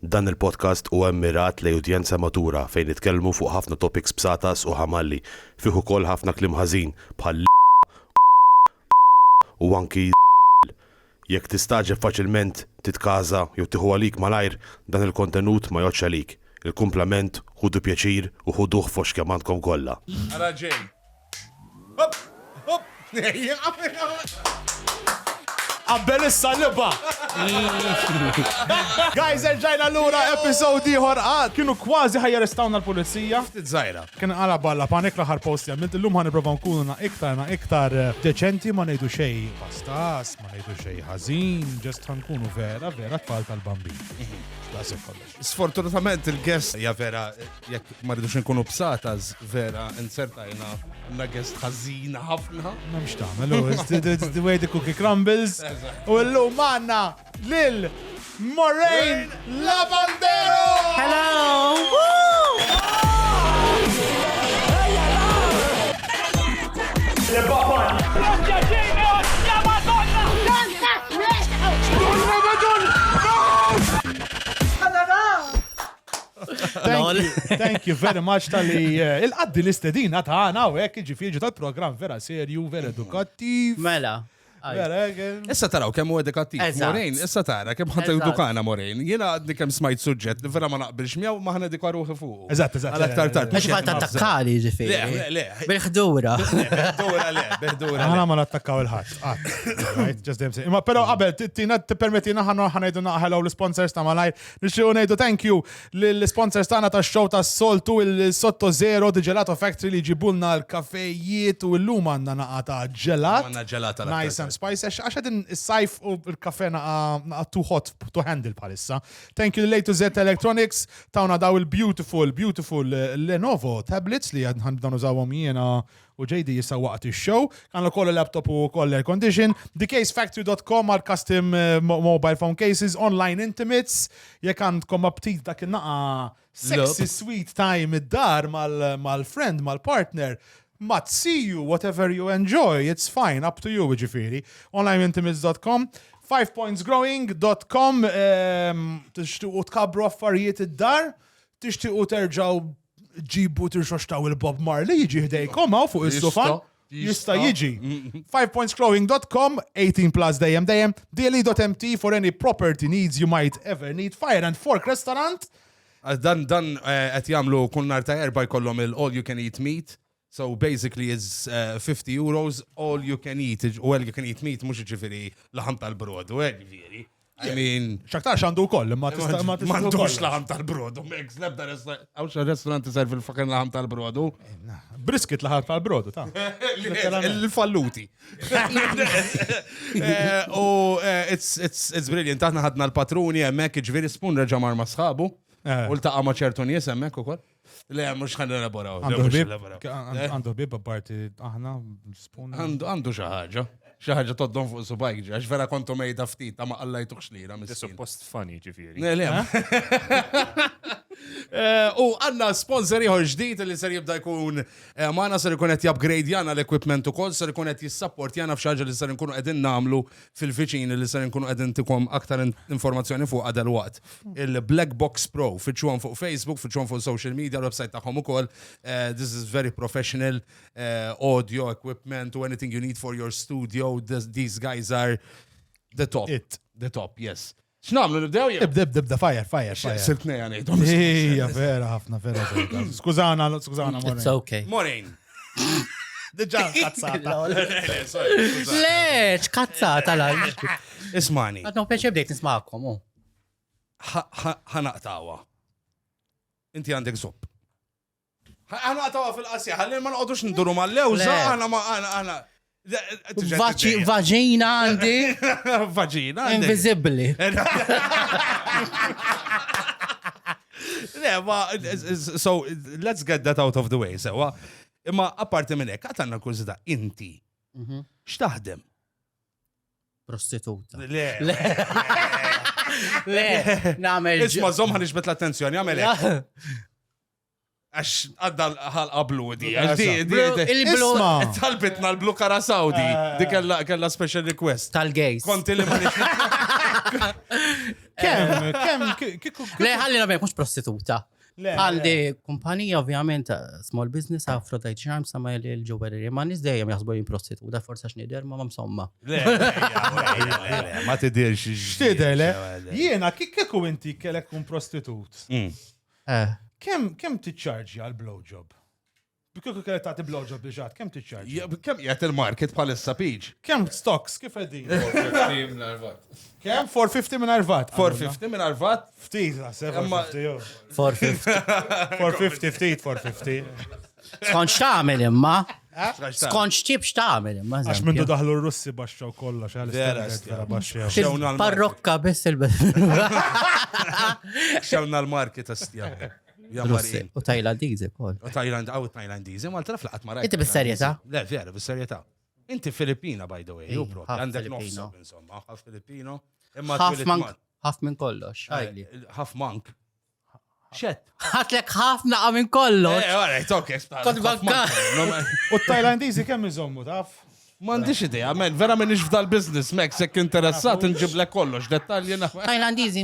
Dan il-podcast huwa mmirat lejn udjenza matura fejn nitkellmu fuq ħafna topics b'satas u ħamalli, fih ukoll ħafna kliem ħażin bħal u anki jekk tistaġeb faċilment titkaża jew tieħu għalik malajr dan il-kontenut ma jgħodx għalik. Il-kumplament ħudu pjaċir u ħuduh fox kemm għandkom kollha. Ara ġej. Hop, hop. Abbel issa liba. Guys, erġajna l-ura episodi ħorqat. Kienu kważi ħajjarestawna l-pulizija. Ftit żgħira. Kien għala balla panik l-aħħar post jagħmel illum ħanipprova nkunu iktar deċenti ma ngħidu xejn pastas, ma ngħidu xejn ħażin, ġest ħankunu vera tfal tal-bambin. Sfortunatament il-guest ja vera jekk ma rridux nkunu bsatas vera insertajna na guest ħażina ħafna. Ma mhix tagħmel, it's the way the cookie crumbles. U llum għandna lil Moraine Lavandero! Hello! Thank you very much tal-li il-qaddi l-istedina ta' u hekk ġifieri tal-programm vera serju, vera edukattiv. Mela. Issa taraw kemm hu edukattiv. Moraine, issa tara kemm ħadd edukana Moraine. Jiena għadni kemm smajt suġġett li vera ma naqbilx miegħu ma ħanedika ruħi fuq. Eżatt. Għal-aktar tard. Mhux ħadd attakkali ġifieri. Le. Bil-ħdura. Biħdura. Aħna ma nattakkaw il-ħadd. Right, just them say. Imma però qabel tina tippermettina ħanejdu naqħelgħu l-sponsors ta' malajr. Nixtiequ ngħidu thank you lill-sponsors tagħna tax-show tas-soltu il-Sotto Zero di Gelato Factory li jġibulna l-kafejiet u llum għandna naqa' ta' ġelat. Għandna ġelata nice and spicy għax din is-sajf u l-kafe naqa' too hot to handle bħalissa. Thank you A to Z Electronics tawna daw il-beautiful Lenovo tablets li għandna nużawhom jiena u JD jissa waqt ix-show. Għandna koll laptop u koll air condition. TheCaseFactory.com għal custom mobile phone cases, online intimates. Jekk għandkom aptit dak il-naqa' sexy sweet time id-dar mal-friend, mal-partner. Mat see you, whatever you enjoy, it's fine, up to you, ġifiri. Onlineintimates.com, 5pointsgrowing.com, tixtiqu tkabru affarijiet id-dar, tixtiqu terġaw ġibu tirxoxtaw il-Bob Marley, jiġi ħdejkom għaw fuq is-sofan. Jista jiġi. 5pointsgrowing.com, 18 plus dejjem. DLE.mt for any property needs you might ever need. Fire and Fork Restaurant. Dan qed jagħmlu kull nhar ta' erba' jkollhom il-all you can eat meat. So basically is €50 all you can eat. All you can eat meat mhux ġifieri laħam tal-brod, u ġifieri. I mean, x'aktarx għandu wkoll, imma tista' m'għandux laħam tal-brodu. M'hekk nebda għawx ristorant iservi l-fucking laħam tal-brodu. Brisket laħam tal-brodu, ta' il-falluti. It's brilliant. Aħna ħadna l-patruni hemmhekk ġifieri spun reġa' mar ma' sħabu. U l-taqa' ma' ċertu nies hemmhekk ukoll. Le, mux ħan elaboraw. Għandu bib parti aħna spun. Għandu xaħġa. Xaħġa toddon fuq subajk ġi. Għax vera kontu mejda ftit, ma għallajtu xlira. Suppost funny ġifiri. U għanna sponsor ieħor ġdid li ser jibda jkun maħna ser jkun qed upgrade jana l-equipment ukoll, ser jkun qed jissapport jana f'xaġa li ser nkunu qegħdin nagħmlu fil-viċin li ser nkunu qegħdin tikom aktar informazzjoni fuq għadal waqt. Il-Black Box Pro fiċċuhom fuq Facebook, fiċċuhom fuq social media, l-website tagħhom ukoll. This is very professional audio equipment or anything you need for your studio. These guys are the top. The top, yes. X'namlu nibdew jew? Ibda fire. Sirtnej għanejtom. Ija, vera ħafna, vera. Skużana, Moraine. It's okay. Moraine. Diġà kazzata. Le, x'kazzata la. Ismani. Għadna peċi bdejt nisma'kom. Ħanaqtawa. Inti għandek zopp. Ħanaqtawa fil-qasja, ħalli ma noqgħodux nduru mal-lewża, għana. Vagina għandi. Vagina. Invisibbli. So, let's get that out of the way. Sewa, imma apparti minn hekk għatanna kużita inti. X'taħdem? Prostituta. Le. Nagħmel. Isma' żomm ħanixbet l-attenzjoni, għamel hekk. Għax għadda ħalqa blu di. Il-blu. Talbitna l-blu kara Saudi. Di kella special request. Tal-gays. Konti li ma Kemm Le, ħallina bejk, mux prostituta. Le, Għaldi kumpanija, ovvjament, small business, Aphrodite Charms, sama il-ġuwelry. Ma nis dejjem jaħsbu jien prostituta, forsa xnider, ma mamsomma. Le, ma tidirx. Xtider, le? Jiena, kieku inti kellek kun prostitut? Kemm tiċċarġi għal blowjob? Kieku kellek tagħti blowjob biġat, kemm tiċċarġi? Kemm jgħat il-market bħalissa Peach? Kemm stocks, kif qegħdin? 450 l-arvat. Kemm 450 minn arvat? 450 minn arvat? Ftit, 750 jo. 450. 450 ftit, 450. Skonx ta'mel imma. Skonx tip x'ta'mel imma. Għax mindu daħlu r-Russi baxxaw kollox, Vera, vera baxxaw. Xewna l-market. Parrokka biss il-bes. Xewna l-market astja. Russi. U Tajlandizi kol. U Tajlandizi, ma l-traf laqat mara. Inti bis-serjetà? Le, vera, bis-serjetà. Inti Filippina, by the way, ju propri. Half Għandek Filipino. nofsob, insomma. Half Filippino. Imma Ħaf minn kollox. Għajli. Half monk. Xet. Ħatlek ħafna minn kollox. Alright, ok. Kont bankar. U t-Tajlandizi kemm iżommu, taf? Mandiċ idea, men, vera minix f'dal-biznis, mek, sekk interessat, nġiblek kollox, dettalji na. Tajlandizi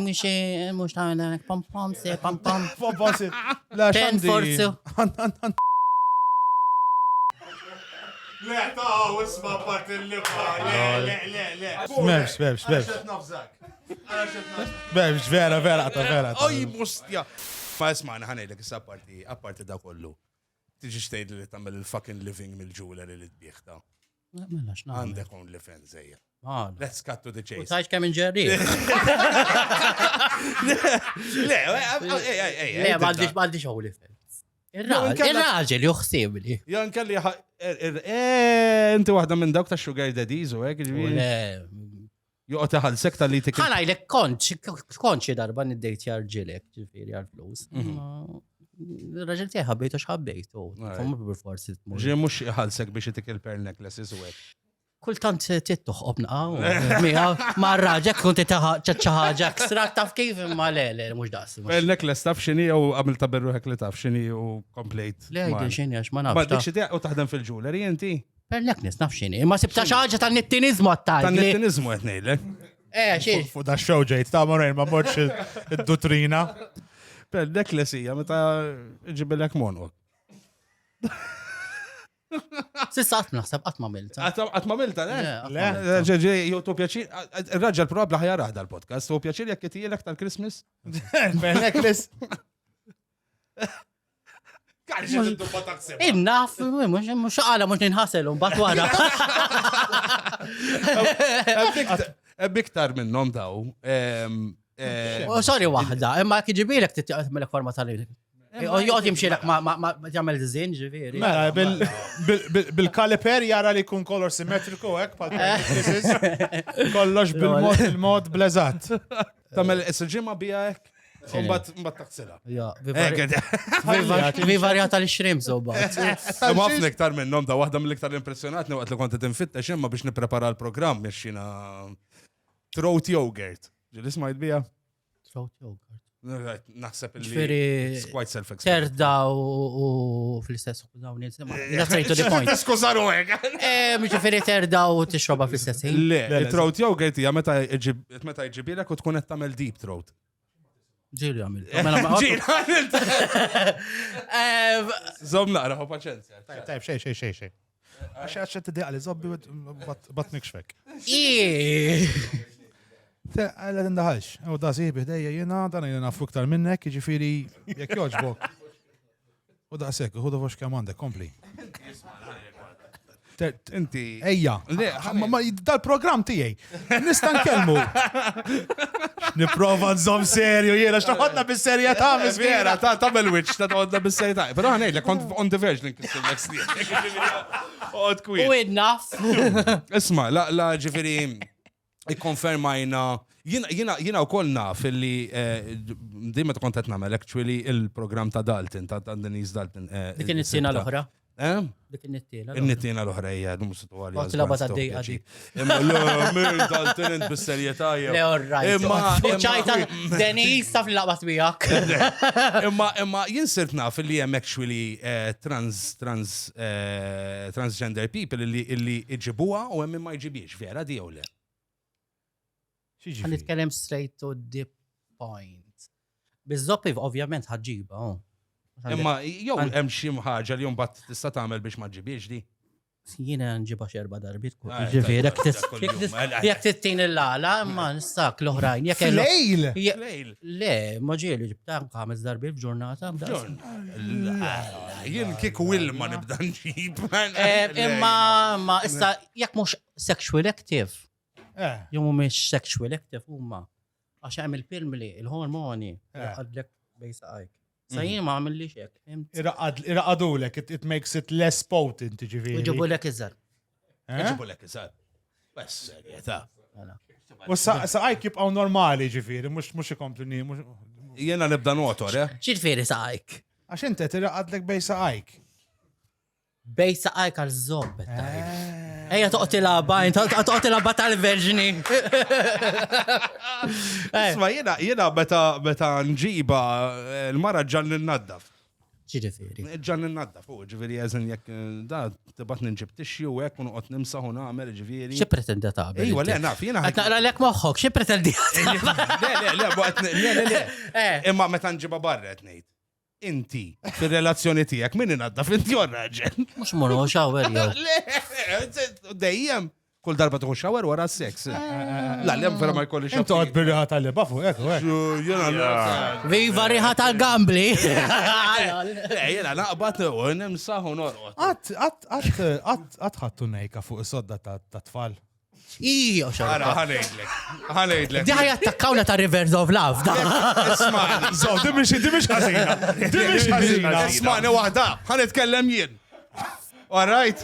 mux ta'mel pam-pam, se pam-pam. Fobasi. La Ten forzu. Le, ta' isma part il-liqa. Le. Bebx. Bebx, vera, ta' vera. Oj, mustja. Ma ismana ħanejlek, issa apparti da kollu. Tiġi xtejd li tammel il-fucking living mill-ġewelry li t-bieħta. Mela x'nagħmel. Għandek on l-fen zejja. Let's cut to the U chase. tajx kemm inġerri. Le, m'għandix għu li fens. Ir-raġel juħsib li. Jan kelli inti waħda minn dawk ta' sugar daddies u hekk ġifieri. Le. Joqgħod iħallsek tal-li tik. Ħanajlek konċi darba niddejt jarġilek, ġifieri għal-flus. Raġel tiegħi ħabbejtu x'ħabbejtu. Komma bil-forsi tmur. Ġie mhux iħallsek biex itik il-pearl necklaces u hekk. Kultant tittuħob naqaw. Ma raġek kunti ċaħġa ekstra taf kif imma le, mux daqs. Pearl necklace taf xini u għamil ta' berruħek li taf xini u complete. Le għajdin xini għax ma Ma nafx. dik xi u taħdem fil-jewelry inti. Per leknis naf xini. Ma sibta xaħġa ta' nittinizmu għattaj. Tan-nittinizmu qed ngħidlek. Xie. Fu da show ġejt, ta' morajn, ma morċ id-dutrina. Pearl necklace hija meta ġibilek monok. Sissa għatma naħseb għatma milta. Għatma milta, Le. ġeġi, jow tu pjaċir, il-raġġal probabla ħajarah dal-podcast, tu pjaċir jek kitijilek tal-Christmas? Necklace. Innaf, mux għala mux ninħasel un bat wara. Biktar minnom daw. Sorry wahda, imma kħiġibilek titqmelek forma tal-li. Jgħot jimxilek ma jgħamil dizin ġiviri. Mela, bil-kaliper jara li kun kolor simmetriku, ek, kollox bil-mod blezat. Tamel s-ġimma bija ek, umbat taħsila. Vi varjata li xrim zobat. Mafni iktar minnom da, wahda mill-iktar impressionatni waqt li konti tinfitta ximma biex niprepara l-program, mexxina throat yogurt. Ġilis ma jitbija? Throat yogurt. Naħseb li Ġifiri, it's quite self-explanatory. terda u fl-istess dawni. Straight to the point. Skużaru hekk. Ġifiri terda u tixroba fl-istess. Le, il-throat yogurt hija meta jġibilek u tkun qed tagħmel deep throat. Ġiri għamil. Zom naqra, ho paċenzja. Tajb, xej. Għaxa t-diqa li zobbi batnik xfek. Għalla d-ndaħalx, u da ziħbi ħdejja jena, dan jena fuktar minnek, ġifiri, jek joġbok. U da sekk, u da fox kamandek, kompli. Inti. Ejja, dal-program tijaj, nistan kelmu. Niprofa nżom serju, jena, xtaħodna bis-serja ta' Vera, ta' bel-witch, ta' għodna bis-sej ta' pero għanaj, kont on the verge l-inkissil l-ekstri. Odd kwir. U id-naf. Isma, la ġifiri, ikkonfermajna, jina u koll naf illi dimma ta' kontet namel, actually, il-program ta' Dalton, ta' Denise Dalton. Dik in-nittina l-oħra. Dik in-nittina. Il-nittina l-oħra hija, d-mustu għalli. Għat laba ta' d-dejqa di. Imma l-mir Dalton int bis-serjetà jew. Le, orrajt. Ċajta, Denise taf l-laqbat bijak. Imma jinsirt naf illi jem actually transgender people illi iġibuha u hemm ma jġibiex, vera di jew le. Xi Għan nitkellem straight to the point. Bizzoppi ovvjament ħadġiba, Imma jew hemm xi ħaġa li mbagħad tista' tagħmel biex ma ġibiex di. Jiena nġiba xerba darbit. Ah, Ġifieri, tajba, jek tittin il-lala, imma nistak l-oħrajn. Lejl! Lejl. Le, ma ġieli ġibta 5 darbiet f'ġurnata. Jien kik Wilma nibda nġib. Imma issa jekk mhux sexual active, Eh, jew mhumiex sexual active huma. Għax hemm il-film li l-hormoni għadlek bejsa għajk. Sa jien ma għamillix hekk. irraqadulek, it makes it less potent, ġifieri. Uġibu lek iżar. Ġibu lek iżgħar. Bes, serjetà. U sa għajk jibqaw normali, ġifieri, mux ikomplu Jiena nibda notor, Ġifieri sa għajk. Għax inti tirraqadlek bej sa għajk. Bejsa għajk għal zobbet tajb. Ejja toqtila bajn, toqtila tal-verġni. Isma, jiena meta nġiba l-mara ġan n-naddaf. Ġifieri. Ġan n-naddaf, ġifieri għazin jek da tibat nġib tixju u jek unqot nimsaħu nagħmel ġifieri. Xi pretenda tagħmel? Ejwa, le naf, jiena Qed naqra lek moħħok, xi pretendi? Le, imma meta nġiba barra qed ngħid. Inti, fil-relazzjoni tiegħek min inaddaf inti u raġel. Mhux morru xawer jew. Le, dejjem. Kull darba tuħu xawer wara s-seks. La, lem vera ma jkolli Intu għad birriħa tal-liba fuq, ekku, Viva riħa tal-gambli. Jena naqbat u nimsaħu norqot. Għat ħattu nejka fuq is-sodda ta' tfal. Ija, Ara, ħanejdlek. Di ħajja takkawna ta' Rivers of Love. Ismani. So, dimix ħazina. Dimix ħazina. Ismani wahda, ħanitkellem jien. Alright?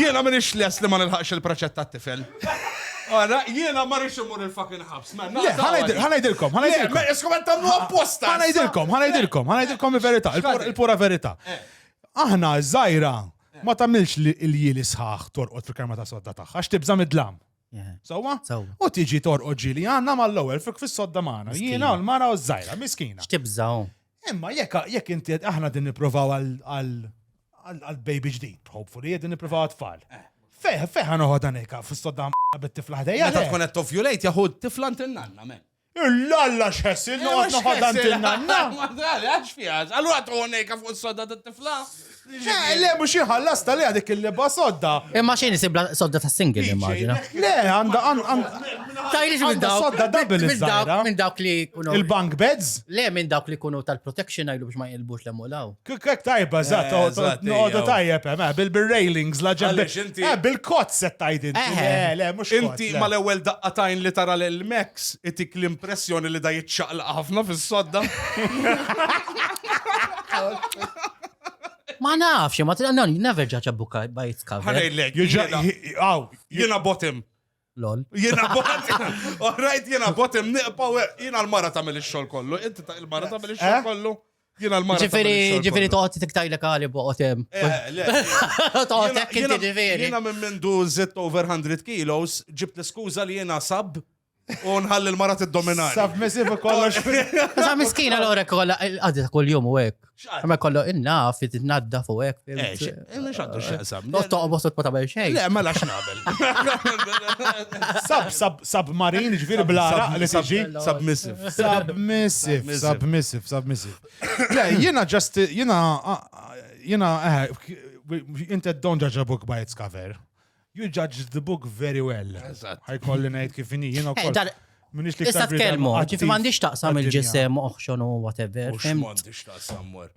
Jiena minix les li ma nilħaqx il-proċett ta' tifel. Jiena ma rix imur il-fucking ħabs. ħanajdilkom. Iskommentam mu apposta. ħanajdilkom il-verita, il-pura verita. Aħna, zaħira, ma tamilx il-jili sħax torqot fil-karma ta' sodda taħħa, għax tibżam id-dlam. Sawa? U tiġi torqot ġili, għanna mal-lowel fil-sodda maħna. Jiena u l-mara u zaħira, miskina. X'tibżaw? Imma jekk inti aħna din niprofaw għal-baby ġdid, hopefully, din niprofaw għat-tfal. Feħ noħod għanika fil-sodda bit-tifla ħdejja. Meta tkun qed tovulate jaħud tifla n-nanna, men. Lalla xessil, noħod għantinna. Għax fijas, allura tħoneka fuq s-sodda t-tifla. Le, mux jħallas tal-li għadik il-liba sodda. Imma xini sibla sodda ta' single, immaġina. Le, għanda Tajlix Għanda sodda double iż-żgħira. Minn dawk li kunu. il-bank beds. Le, minn dawk li kunu tal-protection għajlu biex ma jilbux l-emmulaw. Kek tajba, zatt, noqdu tajjeb, bil-railings, la Għaliex inti- bil-kot set tajdin. Le, mux Inti ma l-ewwel daqqatajn li tara l-Max itik l-impressjoni li da jitċaqlaq ħafna fis-sodda. Ma nafx, ma never judge a book by its cover. Ħanejlek, jiena bottom. Lol. Jiena bottom. Alright, jiena bottom. Jiena l-mara tagħmel ix-xogħol kollu. Inti il-mara tagħmel ix-xogħol kollu. Jiena l-mara Ġifiri toqgħod tiktajlek għali boqotem. Toqgħod inti ġifiri. Jiena minn mindu zitt over 100 kilos, ġibt l-skuża li jiena sab u nħalli l-mara t-dominari. Submissive kollox. Sa miskina l-ora kolla għadda kull jum u għek. Għamma kollu inna fit t-nadda fu għek. Mux għaddu xaqsam. Toqqa bostot ma tabel xej. Le, ma lax nabel. Submarin, ġifiri blara li tiġi. Submissive. Submissive. Le, jena, inta don't judge a book by its cover. You judge the book very well. Ħajkolli ngħid kif inhi jiena wkoll. Minix li Issa tkellmu, ġifi m'għandix taqsam il-ġisem uħxon u whatever. Mux m'għandix taqsam mor.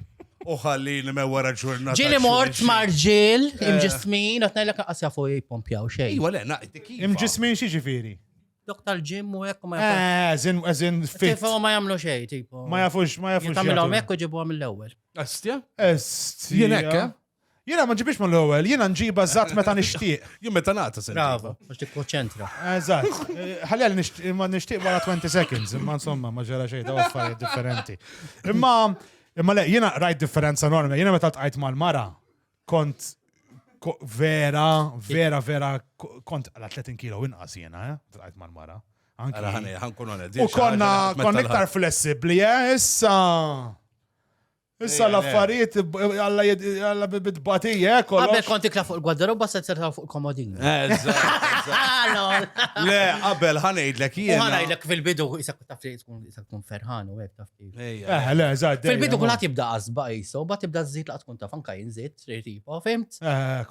Uħallini me wara ġurnata. Ġili mort marġil, imġismin, għatnajlek għasja fuq jipompjaw xej. Iwa le, naqtik. Imġismin xi ġifieri? Dok tal-ġim u ekku ma jafux. Eżin fit. Tifu ma jamlu xej, tipo. Ma jafux. Jitamilom ekku ġibu għam l-ewel. Astja? Jiena Jiena ma ġibix mal ewwel jiena nġiba żatt meta nixtieq. Jien meta nagħta se. Bravo, biex tikkonċentra. Eżatt. Ħallel ma nixtieq wara 20 seconds, imma insomma ma ġara xejn, daw affarijiet differenti. Imma le, jiena rajt differenza enormi. Jiena meta tqajt mal-mara kont vera kont għal 30 kilo inqas jiena, tqajt mal-mara. Ħankun oned. U konna iktar flessibbli, issa. Issa l-affarijiet jalla bidbatija, Qabel kollox. kont tikla fuq il-gwaddaroba se tirta fuq il-komodin. Eżatt. Le, qabel ħanejdlek U jiena. ħanajlek fil-bidu, isak taf li tkun ferħan u għek taf kif. Le, zaħd. Fil-bidu kulħat jibda qasba jiso, bat tibda z-zit laqt tkun taf anka jinżit, tripa, fimt?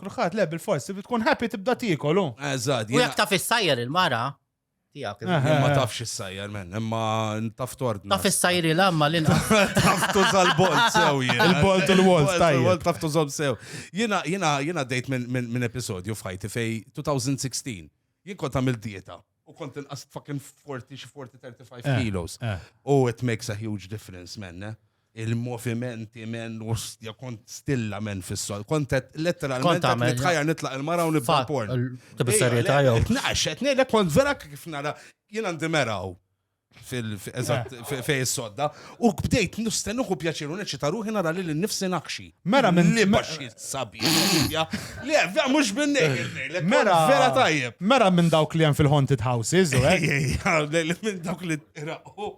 Kulħat, le, bil-fors, tkun happy tibda tikolu. Eżatt. U jek taf il-sajjer il-mara, tijak. Ma tafx is-sajjar men, imma taf tordna. Taf il-sajjer il-amma l-inqa. Taftu zal-bolt sew jiena. Il-bolt u l-wolt, tajjeb. Il-bolt taftu zal sew. Jiena dejt minn episodju f'ħajti fej 2016. Jien kont għamil dieta u kont inqas fucking 40-35 kilos. Oh, it makes a huge difference, men. Il-movimenti, men, ustja, kont stilla, men, fissol. Kont letteralment nitħajja nitlaq il-mara u nibda porn. Tibissarieta jow. Naxet, nejle kont vera kif nara, jien għandi meraw fej s-sodda u bdejt nustenuħu pjaċiru neċita ruħi nara li l-nifsi naqxi. Mera minn li baxi sabi. Le, mux binnej. Vera tajjeb. Mera minn dawk li għan fil-haunted houses, u Minn dawk li raqu.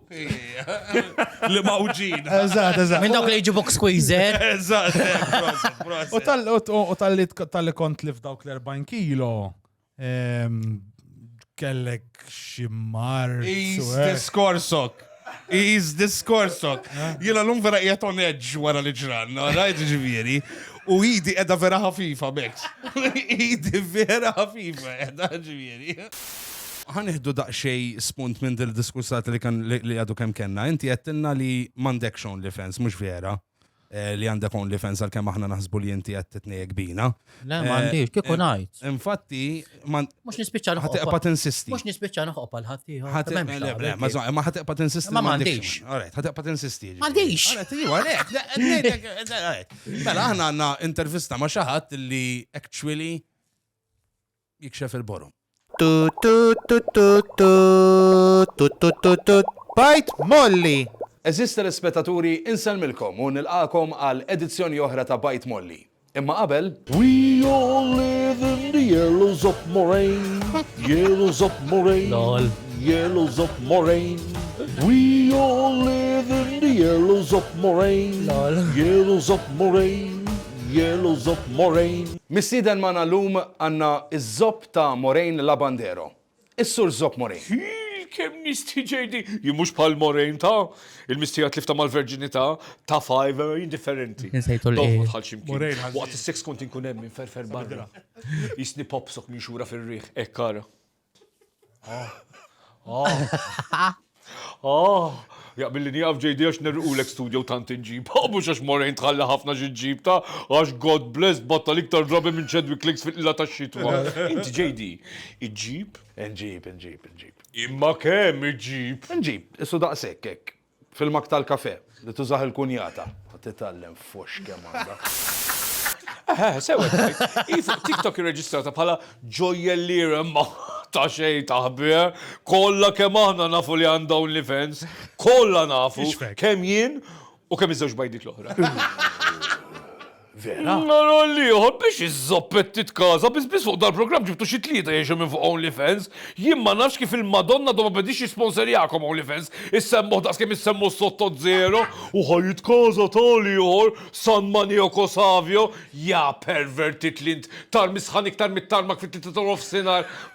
Li mawġin. Eżat. Minn dawk li jġibok squeezer. Eżat. U tal-li kont li f'dawk l-40 kilo, kellek ximmar. Diskorsok. Jena l-lum vera jgħaton edġ wara li ġran, rajt ġiviri. U jidi edha vera ħafifa, Bex. Jidi vera ħafifa, edha ġiviri. Ħaniħdu daqxej spunt minn dil-diskussat li għadu kem kenna. Inti għettinna li mandek OnlyFans, mux vera. Li għandek OnlyFans għal-kem aħna naħsbu li inti għattetnejek bina. Le, mandiġ, kieku najt. Infatti, Mux nispiċċa ħatiqpa noħoq. tinsisti. Mux nispiċċa noħoq pal-ħatti. Ma ħatiqpa tinsisti. Ma m'għandix. Għaret, ħatiqpa tinsisti. M'għandix. Għaret, Mela, aħna għanna intervista ma xaħat li actually jikxef il-borum. Bajt Molli. Eżista l-spettaturi inselmilkom u nilqakom għal edizzjoni oħra ta' Bajt Molli. Imma qabel, We all live in the yellows of Moraine. Yellows of Moraine. Lol. Yellows of Moraine. We all live in the yellows of Moraine. Yellows of Moraine. Yellows of Moraine. mistieden ma' nalum għanna iż-zob ta' Moraine Labandero. Is-sur Zob Moraine. Kem nisti ġejdi, jimux pal Moraine ta' il-mistija tlifta mal-verġinita ta' 5 indifferenti. Nsejtu l-e. Dofu tħal ximkien. Waqt il-6 kont inkun hemm minn ferfer barra. Jisni popsok minn xura fil-riħ, ekkara. Jaqbilli nijaf ġejdi għax nerqulek studio tant inġib. Mux għax Moraine tħalla ħafna ġiġib ta' għax God bless batta liktar drabi minn Chadwick Clicks fil-illa ta' xitwa. Inti ġejdi, iġib? Nġib. Imma kemm iġib? Nġib, issu daqsek kek. Fil-mak tal-kafe li tużaħ il-kunjata. Titallem fux kemm għandha. Sewet, fuq TikTok irreġistrata bħala ġojjelliera ma ta' xej taħbir, kolla kemm aħna nafu li għandha OnlyFans, kolla nafu kemm jien u kemm iż-żewġ bajdik l-oħra. Vera? Nara liħor biex iż-zoppet titkaza, bis fuq dal-program ġibtu xi tlieta jiexu minn fuq OnlyFans, jien ma nafx kif il-Madonna doma bedix jisponsorjakom OnlyFans, issemmu daqs kemm issemmu sotto zero u ħajitkaza tal-ieħor San Manioko Savio, ja pervertit lint tal-misħan iktar mit-tarmak fit-tlieta ta'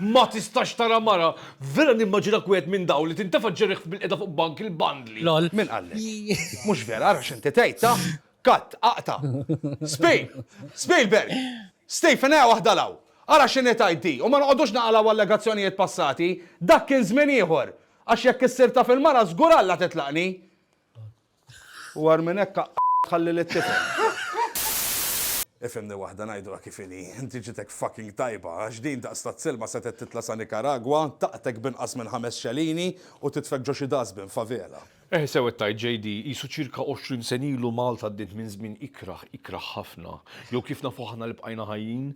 ma tistax tara mara, vera nimmaġina kwet minn daw li tintefa' ġerriħ bil-qeda fuq bank il-bandli. Lol. Min għallek? Mux vera, għara xinti tejt, ta' kat, aqta. Spielberg. Stephen, wahda law. Għara xinti tajt di. U ma noqodux naqalaw allegazzjonijiet passati, dak kien żmien ieħor. Għax jekk issirta fil-mara żgur alla titlaqni. U għar minn hekk ħalli l-tifel. Ifimni wahda najdu kifini, inti ġitek fucking tajba, għax din daqstat silma setet titla sa Nicaragua, taqtek binqas minn 5 xelini u titfek ġoxi dasbin favela. Sewet taj JD, jisu ċirka 20 senilu Malta d-dint minn żmien ikraħ ħafna. Jew kif nafu ħana li bqajna ħajjin,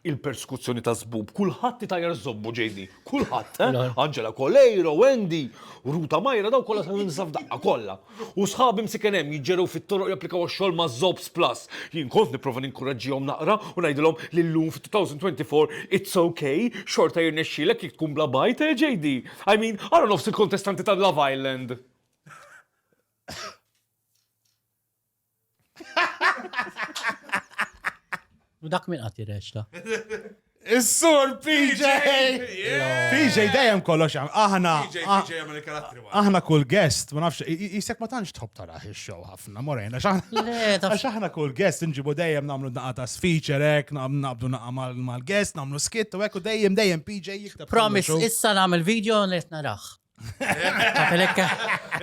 il-persekuzzjoni ta' żbub. Kulħadd tajjar żobbu JD, kulħadd, Angela Colleiro, Wendy, Ruta Majra, daw kollha sa f'daqqa kollha. U sħabi msiken hemm jiġġeru fit-toroq japplikaw għax-xogħol ma' Zobs Plus. Jien kont nipprova ninkoraġġihom naqra u ngħidilhom li llum fit-2024 it's okay, xorta jirnexxielek jekk tkun bla bajt, JD. I mean, ara nofs il-kontestanti ta' Love Island. U dak min qati reċta. Is-sur PJ! PJ dejjem kollox jam. Aħna kull guest, ma nafx, jisek ma tantx tħobb taraħ ix-show ħafna, Morain. Għax aħna kull guest nġibu dejjem nagħmlu naqa ta' feature hekk, naqbdu naqa mal-guest, nagħmlu skit u hekk u dejjem PJ jiktab. Promise, issa nagħmel video u nett naraħ.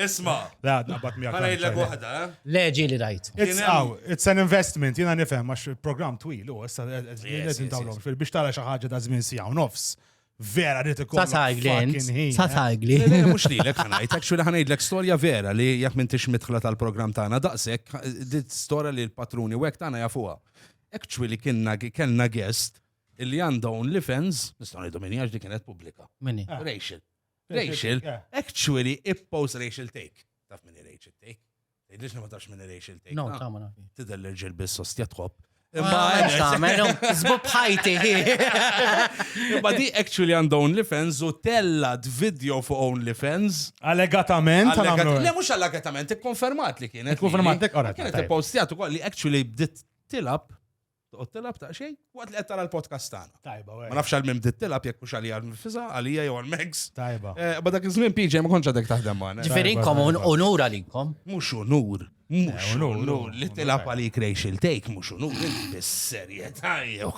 Isma. La, naqbad miegħek. Ħanajdlek waħda, Leġi li rajt. It's an investment, jiena nifhem għax il-programm twil, u issa biex tara xi ħaġa ta' żmien sija u nofs. Vera rrid ikollok. Sa tajgli. Mux li l-ek ħanajt, actually ħanajdlek storja vera li jak mintix mitħla tal-program tagħna daqshekk, dit storja li l-patruni u hekk tagħna jafuha. Actually kellna guest illi għandha OnlyFans, nistgħu ngħidu minni għax di kienet pubblika. Minni. Rachel, actually, ippost Rachel Take. Taf minni Rachel Take? Tidlix ma tafx minni Rachel Take. No, ta' ma nafi. Tidel l-irġil bis-sos jatħob. Zbub ħajti. Imma di actually għandha OnlyFans u tellad video fuq OnlyFans. Allegatament. Le mhux allegatament, ikkonfermat li kienet. Ikkonfermat ora. Kienet ippostjat ukoll li actually bdiet tilab ta' xejn, waqt li qed tara l-podcast tagħna. Tajba, Ma nafx għal minn bdiet tilab jekk mhux għalija l-fiża, għalija jew għal-Megs. Tajba. Ma dak iż-żmien PJ ma kontx għadek taħdem magħna. Ġiferinkom unur għalikom. Mhux unur. Mhux unur. Li tilab għalik Rachel Take mhux unur. Inti bis-serjetà jew.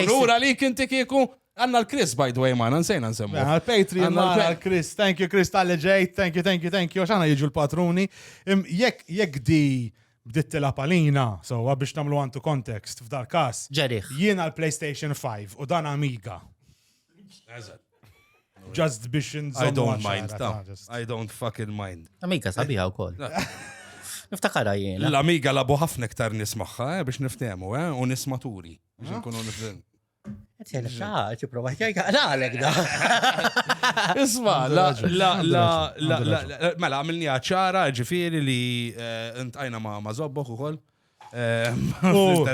Unur għalik inti kieku għandna l-Chris by the way ma nsejna nsemmu. Għal-Patreon għal-Chris. Thank you Chris tal-li ġejt. Thank you. X'għandna jiġu l-patruni. Jekk di bditt l-apalina, so biex namlu għantu context f'dar kas. Ġerih. Jiena l-PlayStation 5 u dan Amiga. Just biex nżommu. I don't mind, I don't fucking mind. Amiga sabiħa u koll. Niftakara jiena. L-Amiga labu ħafna iktar nismaħħa biex niftemu, u nismaturi. Biex nkunu nifhem. Għetjela xaħ, ċiprofa ħjajka, għalek da. Isma, mela għamilni ċara ġifiri li ntajna ma zobbok u koll.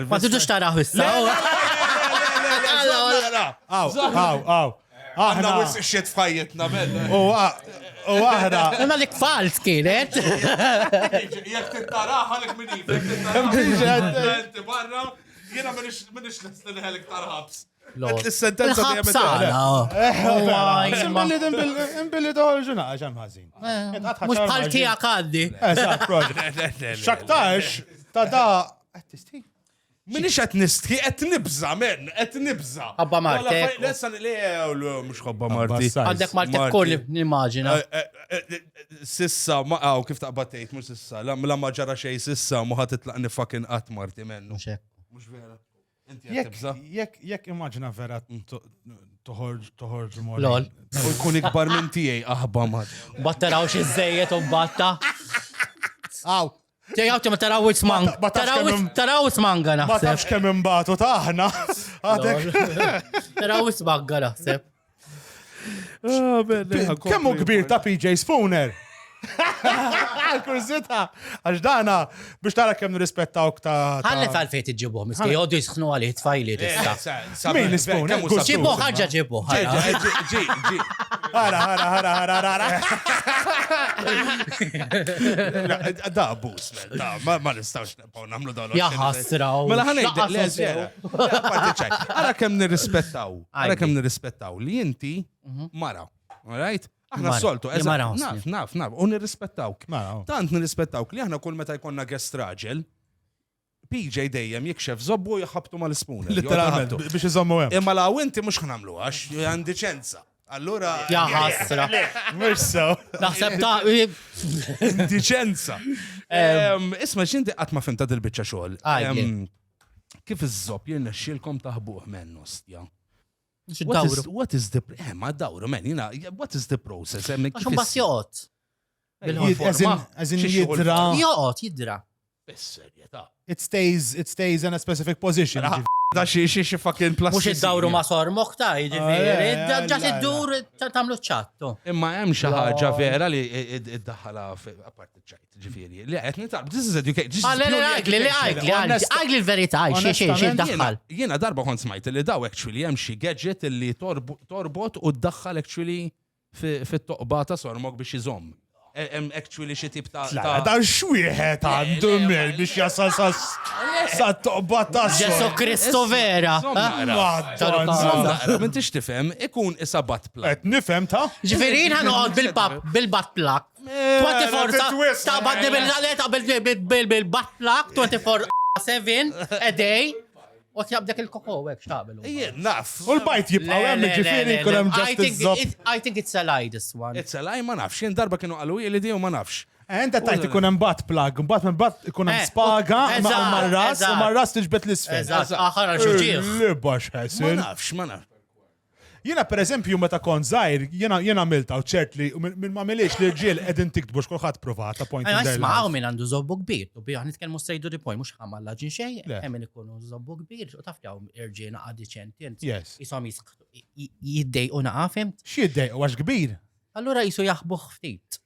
Ma t-tux taraħu issa. Għanna wis xiet fajjetna bella. U għahra. Ma dik fals kienet. Jek t-taraħ għalek minni. Jek barra, jena minix l-ħelik tarħabs. Is-sentenza dejjem Imbilli doħol ġuna ġam ħażin. Mux bħal tiegħek għaddi. Xaktax ta' da minix qed nistħi qed nibża men, qed nibża. Ħabba Martek. Lesa mhux ħabba Marti. Għandek Martek koll nimmaġina. Sissa ma kif taqbad tgħid mhux sissa, la ma ġara xejn sissa mu ħadd titlaqni fucking qatt Marti mennu. Mhux vera. Jekk immaġina vera toħorġ mor. Lol. U jkun ikbar minn tiegħi aħba mat. Battaraw xi żejjed u batta. Aw. Tiegħu ma taraw ismang. Taraw ismanga Ma naħseb. tafx kemm imbagħtu taħna. Taraw ismanga naħseb. Kemm hu kbir ta' PJ Spooner? Kurzita, għax dana biex tara kemm nirrispettawk ta' Ħallet għalfejn iġġibuh miski jgħodu jisħnu għalih tfajli tista'. Min l-Spooner? Ġibu ħaġa ġibu. Ġi. Ħara. Da abus, ma nistawx nagħmlu dawn. Ja ħasraw. Mela ħanejdlek leżjera. Ara kemm nirrispettaw li inti mara. All right? Aħna soltu, naf, u nirrispettawk. Tant nirrispettawk li aħna kull meta jkollna guest raġel, PJ dejjem jikxef zobbu jħabtu mal-spooner. Literalment, biex iżommu hemm. Imma law inti mhux ħanamlu għax għandi ċenza. Allura. Ja ħasra. Mhux so. Naħseb ta' Diċenza. Isma' x'inti qatt ma fimta dil-biċċa xogħol. Kif iż-żobb jirnexxielkom taħbuh menn ostja. What is the ma dawru men, what is the process? Għaxum bas joqot. As in jidra. Joqot, jidra. Bis-serjetà. It stays in a specific position. Da xie fucking plastic. Mux id-dawru ma sormok ta' ġifiri. Ġat id-dur tamlu ċattu. Imma hemm xi ħaġa vera li id-daħħala apart ċajt ġifiri. Li qed nitalb, this is education. Għagli l-verità, xie daħħal. Jiena darba kont smajt li daw actually hemm xi gadget li torbot u ddaħħal actually fit-toqba ta' sormok biex iżomm. Actually xi tip ta' Da xwieħed għandu mel biex jasasas. Sa toqbat ta' Ġesu Kristo vera. Madonna. Minn tix tifhem, ikun isa butt plug. Et nifhem ta' Ġifirin ħanoqgħod bil-butt plug. 24 ta' badni bil-butt plug 24/7 a day. U tjabdek il-koko għek xtaqbel. Naf. u l-bajt jibqaw hemm ġifieri jkun hemm just iż-żobb. I think it's a lie, this one. It's a lie, ma nafx. Jien darba kienu qalu li di u ma nafx. Enta tajt ikun hemm butt plug, mbagħad minn butt ikun hemm spaga ma' marras u marras tiġbed l-isfel. Eżatt, aħar għal ġuġieħ. Libax Ma ħessin. nafx, ma nafx. Jiena pereżempju meta kont żgħir, jiena għamilta u ċert li minn ma għamilx li rġiel qegħdin tiktbu x'kulħadd provata point in their Isma' life. minn għandu zobbu kbir. U biħan nitkellmu straight to the point, mux ħamalla ġin xej, Le. emmin ikunu zobbu kbir. U taf jaw irġina għaddi ċenti. Yes. Jisom jiddej u naqafim. X'jiddej u għax kbir. Allura jisu jaħbuħ ftit.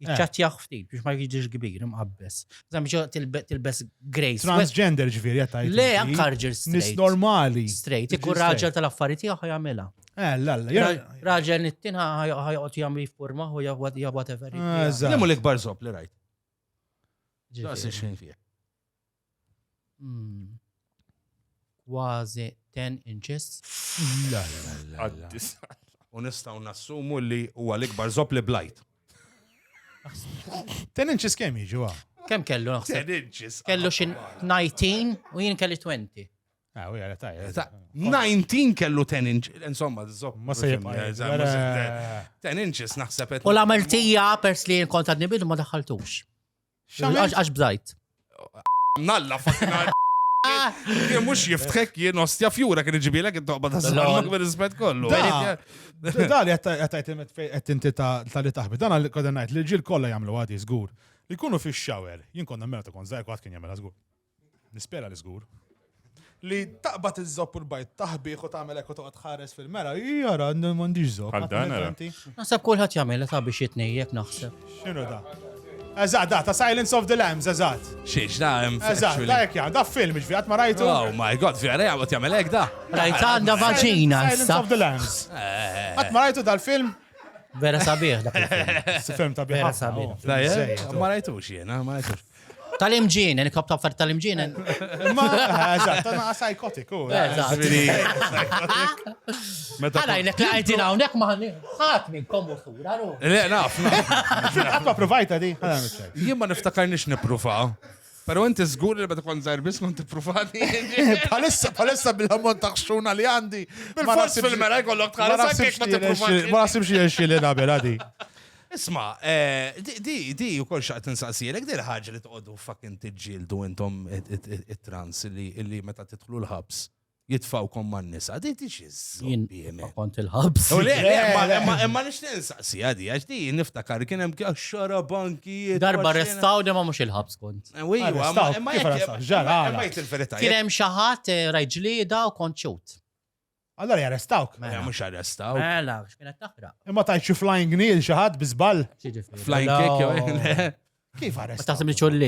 Jitċat jaħ ftit biex ma jiġix kbir, mqabbes. Zammi tilbes grace. Transgender ġifieri qed tajt. Le, ankarġer Nis straight. normali. Straight, ikun raġel tal-affarijiet jaħ jagħmilha. Lalla. Raġel nittin ħajqot jagħmel forma u ja whatever. Jemmu l-ikbar zob li rajt. Daqs xejn fih. Kważi 10 inches. U nistgħu nassumu li huwa l-ikbar zob li blajt. Ten inches kemm jiġu Kem kellu naħseb? 10 inches. Kellu xin 19 u jien kelli 20. U jara tajja. 19 kellu 10 inches. Insomma, zob. Ma se jibqa' 10 inches naħseb. U l-ameltija pers li kont għadni bidu ma daħħaltux. Għax bżajt. Nalla fucking Jien mux jiftħek jien ostja fjura kien iġibilek id-doqba ta' s-sarmak bil-rispet kollu. Dali għattajt għet inti tal-li taħbi. Dan għalli kodda najt li ġil kolla jamlu għadi zgur. Li kunu fi x-xawer, jien konna mela ta' kon zaħi għad kien jamela zgur. Nispera li zgur. Li taqbat iż-zopp u l-bajt taħbiħ u tagħmel hekk u toqgħod tħares fil-mera, jara m'għandix zopp. Naħseb kulħadd jagħmel ta' biex jitnejjek naħseb. X'inhu da? Eżatt, da, ta' Silence of the Lambs, eżatt. Xiex, da' hemm. Eżatt, da' jek jan, da' film, ġvi, għat ma rajtu. Oh my god, fi għarej għabot jagħmel hekk da. Rajt għandha vaġina Silence issa. of the Lambs. Għat ma rajtu dal-film? Vera sabiħ dak il-film. Film ta' Vera biħafna. sabiħ. Da, ma rajtux jien, ma rajtux. Tal-imġien, jeni kop ta' affar tal-imġien. Ma, eżatt, għana psychotic, u. Għana jnek laqajtin għawnek maħni. ħat minn kommu sura, ru. Le, naf, Għat ma provajta di? jien ma niftakarniex niprufa. Pero inti żgur li bada kon zaħir bis kont tippruvani. Palissa bil-ħammont ta' xxuna li għandi. Bil-fors fil-mera jkollok tħares għek ma tippruvani. Ma nasibx jiexi li nabel għadi. Isma, di u kol xaqt nsaqsirek, di l-ħagġa li t-għoddu fucking t-ġildu intom it-trans li meta titħlu l-ħabs jitfawkom man nisa, di Jien t-xizzobbi. kont il-ħabs. U le, imma nix ninsaqsi għadi, għax di niftakar kien hemm xara banki. Darba restaw ma mux il-ħabs kont. imma jt-il-verita. Kien hemm xi ħadd rajġlieda u kont xut. Allora jarrestawk. Mux arrestaw. Mela, x'kienet taħraq. Imma tajt xi flying nail xi ħadd biżball. Flying kick, Kif Ma arrestaw? taħseb li ċolli.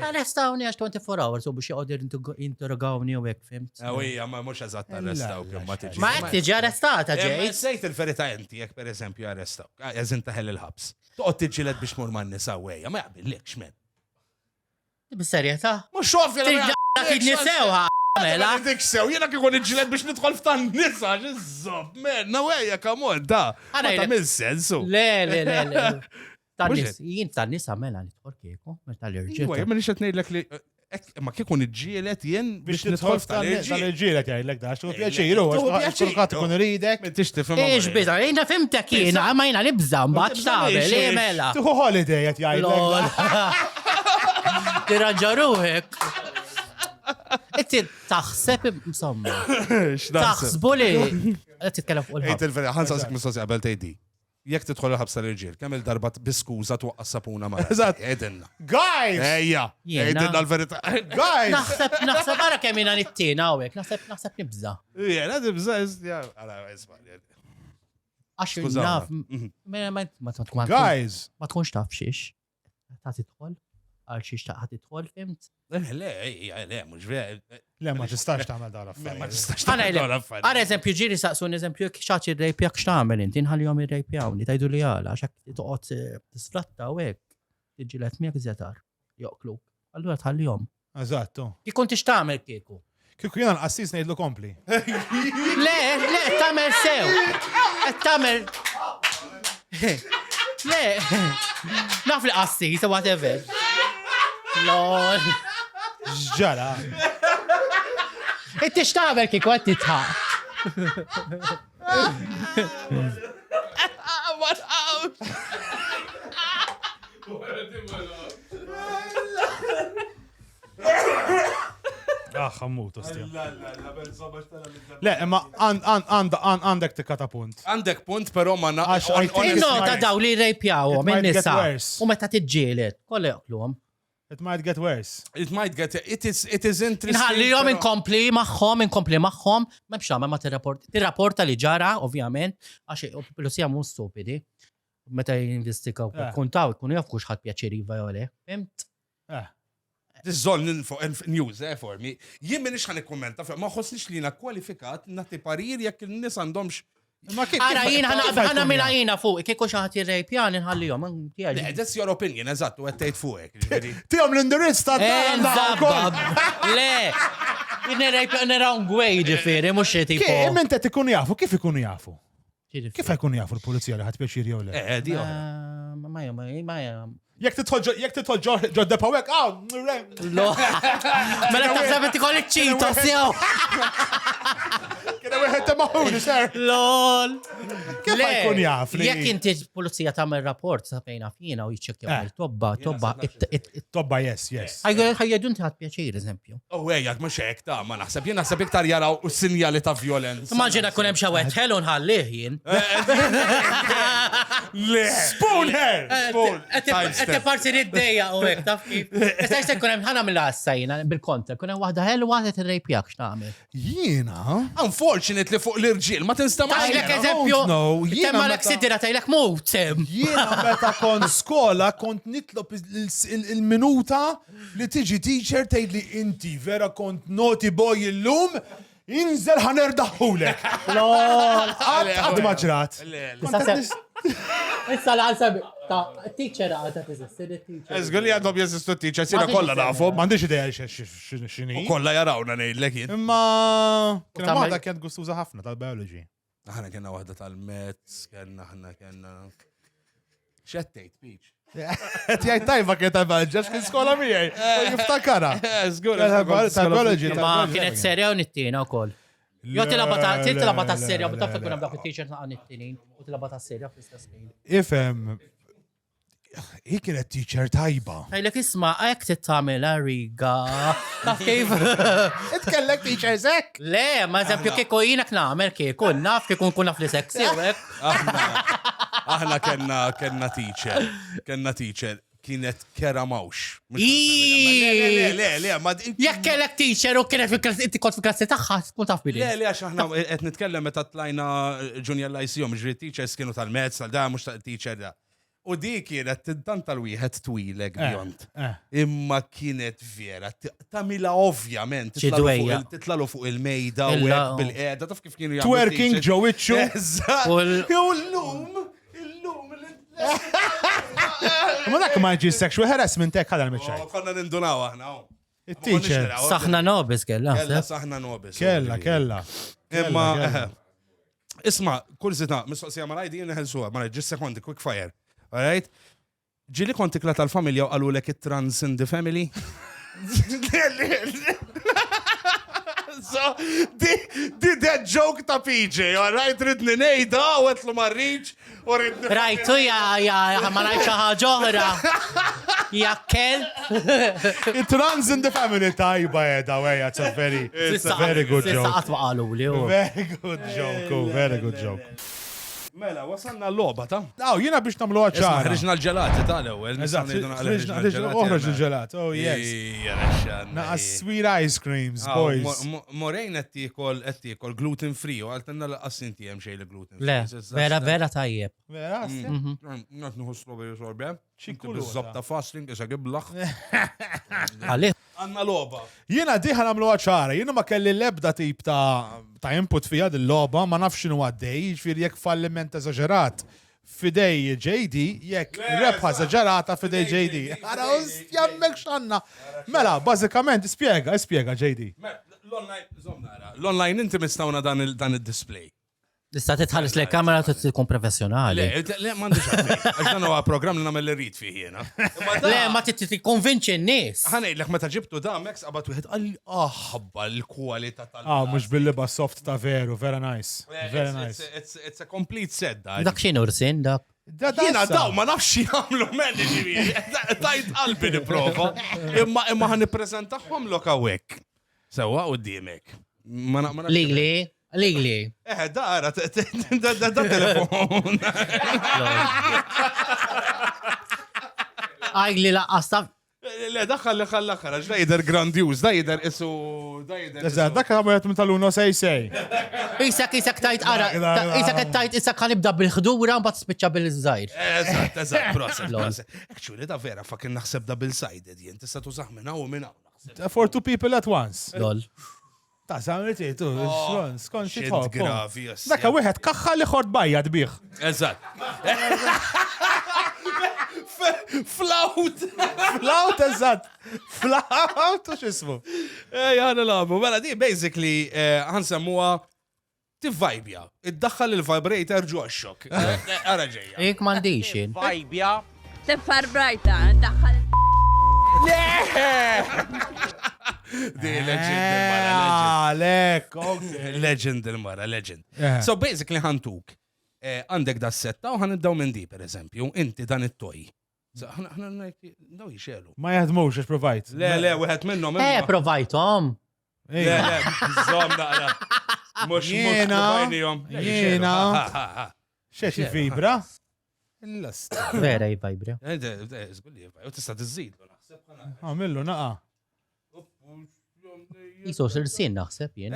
Arrestawni għax 24 hours u biex jgħodir interrogawni u għek, fimt. Ija, ma mux eżatt arrestaw. Ma għek tiġi arrestata, ġej. Sejt il-verita inti, jek per eżempju arrestaw. Eżin taħel il-ħabs. Toqgħod tiġġieled biex mur man nisa wejja, ma jaqbillekx men. Bis-serjetà? Mux xof Kid nisewha. Mela. Dik sew, jena kikun iġġieled biex nidħol f'tan nisa, ġizzob, men, na wejja, kamon, da. Ma ta' minn sensu. Le. Jien tan-nisa mela nidħol kieku, meta l-irġiel. Iwa, ma nixet ngħidlek li ma kikun iġġieled jien biex nidħol f'tan irġiel. tal-irġilet jgħidlek da, xtu pjaċiru, għax kulħadd ikun ridek. Tix tifhem. Ix biza, jina fimtek jiena, ma jina nibza mbagħad xtabel, li mela. Tuħu holiday qed jgħidlek. Tirraġġaruhek. Inti taħseb insomma. Taħsbu li qed titkellem fuq Ejt il-ħabs. il-verja, ħan saqsik mistoqsi qabel tgħidi. Jekk tidħol il-ħabs tal-irġiel, kemm il-darba biskuża twaqqas sapuna mara. Eżatt. Ejdilna. Guys! Ejja, Jiena. ejdilna l-verità. Guys! Naħseb ara kemm jiena nittiena hawnhekk, naħseb nibża. Jena, dibża, għala, isma' Għax Skużawna. naf, Guys! ma tkunx taf xiex. Ta' tidħol, għal xiex ta' tidħol, fimt? Le, mux vera. Le, ma tistax tagħmel dan Ma l-affarijiet. tistax Għana tagħmel affarijiet. għara eżempju ġiri saqsun eżempju xaċi r-rejpjak xtamel inti nħallijom ir-rejpjawni, tajdu li għala, xak toqgħod tisfratta u hekk tiġilet miegħek zetar, joqlu. Allura tħallihom. Eżattu. Kikun tix tagħmel kieku. Kieku jena l-qassis ngħidlu kompli. Le, tagħmel sew. Tagħmel. Le, naf li qassis, whatever. Lol. Ġara. Tix tagħmel kieku qed titħaq. Ħammut, ostja. Le, imma għandek tikata punt. Għandek punt, però ma Għax Il-nota daw li rejpjaw It minn might get nisa. worse. U meta tiġġielet, kollha joqluhom. It might get worse. It might get, it is interesting. Inħallihom però- inkompli magħhom, m'hemmx għamel ma tirrapporta li ġara, ovvjament, għax il-pulizija mhu stupidi. Meta jinvestigaw kuntaw ikunu jafu x'ħadd pjaċiri vajole. Fimt? This is all news, for me. Jien minix ħan ikkommenta, ma ħossniex li kwalifikat nagħti parir jekk in-nies għandhomx. Ara jien ħana mela jina fuq, kieku xaħat jirrejpjan inħallihom. Le, that's your opinion, eżatt, u għettejt fuqek. Tijom l-indirizz ta' Zabbab. Le, jinn around way ġifiri, mux tipo. Kif inti tikun jafu, kif ikunu jafu? Kif ikunu jafu l-pulizija li ħat pjaċir jew le? Di Jek titħol ġo depawek, Lo. Mela taħseb ti kolli ċito, sew. kena wieħed ta' maħuni, ser. Lol. Kif jkun jaf li? Jekk inti pulizija tagħmel rapport sa fejna fina u jiċċekkjaw il-tobba. Tobba, yes. Ħajjedun ħadd pjaċir, eżempju. Oh, ejjak, mux hekk ta' ma naħseb, jien naħseb iktar jaraw sinjali ta' violenza. Immaġina kun hemm xi wet ħelu nħallih jien. Le. Spoonhead! Ette parsi id-dejja u hekk taf kif. Issa jista' jkun hemm ħana mill-assajna bil-kontra, kun hemm waħda ħelu waħda tirrejpjak x'tagħmel. Jiena? Unfortunately fuq l-irġiel, ma tinstamax. Tajlek eżempju, jiena temma l meta- sidira tajlek mutem. Jiena meta kont skola kont nitlob il-minuta li tiġi teacher tgħid li inti vera kont naughty boy illum, inżel ħanerdaħulek. Lol. Għad maġrat. Issa l-għalsab ta' teacher għadha tiżistir teacher. Eżgur li għandhom jesistu teacher, sina kolla nafu. M'għandix idea x'inhi. Kolla jarawna ngħidlek jien. Imma kien waħda kienet gustuża ħafna tal-biology. Aħna kena waħda tal-mezz, kena. Xettejt, Peach. Qed jgħid tajba kien tal-biology kien skola miegħi. Jiftakara. Eżgur. Tal-biology. Ma kienet serja u nittina wkoll. Jo tilaba ta' serja, u taf tkun hemm dak it-teacher ta' nittinin u tilaba ta' serja fl-istess ħin. Ifhem. Hi kienet teacher tajba. Tajlek isma' hekk tittamilha riga. Taf kif? Itkellek teacher zek? Le, ma eżempju kieku jinek nagħmel kieku naf kieku nkun naf li seksi u hekk. Aħna kena teacher. Kienet Kera Mawx. Le, ma Jekk kellek teacher u kienet inti kont fil-klassi tagħha tkun taf bili. Le, għax aħna qed nitkellem meta tlajna junior lyceum, ġri teachers kienu tal-mezz, tal-da, mhux tal-teacher da. U di kienet tintan tal-wieħed twilek bjont. Imma kienet vera, tamila ovvjament. Ċidwejja. Titlalu fuq il-mejda u hekk bil-qeda, taf kif kienu jagħmlu. Twerking ġo wiċċu. Eżatt. Illum. Ma dak ma ġi sexual harassment hekk ħadha l-mixaj. Konna nindunaw aħna. Il-teacher. Saħna nobis kella. Kella saħna nobis. Kella. Imma, isma, kurzita, mistoqsija ma rajdi jinħelsuha, ma rajdi, ġis sekondi, quick fire. All right? Ġili kontikla tal-familja u għalu lek it-trans in the family? So, di that joke ta' PJ, all right? Ridni nejda u għetlu marriċ u ridni. Rajtu ja ma rajt xi ħaġa oħra. Ja kell. It-trans in the family tajba edha, weja, it's a very good Sissa joke. qatt ma qalu li hu. Very good joke, very good joke. Mela, wasanna l-loba ta' Jina biex namlu għacċar. ħriġna l-ġelati ta' l-ewel. Uħroġ il-ġelat, oh yes. Naqas sweet ice creams, boys. Morejn għettikol gluten free, u għaltenna l-qassinti jem xej l-gluten free. Le, vera tajjeb. Vera, Natnuħu strawberry sorbet. Ċikulu. Bizzabta fasting, isa giblaħ. Għalli. Għanna loba. Jina diħan għamlu għacċara, jina ma kelli lebda tip ta' input fija dil-loba, ma nafx xinu għaddej, ġifiri jek falliment eżagġerat fidej JD, jekk rebħa zaġarata fidej JD. Ara, jammek xanna. Mela, bazzikament, spiega JD. L-online inti mistawna dan il-display. Tista' titħallis lejn kamera tkun professjonali. Le, m'għandix għaffej. Għax dan huwa programm li nagħmel irrid fih jiena. Le, ma tikkonvinċi n-nies. Ħanejlek meta ġibtu da Max qabad wieħed qal ħabba l-kwalità tal- Mux bil-liba soft ta' veru, very nice. Very nice. It's a complete set da. Dak xinu rsin, dak. Jiena daw ma nafx jagħmlu menni ġifieri. Tajt qalbi nipprova. Imma ħan nippreżentahom lok hawnhekk. Sewwa quddiemek. Ligli. Dara, da telefon. Għajli laqqas taf. Le, daħħal l-axħar, għax da jider grandius, da jider isu. Eżad, dak għamu jatmu tal-uno sej. Isak tajt ara, isak ħanibda bil-ħdura mbagħad spiċċa bil-żgħir. Eżatt, proset. Actually, da vera, fakin naħseb double-sided jien, tista' tużaħ minn hawn u minn hawn. For two people at once. Lol. Ta' samriti, tu, skon xi Shit tħobb. gravi, yes. Dakka wieħed kaħħa li xort bajja dbiħ. Eżatt. Flaut! Flaut, eżatt. Flaut, u xismu. Jgħana labu. Mela, di basically, ħansemmuha tivvajbja. Iddaħħal il-vibrator ġo xok. Ara ġejja. Ik mandixin. Vajbja. Tiffar brajta, daħħal. Di legend il-mara, Lek, legend il-mara, legend. Yeah. So basically ħantuk, għandek da setta u ħanibdaw minn di, per eżempju, inti dan it-toj. ħana daw jixelu. Ma jaħdmux, għax provajt. Le, wieħed minnhom. Provajtom. Le, zom naqra. Mux provajnijom. Jiena. Xeċi fibra? Il-last. Vera jibajbra. Zgulli, u tista' tiżid. Għamillu, naqa. Jiso xirsin naħseb jien.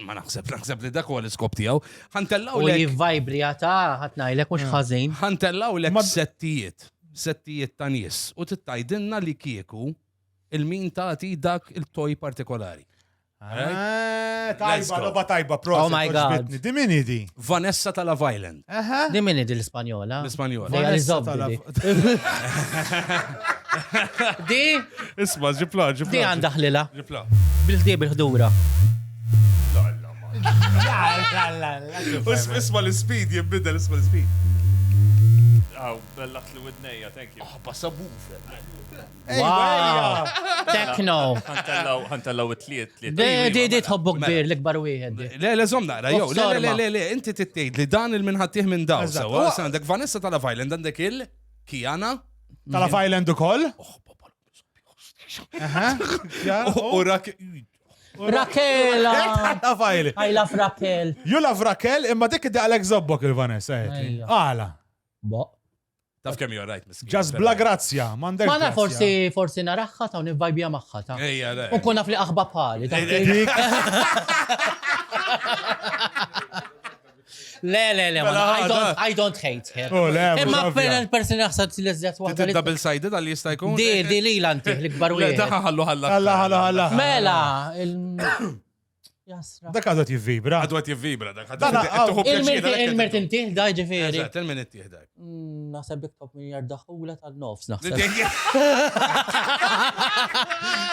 Ma naħseb li dak huwa l-iskop tiegħu. Ħantellaw U lek. jivvajbrija ta' ħatnajlek mux ħażin. Ħantellaw lek settijiet ta' nies u tittajdinna li kieku il-min tagħti dak il-toj partikolari. Tajba, roba tajba, proset. Oh my God. Dimini di. Vanessa ta' Love Island. Dimini di l-Spanjola. L-Ispanjola. Dejja li zobbi. Di? Isma, ġipla. Di għandaħlila. Ġipla. Bil-di bil-ħdura. Isma l-speed, jibbidel isma l-speed. Aw, bellaħt li widnejja, thank you. Basa bufer. Wow. Tekno. Ħantellaw it-tliet. Di tħobbu kbir l-ikbar wieħed. Le, zom naqra, jow. Le, inti tittejd li dan il-minħattih minn daw. Sawa, għandek Vanessa ta' Love Island, għandek il-Kijana. Ta' Love Island u koll? U Rakela. I love Rakel. You love Rakel, imma dik id għalek zobbok il-Vanessa. Għala. Bo. Taf kem you're right, miskin. Just bla grazzja, mandek. Ma naf forsi naraħħa ta' univvajbija maħħa ta'. Ejja, le. U kuna fli aħba pali. Le, I don't hate her. Imma per-person naħsad l-izzet waħda li. Double-sided għalli jista' jkun? Di li l-anti, l-ikbar wieħed. Daħħa ħallu. Alla. Mela, jasra. Dak għadot jivvibra. Għadwet jivvibra dak. Il-mertin tiħda ġifiri. Eżatt, il-minit tiħdak. Naħseb biktop minn jardaħula tal-nofs, naħseb.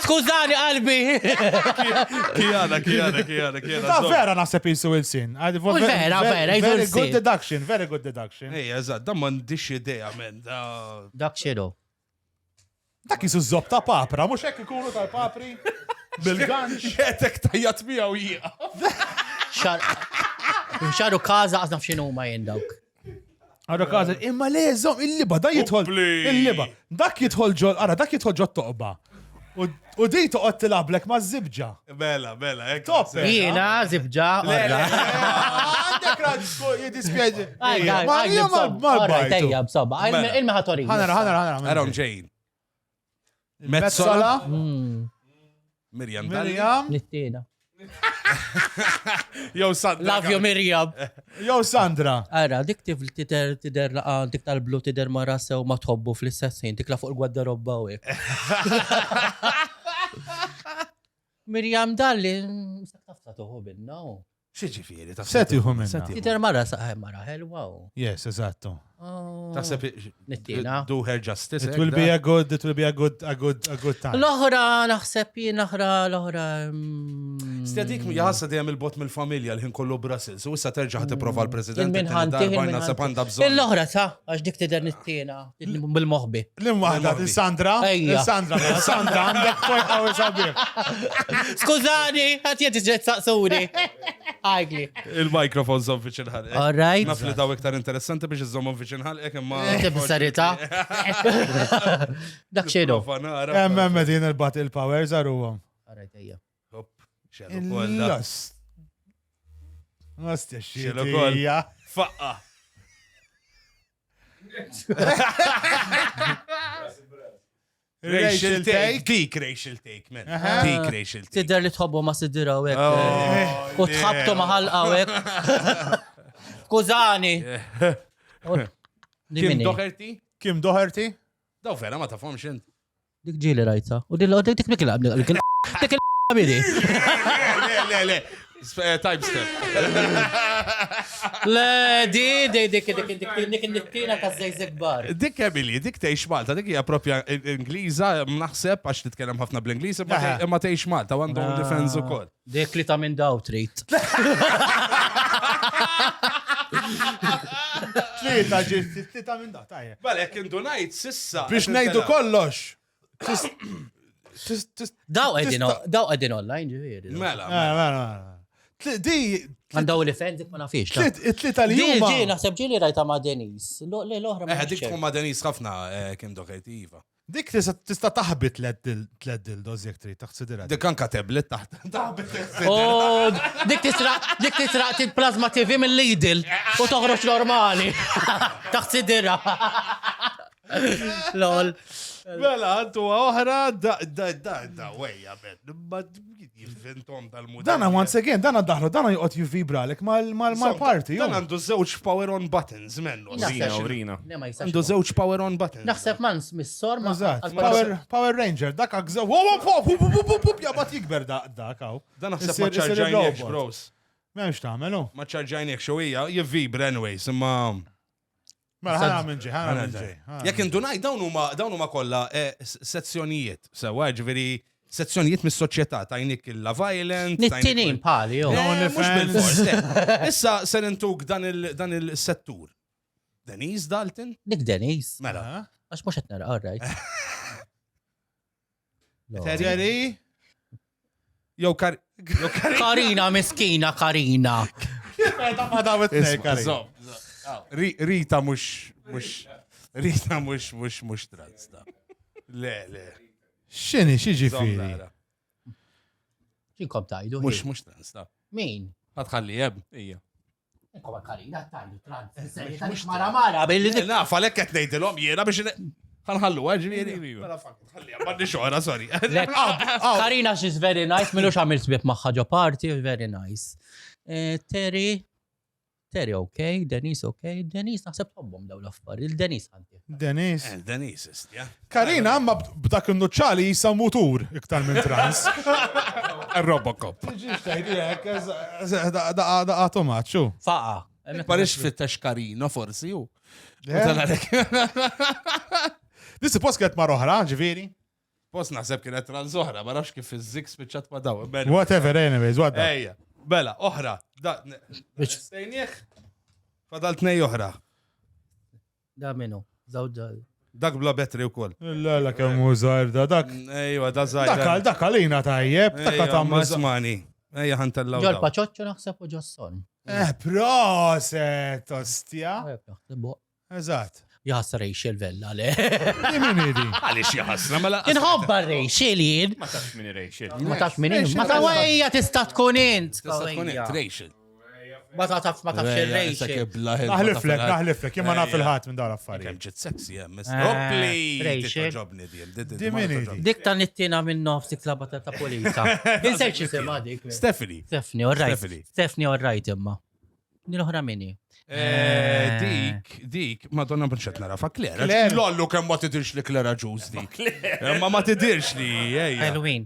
Skużani, qalbi. Kijana. Ta' vera naħseb jisu il-sin. Vera, Very good deduction. Ej, eżatt, da m'għandix idea men. Dak xiru. Dak jisu zob ta' papra, mux ekk ikunu tal-papri. Bil-ganx. Jetek tajjat miegħu jieqa. Xaru kaza għazna f'xinu ma jindawk. Għadu kaza, imma leżom, il-liba, da jitħol. Il-liba. Dak jitħol ġo toqba. U di toqgħod tilablek ma' zibġa. Bella, Top. Jiena zibġa. Għandek raġku jidispieġi. Mal-bajtu. Tejja, b'sobba. Il-meħatori. Ħanara. Erom ġejn. Mezzola. Miriam. Nittina. Jow Sandra. Love you, Miriam. Jow Sandra. Ara, dik tider laqa, dik tal-blu tider mara sew ma tħobbu fl-istessin, dik la fuq il-gwaddarobba u Miriam dalli, tafta tuħu binna. Xieġifieri, ta' Setiħu minna. Tider mara saħħa mara helwa. Yes, eżattu. Taħseb Nittina. do her justice. It will be a good time. L-oħra naħseb jien l-oħra. Stjadik jħassa dejjem il-bot mill-familja l-ħin kollu Brussels, u issa terġa' tipprova l-President Il-minħanti. naħseb għandha bżonn. L-oħra sa, għax dik tider nittina bil-moħbi. L-imwaħda, il-Sandra? Ejja. Il-Sandra, għandek point għaw sabiħ. Skużani, għat jeti ġet saqsuni. Għajgli. Il-mikrofon zom fiċin ħal. All right. Naf li daw iktar interessanti biex iżommon fiċin ħal, imma. Inti b-sarita. Dak xedu. Emme din il-battle powers għaru għom. Għarajt ejja. Il-lost. Ostja Xelu kol. xie. Faqqa. Racial take. Dik racial take, man. Dik racial take. Tider li tħobbu ma sidira għek. U tħabtu maħal għawek. Skużani. Kim doħerti? Kim doħerti? Daw vera ma tafhomx int. Dik ġili rajta. U dik dik il-qab. Dik il-qabidi. Le. Time step. Le, dik il-nittina ta' zejzek bar. Dik Emily, dik tgħix Malta, dik hija propja Ingliża, naħseb għax titkellem ħafna bl-Ingliż, imma tgħix Malta, għandhom defense ukoll. Dik li ta' minn daw trid. Tlita minn da, tajja. Balek indunajt sissa. Biex nejdu kollox. Daw għedin online ġiviri. Mela. Di. Għandaw li fen dik ma nafiex. Tlita li juma. Ġi, naħseb ġili rajta ma' Denis. L-oħra ma' Dik tkun ma' Denis ħafna kim doħertiva. Dik tista taħbit tlet dildoż jek trid taħsidira. Dik anka tablet taħt. Dik tisraq il-plasma TV mill-Lidl u toħroġ normali. Taħsidira. Lol. Mela, għantu oħra, da, wejja, ma jivventom dal-mudell. Dana, once again, dana daħlu, dana juqot jivvibra lek mal-party. Dan għandu zewċ power on buttons, mennu. Urina. Għandu zewċ power on buttons. Naħseb man smissor ma' Power Ranger, dak għagżaw, jabat jikber dak għaw. Dan naħseb ma ċarġajniex, bros. Memx taħmelu. Ma ċarġajniex, xowija, jivvibra anyways, imma. Mela ħana minn ġej. Jek indunaj, dawn huma kollha sezzjonijiet. Sewa, ġifieri sezzjonijiet mis-soċjetà tajnik il-la violent. Nittinin pali, jo. Mhux bil-fors. Issa se nintuk dan il-settur. Denise Dalton? Dik Denis. Mela. Għax mux għetnara, all right. Terry? Jew Karina, miskina, Karina. Ma dawet Karina. Rita mux trans da. Le. Xini, xieġifiri? Xinkom tajdu? Mux trans da. Min? Għadħalli jeb. Ija. Inkom Karina tajdu trans. Mara, billi dik. Naf, għalek għet nejdilom jena biex ħanħallu għagġviri. Għalli, għabaddi xoħra, sorry. Karina, she's very nice, milux għamil sbib maħħaġo party, very nice. Terry, ok, Denis, ok, Denis, naħseb tobbom daw l-affar, il-Denis għanti. Denis, istja. Karina, għamma b'dak il-nuċċali jisa mutur iktar minn trans. Robocop. Da automat, xu. Faqa. Parix fit-tax Karina, forsi, ju. Dissi post kienet mar oħra, ġiviri? Post naħseb kienet trans oħra, ma nafx kif iż-zik spiċċat ma daw. Whatever, anyways, what the? Ejja, bela, oħra. Stejnieħ? Fadal tnej oħra. Da minu, zawġa. Dak bla betri u koll. La kemm użar da dak. Ejwa, da zaħir. Dak għalina tajjeb, dak ma smani. Ejja, ħantallaw. Ġol paċoċċu naħseb u ġosson. Proset, ostja. Eżat. Jħass Rachel Vella, le. Diminidi. Għalix jħassna, mela. Inħobba Rachel jien. Ma tafx minni Rachel. Ma tafx minni. Ma tawajja tista tkun int. Rachel. Ma tafx il-Rachel. Naħliflek, jimma naf il-ħat minn dar affarijiet. Kem ġit sexy, jemmes. Hoppli. Rachel. Diminidi. Dik ta' nittina minn nofsik tlabata ta' polizza. Inserċi sema dik. Stephanie. Stephanie, all right. Stephanie, all right, imma. Nil-oħra minni. Dik, madonna bħanċet nara fa' Klera. Lollu kem ma tidirx li Klera ġuż dik. Ma tidirx li, Halloween.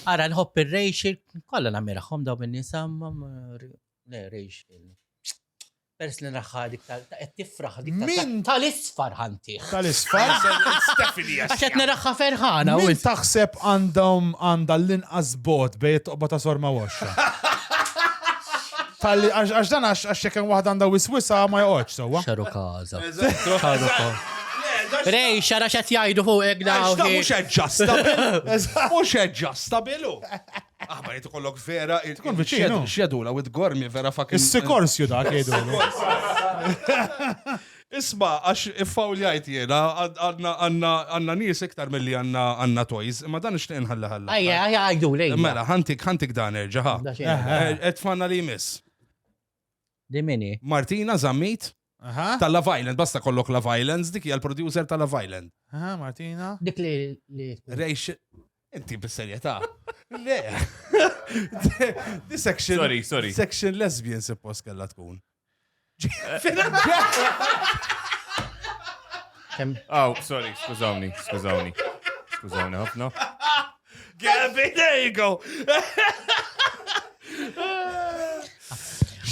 Ara, nħobb il-Rachel, kolla namiraħom daw bin-nisa, Le, Rachel. Pers li naħħa dik qed tifraħ dik Min? tal-isfar ħantih. Tal-isfar. Stephanie, Għax qed niraħħa ferħana u Min taħseb għandha l-inqas bot bejn toqba ta' sorma waxxa. Għax dan għax xekken waħda għandha wiswisa ma joqgħodx sewwa. xaru kaza. Xaru kaza. Rej, xara xat jajdu fuq Da daw. mux adjustable. Mux adjustable. Ma jitu kollok vera. Tkun viċinu. Xedula, with gormi vera fucking. Is-sikorsju dak jgħidu. Isma, għax ifawljajt jena, għanna nis iktar mill-li għanna toys, ma dan ixtiq nħalla ħalla. Ajja, għajdu lej. Mela, ħantik dan erġaħa. Da xejn. Etfanna li jmiss. Di mini. Martina Zammit ta' Love Island, basta kollok Love Islands, dik hija l-producer ta' Love Island. Aha, Martina. Dik li. Rejx, inti bis-serjetà. Le. Di section. Sorry. Section lesbian suppost kella tkun. Oh, sorry, skużawni, ħafna. Gabby, there you go.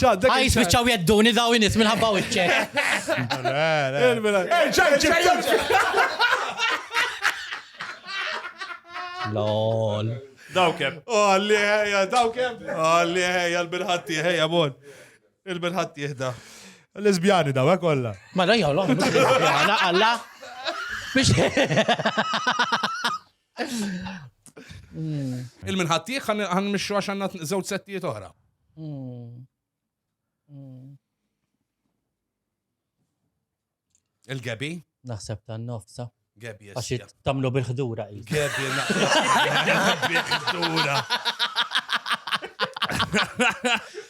Għaj, spiċċaw jedduni daw inis minħabba uċċek. Lol. Dawkem. Li ħeja, dawkem. Li ħeja, l-birħatti, ħeja, bon. Il-birħatti jihda. Lesbjani daw, kolla. Ma da jgħallu, għalla. Biex. Il-minħatti għan mixu għax għanna zewt settijiet oħra. Il-Gabi? Naħseb ta' nofsa. Gabi, Għaxit tamlu bil-ħdura. Gabi, ħdura.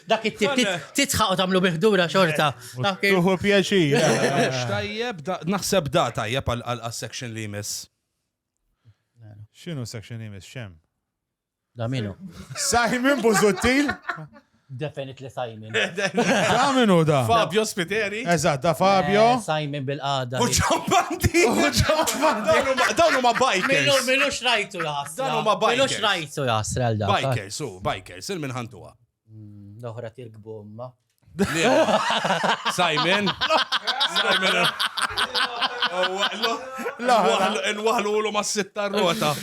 Dak titħaq tamlu bil-ħdura xorta. Tuħu pjaċir. Tajjeb, naħseb da tajjeb għal-section li jmiss. Xinu section imis, xem? Da minu. Simon Buzuttil? Definitely Simon. Da minu da? Fabio Spiteri. Eżat, da Fabio. Simon bil-qada. U ġambandi. Dawnu ma bikers. Minu xrajtu jasra. Dawnu ma bikers. Minu xrajtu jasra l-da. Bikers, il-minħantuwa. Doħra tirgbu umma. Simon. Nwaħlu l ma s-sitta rota.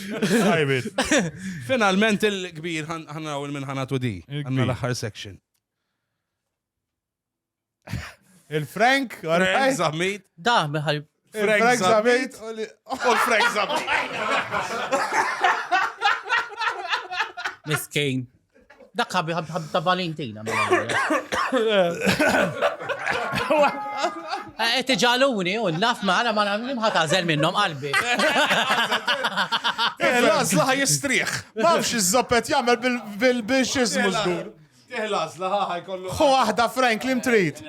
Finalment il-kbir ħanaw il-minħanatu di. Għanna l-axar section. Il-Frank? Frank Zammit. Da, meħal. Frank Zammit. U Frank Zammit. Miskejn. Dak ħabbi ta' Valentina. Tiġaluni, u naf maħna ma nimħat għazel minnom qalbi. Lażla jistriħ. Mafx iż-zoppet jagħmel bil-xizmu żgur. Lażla ħajkollu. Ħu waħda Frank l-imtrit.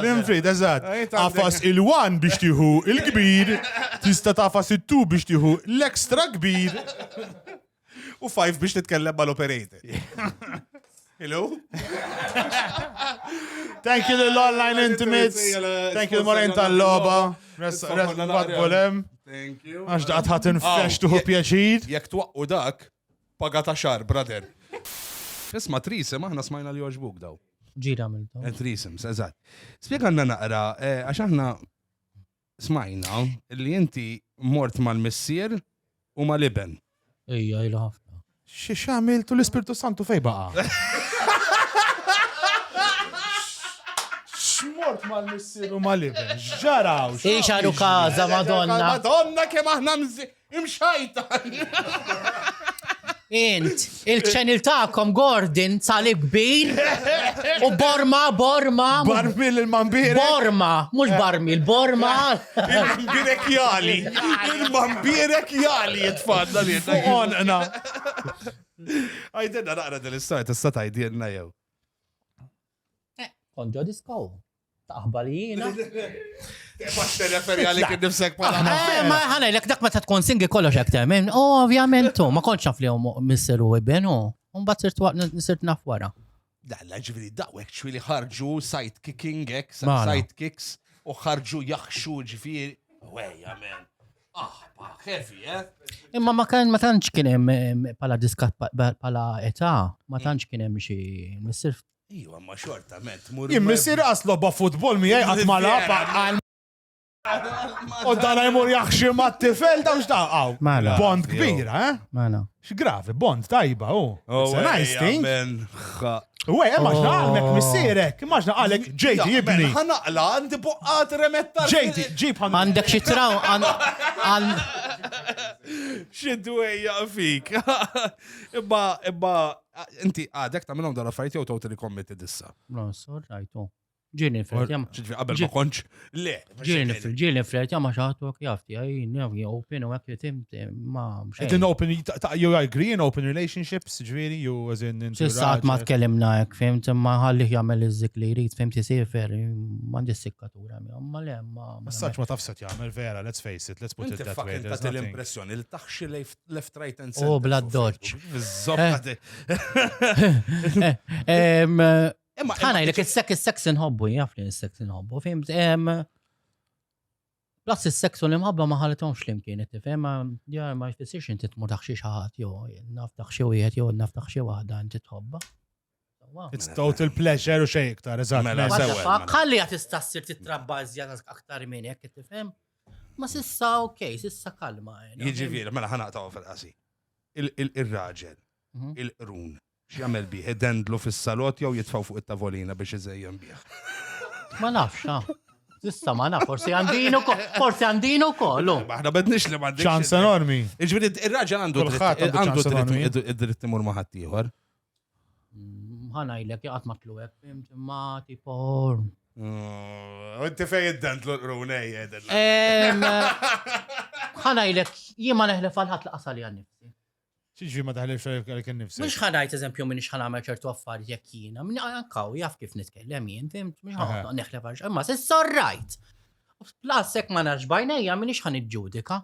L-imtrit, eżatt. Tafas il-1 biex tieħu il-kbir, tista' tafas il-2 biex tieħu l-ekstra kbir. U 5 biex titkellem mal-operator. Hello? Thank you l-online intimates. Thank you l-Morin tal-loba. Bolem. Thank you. Għax daqt ħatin fex tuħu pjaċir. Jek twaqqu dak, pagata xar, brother. Isma trisem, aħna smajna li joġbuk daw. Ġira mill-tom. Trisem, eżat. Spiegħanna naqra, għax aħna smajna li inti mort mal-missier u mal-iben. Ija, ilu ħafna. Xie xamiltu l-Ispirtu Santu fej baqa? Xmort mal-missiru mal-iben, ġaraw. Ixaru kaza, Madonna. Madonna kem aħna imxajta. Int, il-ċenil ta'kom Gordon salib kbir u Borma. Barmil il-mambirek. Borma, mux Barmil, Borma. Il-mambirek jali. Il-mambirek jali jitfadda li Fuqonqna. Għajdenna naqra dil-istorja tista' tgħidilna jew. Konġo diskow. Taħbalijina. Fax referi għalik nifsek pala. Ma ħana l dak ma ta' tkun singi kollox aktar minn. Ovvjament, ma konċ naf li misseru ibben, un-bat sirt naf wara. Dalla ġivri dawek ċwili ħarġu sidekicks u ħarġu jaxxu ġifiri. Wejja, man. Heavy, Imma ma tantx kien hemm pala diskat pala età, ma tantx kien hemm xi missir Iwa, ma xorta, ment. mur- Jimmissir asloba futbol miegħi qatt ma laba għal. U dan jmur jaħxi mat-tifel daw x'taqgħu. Mela. Bond kbira, eh? Mela. X'gravi, bond tajba, u. It's a nice thing. Ħa. Uwej, maġna għalmek missierek, maġna għalek ġejti jibni. ħanaqla, għandi buqqat remettar. Ġejti, ġib għan. Għandek xi traw Xiddu eja fik. Ibba, inti għadek ta' minnom dal affarijiet jew totally committed issa. No, sorrajtu. Ġini fred, jam. ċidfi qabel ma konċ. Le. Ġini fred, jam xaħtu għak jafti, għaj, open u għak jitim, ma It's an open, you agree in open relationships, ġviri, you as in... Sissat ma tkellimna għak, fimt, ma ħalliħ jgħamil iż-zik li jrid, fimt jisifer, mandi s-sikkatura, ma le, ma. Saċ ma tafsat jgħamil vera, let's face it, let's put it Inti that way. fakkin there's ta' nothing. l-impressjoni li taħxi left, right and Oh, bla doċ. Bizzobba. ħana jlek il-seks inħobbu, jafni il-seks inħobbu, fimt, plus il-seks u l-imħabba ma ħalitomx l-imkien, tifem, ma jfissirx inti tmur taħxi xaħat, jo, naf taħxi u jħet, jo, naf taħxi wahda, inti tħobba. It's total pleasure u xej iktar, eżatt. Mela, sewa. Ħalli għat istassir titrabba zjad aktar minn jek, tifem, ma sissa okej, sissa kalma. Jiġifieri, mela ħanaqtaw fil-qasi. Il-raġel, il-qrun, x'jagħmel bih, idendlu fis-salot jew jitfgħu fuq it-tavolina biex iżejjem bih. Ma nafx, sissa ma naf, forsi għandinu kollu. Aħna bedniex li m'għandix. ċans enormi. Jiġifieri ir-raġel għandu Kulħadd għandu ċans enormi. id-dritt imur ma' ħadd ieħor. ħana jlek jgħat matluwek, fimt, ma tipo. U inti fej id-dendlu l-qrun ejjed. ħana jlek jima neħlef għal-ħat l-qasali għannifsi. Xieġi ma taħlif xalek n-nifsi. Mux ħanajt eżempju minix ħanamel ċertu affarijiet jekk jiena, minn għankaw jaf kif nitkellem jien, fimt, mux ħanqot neħlef għal imma s-sorrajt. Plasek ma naġ bajnejja minix ħan iġġudika,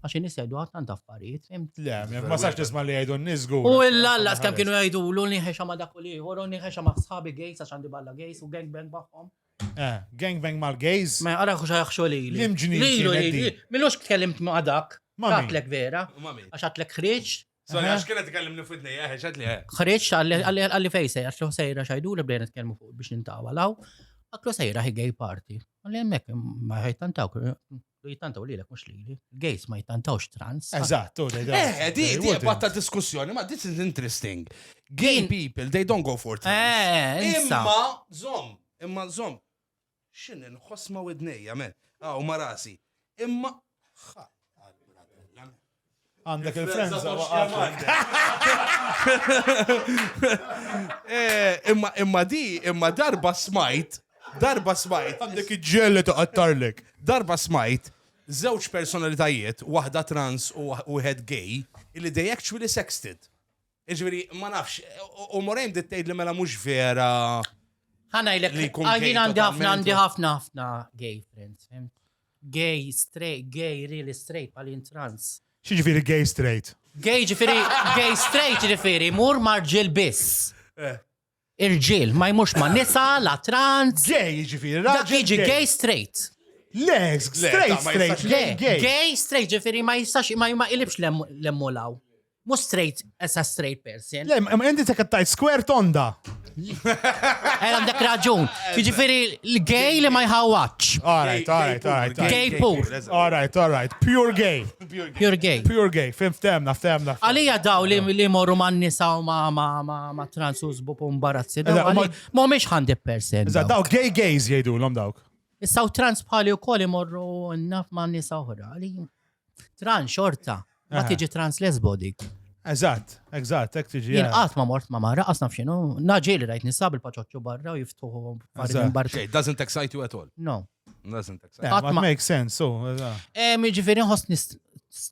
għaxin nisajdu għatan affarijiet, fimt. Le, ma sax tisma li għajdu n-nizgu. U illa, skam kienu jgħidu l-niħeċa ma dak u liħor, u niħeċa ma sħabi gejs, għax għandi balla gejs u gangbang baħħom. Gangbang mal-gays. Ma għara xuxa jaxxu li. L-imġni. Millux tkellimt ma għadak, Mami. għatlek vera, għax għatlek xriċ, Sorry, għax kienet tkellimni f'idnej, ħeċat li xriċ għalli fejsej, għaxlu sejra xajdu li bdejna tkellmu fuq biex nintawalaw, għaklu sejra hi gay party. Għalli jemmek, ma jittantaw li l-ek mux li, gays ma jittantawx trans. Eżatt, di batta diskussjoni, ma this is interesting. Gay people, they don't go for trans. Imma zom. Xin, nħoss ma widnejja, men. U marasi. Imma, għandek il-frenza. imma darba smajt, Għandek iġġelli toqattarlek. darba smajt, żewġ personalitajiet, waħda trans u wieħed gay, illi they actually sexted. Iġveri, ma nafx, u morejn dittejt li mela mux vera. ħana Li jlek, jkun gay għandi totalment. ħafna gay friends, fimt. Gay, straight, gay, really straight, palin trans. Xieġifiri gay straight. Gay ġifiri, gay straight ġifiri, mur marġil biss. Irġil, ma jmux ma nisa, la trans. Gay ġifiri, Dak raġel jiġi gay straight. Legs, straight, straight, Le, gay. gay straight ġifiri ma jistax, ma ilibx l-emmulaw. Mu straight, as a straight person. Le, ma inti tekattajt square tonda. Għandek raġun. Ġifiri, l-gay li ma jħawax. Alright. Gay poor. Alright. Pure gay. Pure gay. Pure gay. Ftemna. Għalija daw li morru man nisa u ma trans użbu pu mbarazzi. Eżatt, Ma miex 100%. Iżda, daw gay gays jgħidu l-om dawk. Issa u trans bħali u koll imorru naf man nisa uħra. Trans xorta. Ma tiġi trans lesbo dik. Eżatt, ek tiġi. Jien qatt ma mort ma marra, qasna f'xinu. Naġeli rajt nisab il-paċoċċu barra u jiftuħu farin barra. Okay, doesn't excite you at all. No. Doesn't excite. That makes sense, so. Ġifiri nħosni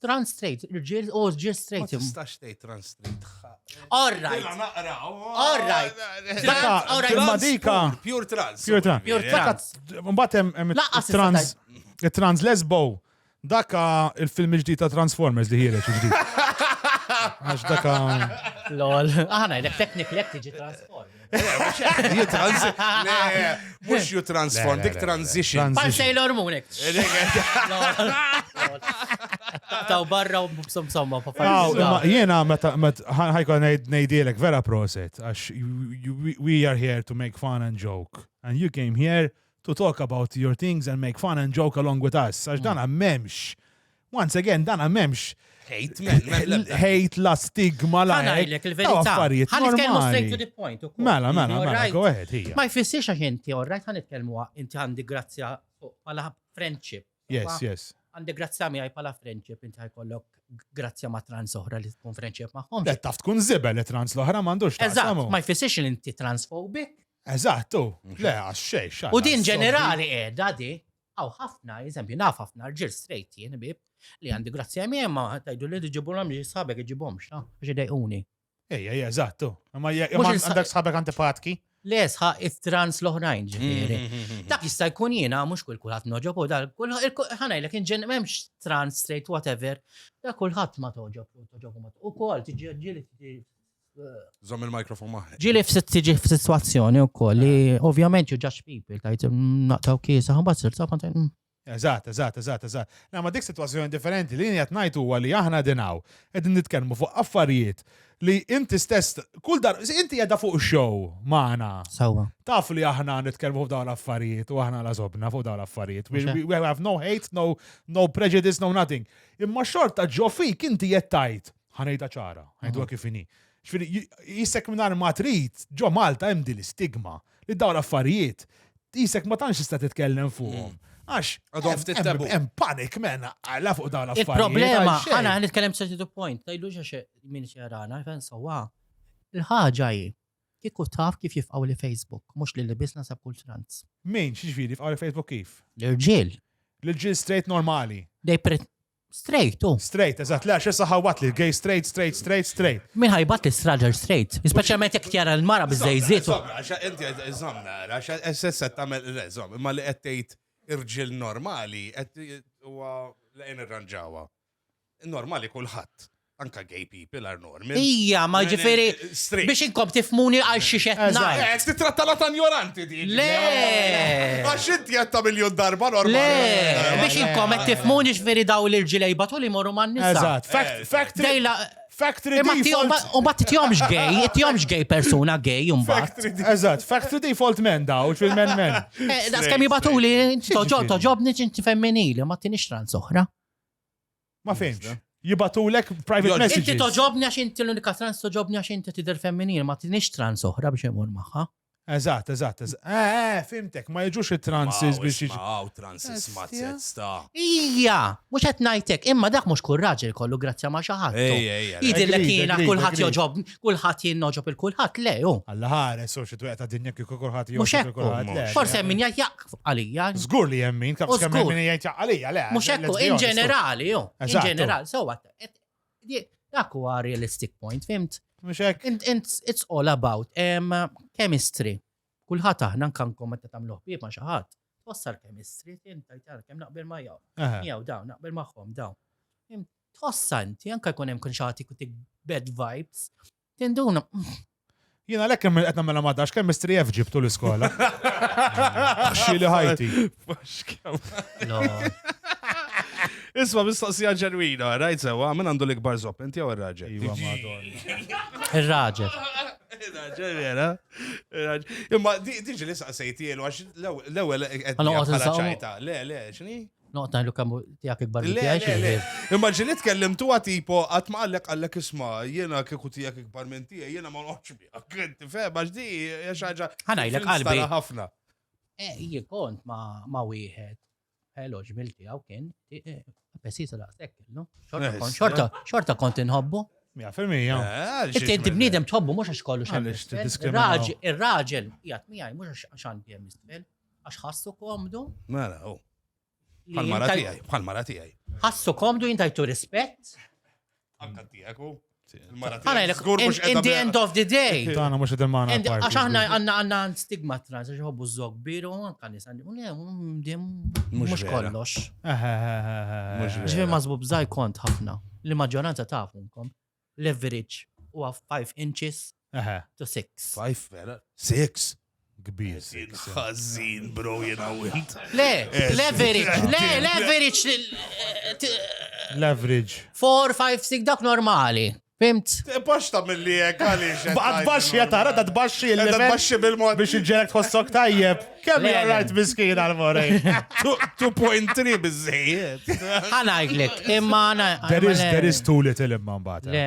trans straight, ġil straight. Tistax tgħid trans straight. All right. Ma dika. Pure trans. Pure trans. Mbatem trans lesbo. Daka il-film ġdid ta' Transformers li ħireġ ġdid. Għax daka. Lol. Aħna, jidek teknik lek tiġi transform. Mux you transform, dik transition. Par Sailor Moon. Taw barra u b'somma. Jena, ħajkon nejdilek vera proset, għax we are here to make fun and joke. And you came here to talk about your things and make fun and joke along with us. Għax dana memx. Once again, dana memx. Hate la stigma la. Ħanajlek il-verità. Ħanitkellmu straight to the point. Mela, go ahead, hija. Ma jfissirx għax inti, alright, ħanitkellmu inti għandi grazzja pala friendship. Yes. Għandi grazzja mi għaj pala friendship, inti ħajkollok grazzja ma trans oħra li tkun friendship maħħom. Le, taf tkun zibel li trans l-oħra mandux. Eżatt, ma jfissirx li inti transphobic. Eżattu. Le, għax xej. U din ġenerali edha di, għaw ħafna, eżempju, naf ħafna rġil straight jien bib, li għandi grazzja mi ma tajdu li ġibulom ġi sabek ġibomx, biex dajquni. Ejja, eżattu. Ma għandek sabek antipatki? Le, sħa it-trans l-oħrajn ġifiri. Dak jista' jkun jiena, mux kulħadd noġob, u ħanajlek inġen memx trans, straight, whatever, da kulħadd ma toġob, u kol, ġili Zom il-mikrofon maħħi. ġili f-situazzjoni u kol, li ovvjament you judge people, tajt naqtaw kiesa, għambat sir, Eżatt. Na, ma dik situazzjoni differenti li jgħat najtu għalli aħna dinaw, edin nitkelmu fuq affarijiet li inti stess, kull dar, inti jgħadda fuq show maħna. Sawa. Taf li aħna nitkelmu fuq daw l-affarijiet u aħna la-zobna fuq daw l-affarijiet. We have no hate, no prejudice, no nothing. Imma xorta ġo fik inti jettajt, ħanejta ċara, ħajdu għakifini. Jisek minnar ma trid, ġo Malta hemm din l-istigma li daw l-affarijiet, jisek ma tantx tista' titkellem fuqhom. Għax, hemm panik menna, għalla fuq dawn l-affarijiet. Il-problema, ħana nitkellem to point, tajlu xaxe minn xerana, fen sawa. Il-ħaġa kieku taf kif jifqaw li Facebook, mux li bisna sab kull trans. Min, xieġviri, jifqaw li Facebook kif? L-irġil. L-irġil straight normali. Straight, Straight, eżat, le, xe saħawat li, gay straight. Min ħajbat li straġar straight, speċjalment jek tjara l-mara bizzejżiet. Inti zomna, għaxa s-sessa tamel, imma li għettejt irġil normali, huwa lejn irranġawa. Normali kulħadd, anka gay people are normal. Ija, ma ġifiri, biex inkom tifmuni għal xiexet najt. Titratta la tanjoranti di. Le! Għax inti għatta miljon darba normali. Le! Biex inkom tifmuni ġifiri daw l-irġilej batu li morru man nisa. Eżat, factory default. U bat tjomx gay persona gay, bat. Eżat, factory default men daw, fil-men. Das kem jibatu li, toġobni ġinti femminili, ma tinix trans oħra. Ma fimx. Jibatulek private messages. Inti toġobni għax inti l-unika trans toġobni għax inti tider femminili, ma tinix trans oħra biex jemur maħħa. Eżat. Fimtek, ma jġux il-transis biex jiġu. Transis mazzet sta. Ija, mux għet najtek, imma dak mux kull raġel kollu grazzja ma xaħat. Idillek jina kullħat joġob, kullħat jinnoġob il-kullħat, le, ju. Allaħare, so xie twaqta dinja kiku kullħat joġob il-kullħat. Forse min jgħak għalija. Zgur li jemmin, kaf skemmen min jgħak għalija, le. Mux ekku, in ġenerali, ju. In ġenerali, so what? Dak huwa realistic point, fimt? It's all about chemistry. Kulħat aħna nkankom meta tagħmluh bih ma' xi ħadd. Twassal chemistry, inta jtara kemm naqbel ma' jew. Jew dawn naqbel magħhom dawn. Tħossa inti anke jkun hemm kunxati kutik bad vibes. Tinduna. Jiena lek kemm qed nagħmel ma' dax chemistry F ġibtu l-iskola. Xili ħajti. Isma mistoqsija ġenwina, rajt sewa, minn għandu l-ikbar zopp, inti għu il-raġel. Il-raġel. Il-raġel, jena. Imma diġi li saqsejti jelu, għax l-ewel għedja ċajta. Le, xini? Noqta l kamu tijak ikbar li tijak. Imma ġili tkellimtu għatipo, għatma għallek isma, jena kiku tijak ikbar minn tija, jena ma noħx bi, għakenti feba, ġdi, jaxħaġa. Ħanajlek qalbi. ħafna. Jikont ma wieħed. Hello, ġmilti għaw kien, pesisa daqsek, no? Xorta kont inħobbu. 100%. Inti bnidem tħobbu, mux għax kollu xan. Il-raġel, jgħat miħaj, mux għaxan bjem istfel, għax ħassu komdu. Mela, bħal-mara tijaj. Ħassu komdu jintajtu rispett. Anka tijaku. In the end of the day. Tana mux id-demana. Għax aħna għanna stigma trans, għax ħobbu z-zog biru, għankan nisan, mux kollox. Ġivi mażbu bżaj kont ħafna. Li maġġoranza tafunkom. Leverage u 5 inches to 6. 5, vera? 6? Kbir. Ħażin, bro, jena wint. Leverage. Leverage. 4, 5, 6 dak normali. Fimt? Baxta mill-li jek għalix. Baqad baxxi jatara, da tbaxxi Edda il-level baxxi bil-mod. biex il-ġelek tħossok tajjeb. Kemm Le, le. rajt miskin għal-morej. 2.3 bizzejiet. Ħanajlek, imma There is too little imma mbagħad. Le.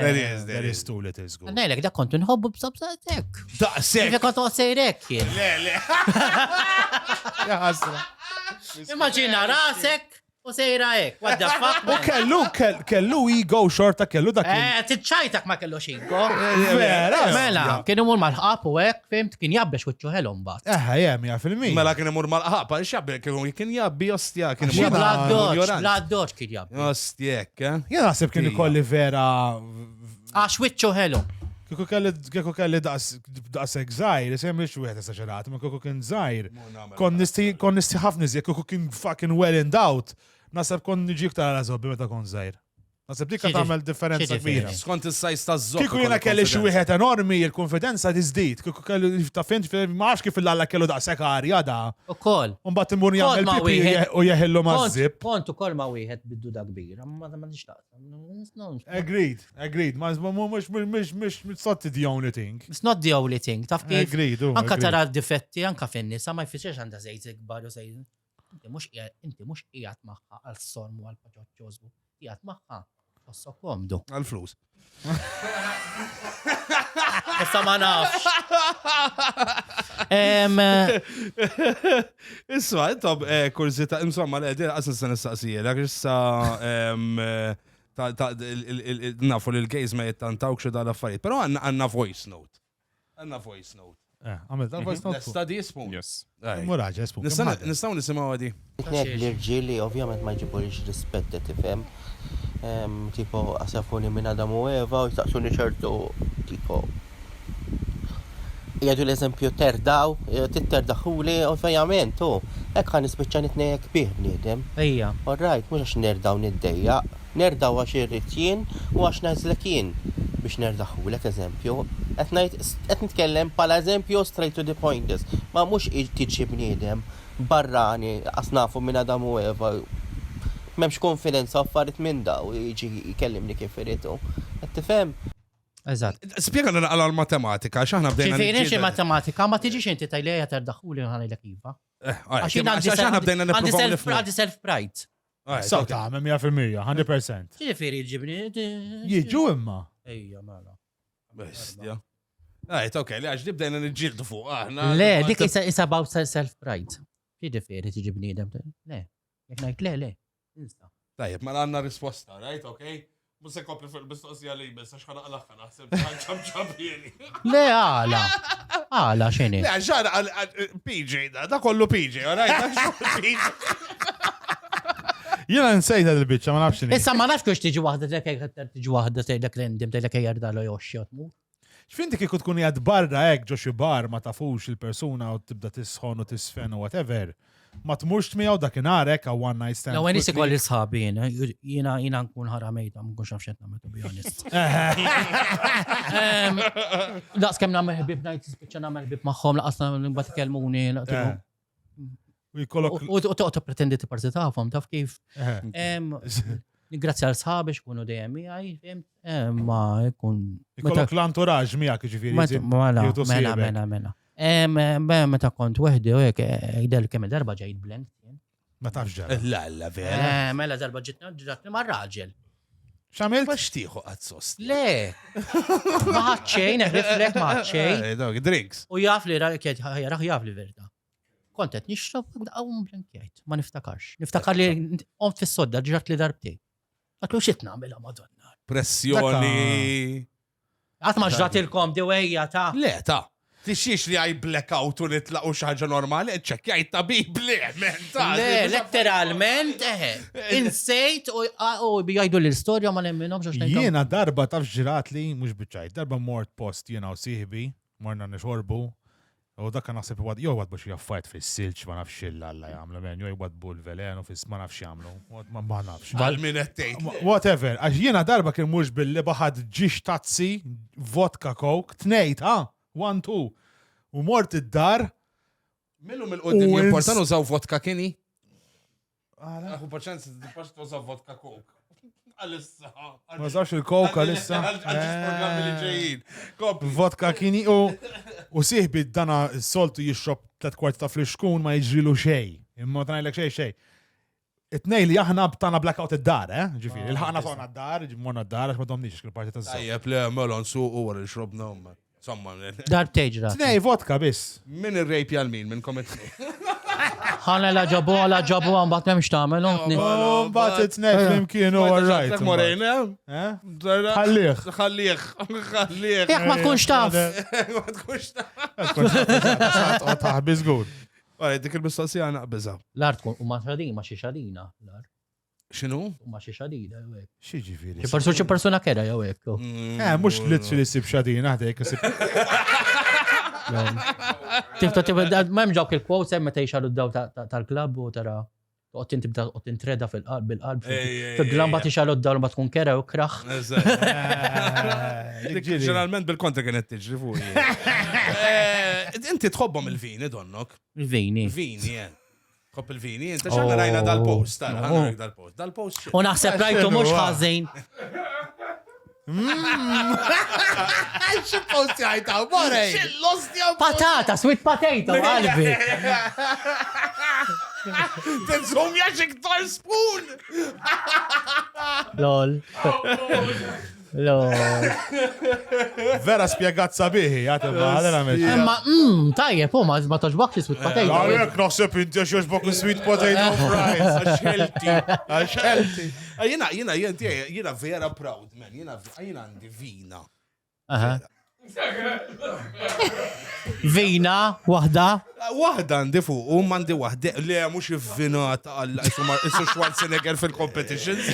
There is too little żgur. Għanajlek, da kontu nħobbu b'sabsatek. Daqsek. Kif kontu għasajrek jien. Le. Immaġina rasek u sejra ek. What the fuck? U kellu ego xorta kellu dak. Titċajtak ma kellu xinko. Vera. Mela, kienu mur mal-ħab u ek, fimt, kien jabbex uċċu ħelom bat. Jem, 100%. Mela kien imur mal-ħapa, xabbi kien jabbi ostja. Kien Xi Bladdoċ kien jabbi. Ostjek, Jena naħseb kien ikolli vera. Għax uċċu ħelom. Kieku kelli daqseg zaħir, semmi xwieħed esaġerat, ma kieku kien zaħir. Kon nisti ħafna iżjed, kieku kien fucking well endowed. Nasab kon niġi ktar għala zobbi meta kon zaħir. Nasab dik tagħmel differenza kbira. Skont is-sajs taż-żobb. Kieku jiena kelli xi wieħed enormi, il-konfidenza tiżdid. Kieku kelli ta' fint ma għax kif il-alla kellu daqshekk arja da. Ukoll. Mbagħad imur jagħmel ma' pipi wieħed. u jeħillu maż-żib. Kont ukoll ma' wieħed biddu da kbir. Ma nixtaq. Agreed. Ma mhux sotti the only thing. It's not the only thing. Taf kif? Agreed. Anka tara d-difetti, anka fin-nisa ma jfissirx għandha żejt ikbar u żejt. Inti mhux qiegħed magħha għal-sorm u għal-paċoċċożbu. Qiegħed magħha tossok komdu. Għal-flus. Issa ma nafx. Isma, intom kurzita, insomma, l-għedin għasin sa nistaqsija, l issa nafu li l-gejz ma jittantawk xi dal-affarijiet, pero għanna voice note. Għamil ta' voice note. Study ismu. Yes. Muraġa, espu. Nistaw nisimaw għadi. L-irġili ovvjament ma jġiburix rispett, tifhem. Tipo, għasafuni minn Adam u Eva u jistaqsuni ċertu, tipo, jgħadu l-eżempju terdaw, titterdaħuli, ovvjament, ekk għan ispiċċa nitnejek bih bniedem. Ejja. Alright, mux għax nerdaw niddejja, nerdaw għax irritjien u għax nażlek jien biex nerdaħulek eżempju. Qed nitkellem pala eżempju straight to the point is, ma mux tiġi bniedem barrani asnafu minn Adam u Eva. Memx konfidenza affarijiet minn daw jiġi jkellimni kif iridu. Qed tifhem? Eżatt. Spiega għal l-matematika, xaħna bdejna. Ġifieri xi matematika ma tiġix inti tajlejja terdaħuli ħanejlek iva. Xaħna bdejna nipprovaw nifhmu. Għandi self-pride. So ta' 100%, 100%. Ġifieri ġibni. Jiġu imma. Ejja, mela. Bestja. Ok, li għax bdejna nġildu fuq. Le, dik is about self-pride. Ġifieri tiġi bniedem. Le. Jekk ngħid le. Tajjeb, ma għanna risposta, right? Ok? Musa kopli fil-bistoqsija li jibes, għax ħana għalaxa naħseb ċabċabjeni. Le, għala. Għala, xeni. Le, ġara PJ da kollu PJ, alright? Jena nsejda l-bicċa, ma nafx. Issa ma nafx kux tiġi wahda tiġi wahda tgħidlek rendim tgħidlek jardalo joxxi tmur. X'finti kieku tkun jgħad barra hekk ġo bar ma tafux il-persuna u tibda tisħon u tisfen u whatever. Ma tmurx miegħu dakinhar hekk għal one night stand. Law nisi kolli sħabi jiena nkun ħaramejta, ma nkunx nafx qed nagħmel to be honest. Daqs kemm nagħmel ħbieb ngħid spiċċa nagħmel ħbieb magħhom laqas mbagħad ikellmuni u toqgħod pretendi tipparti tafhom taf kif. Ningrazzja l-sħabi x'kunu dejjem miegħi, fimt? Ma jkun. Ikollok l-anturaġġ miegħek ġifieri. Mela. Meta kont weħdi u hekk jgħidel kemm darba ġejt blank. Ma tafx ġara. La, vera. Mela darba ġitni mar-raġel. X'għamilt? Bax tieħu qatt-sost. Le. Ma ħadxejn, eħriflek ma ħadxejn. Drinks. U jaf li jaraħ jaf li verda. Kont qed nixrob għawm blankjajt, ma niftakarx. Niftakar li qomt fis-sodda ġrat li darbtej. Għatlu xit nagħmilha Madonna. Pressjoni. Għat ma ġratilkom diwejja ta'. Le, ta'. Tixiex li għaj blackout u nitlaqu xaħġa normali, ċekjaj tabib, le, mental. Le, letteralment, insejt u bijajdu l-istoria ma nemminom xax nejkom. Jiena darba taf ġirat li, mux bieċajt, darba mort post jiena u siħbi, morna nixorbu, u dakka naħseb jow għad biex jaffajt fil-silċ ma nafx il-alla jgħamlu, men, jow għad bu l-velenu fil ma nafx jgħamlu, ma nafx. Bal-minettejt. Whatever, għax jiena darba kien mux bil-li baħad ġiġ tazzi, vodka coke, tnejt, 1, 2. U mort id-dar. Millu mill-qoddim jimportan użaw vodka kini? Għahu paċenza, d-paċ tużaw vodka coke. Alissa. Ma żarx il-koka lissa. Programmi li ġejjin. Kompli. Vodka kini u siħbi dana s-soltu jixrob 3 kwart ta' fliskun ma jġrilu xej. Imma tanajlek xej. It-nej li aħna b'tana blackout id-dar, ġifiri. Il-ħana tona d-dar, ġimmorna d-dar, għax ma domniex il-parti ta' z-żaw. Tajjeb, le, melon suq u għar il-xrobna umma. Somma, Dar teġra. T-nej vodka bis. min il-rejp jal-min, min kometni. ħana la ġabu għan bat memx tamel. Bat it-nej flimkien u għarrajt. Morejn, Ħallieħ. Ħallieħ. Jek ma tkunx taf. Ma tkunx ta' Taħ bizgur. Għara, dik il-mistoqsija naqbiza. L-art tkun u ma xixadina. L-art. Xinu? U ma xixadina, jowek. Xieġifiri. Xi persona kera, jowek. Mux li sib xadina, ħdejk sib. Ma mġawk il-quotes hemm meta jxalu d-daw tal-klab u tara tibda tintreda bil-qalb. Fil-glamba tixalu d-daw ma tkun kera u kraħ. Ġeneralment bil-kontra kienet tiġri fuq. Inti tħobbhom il-vini, donnok. Il-vini. Vini, tħobb il-vini. Inta xanna rajna dal-post, tara, ħanna dal-post. Dal-post. U naħseb rajtu mux ħażin. Xil-post jajtaw, borej. Patata, sweet potato, qalbi. Tinżum jaxik tar spoon! Lol. Lol. Vera spiegat sabiħi, għatem għadena meċ. Ma, tajjeb, u ma toġbokx sweet potato. Għalek naħseb inti għax joġbok sweet potato fries. Għaxelti. Jena vera proud, man. Jena għandi vina. Vina, wahda. Wahda għandi fuq, u mandi wahda. Le, mux il-vinat għal-Isu Schwarzenegger fil-competitions.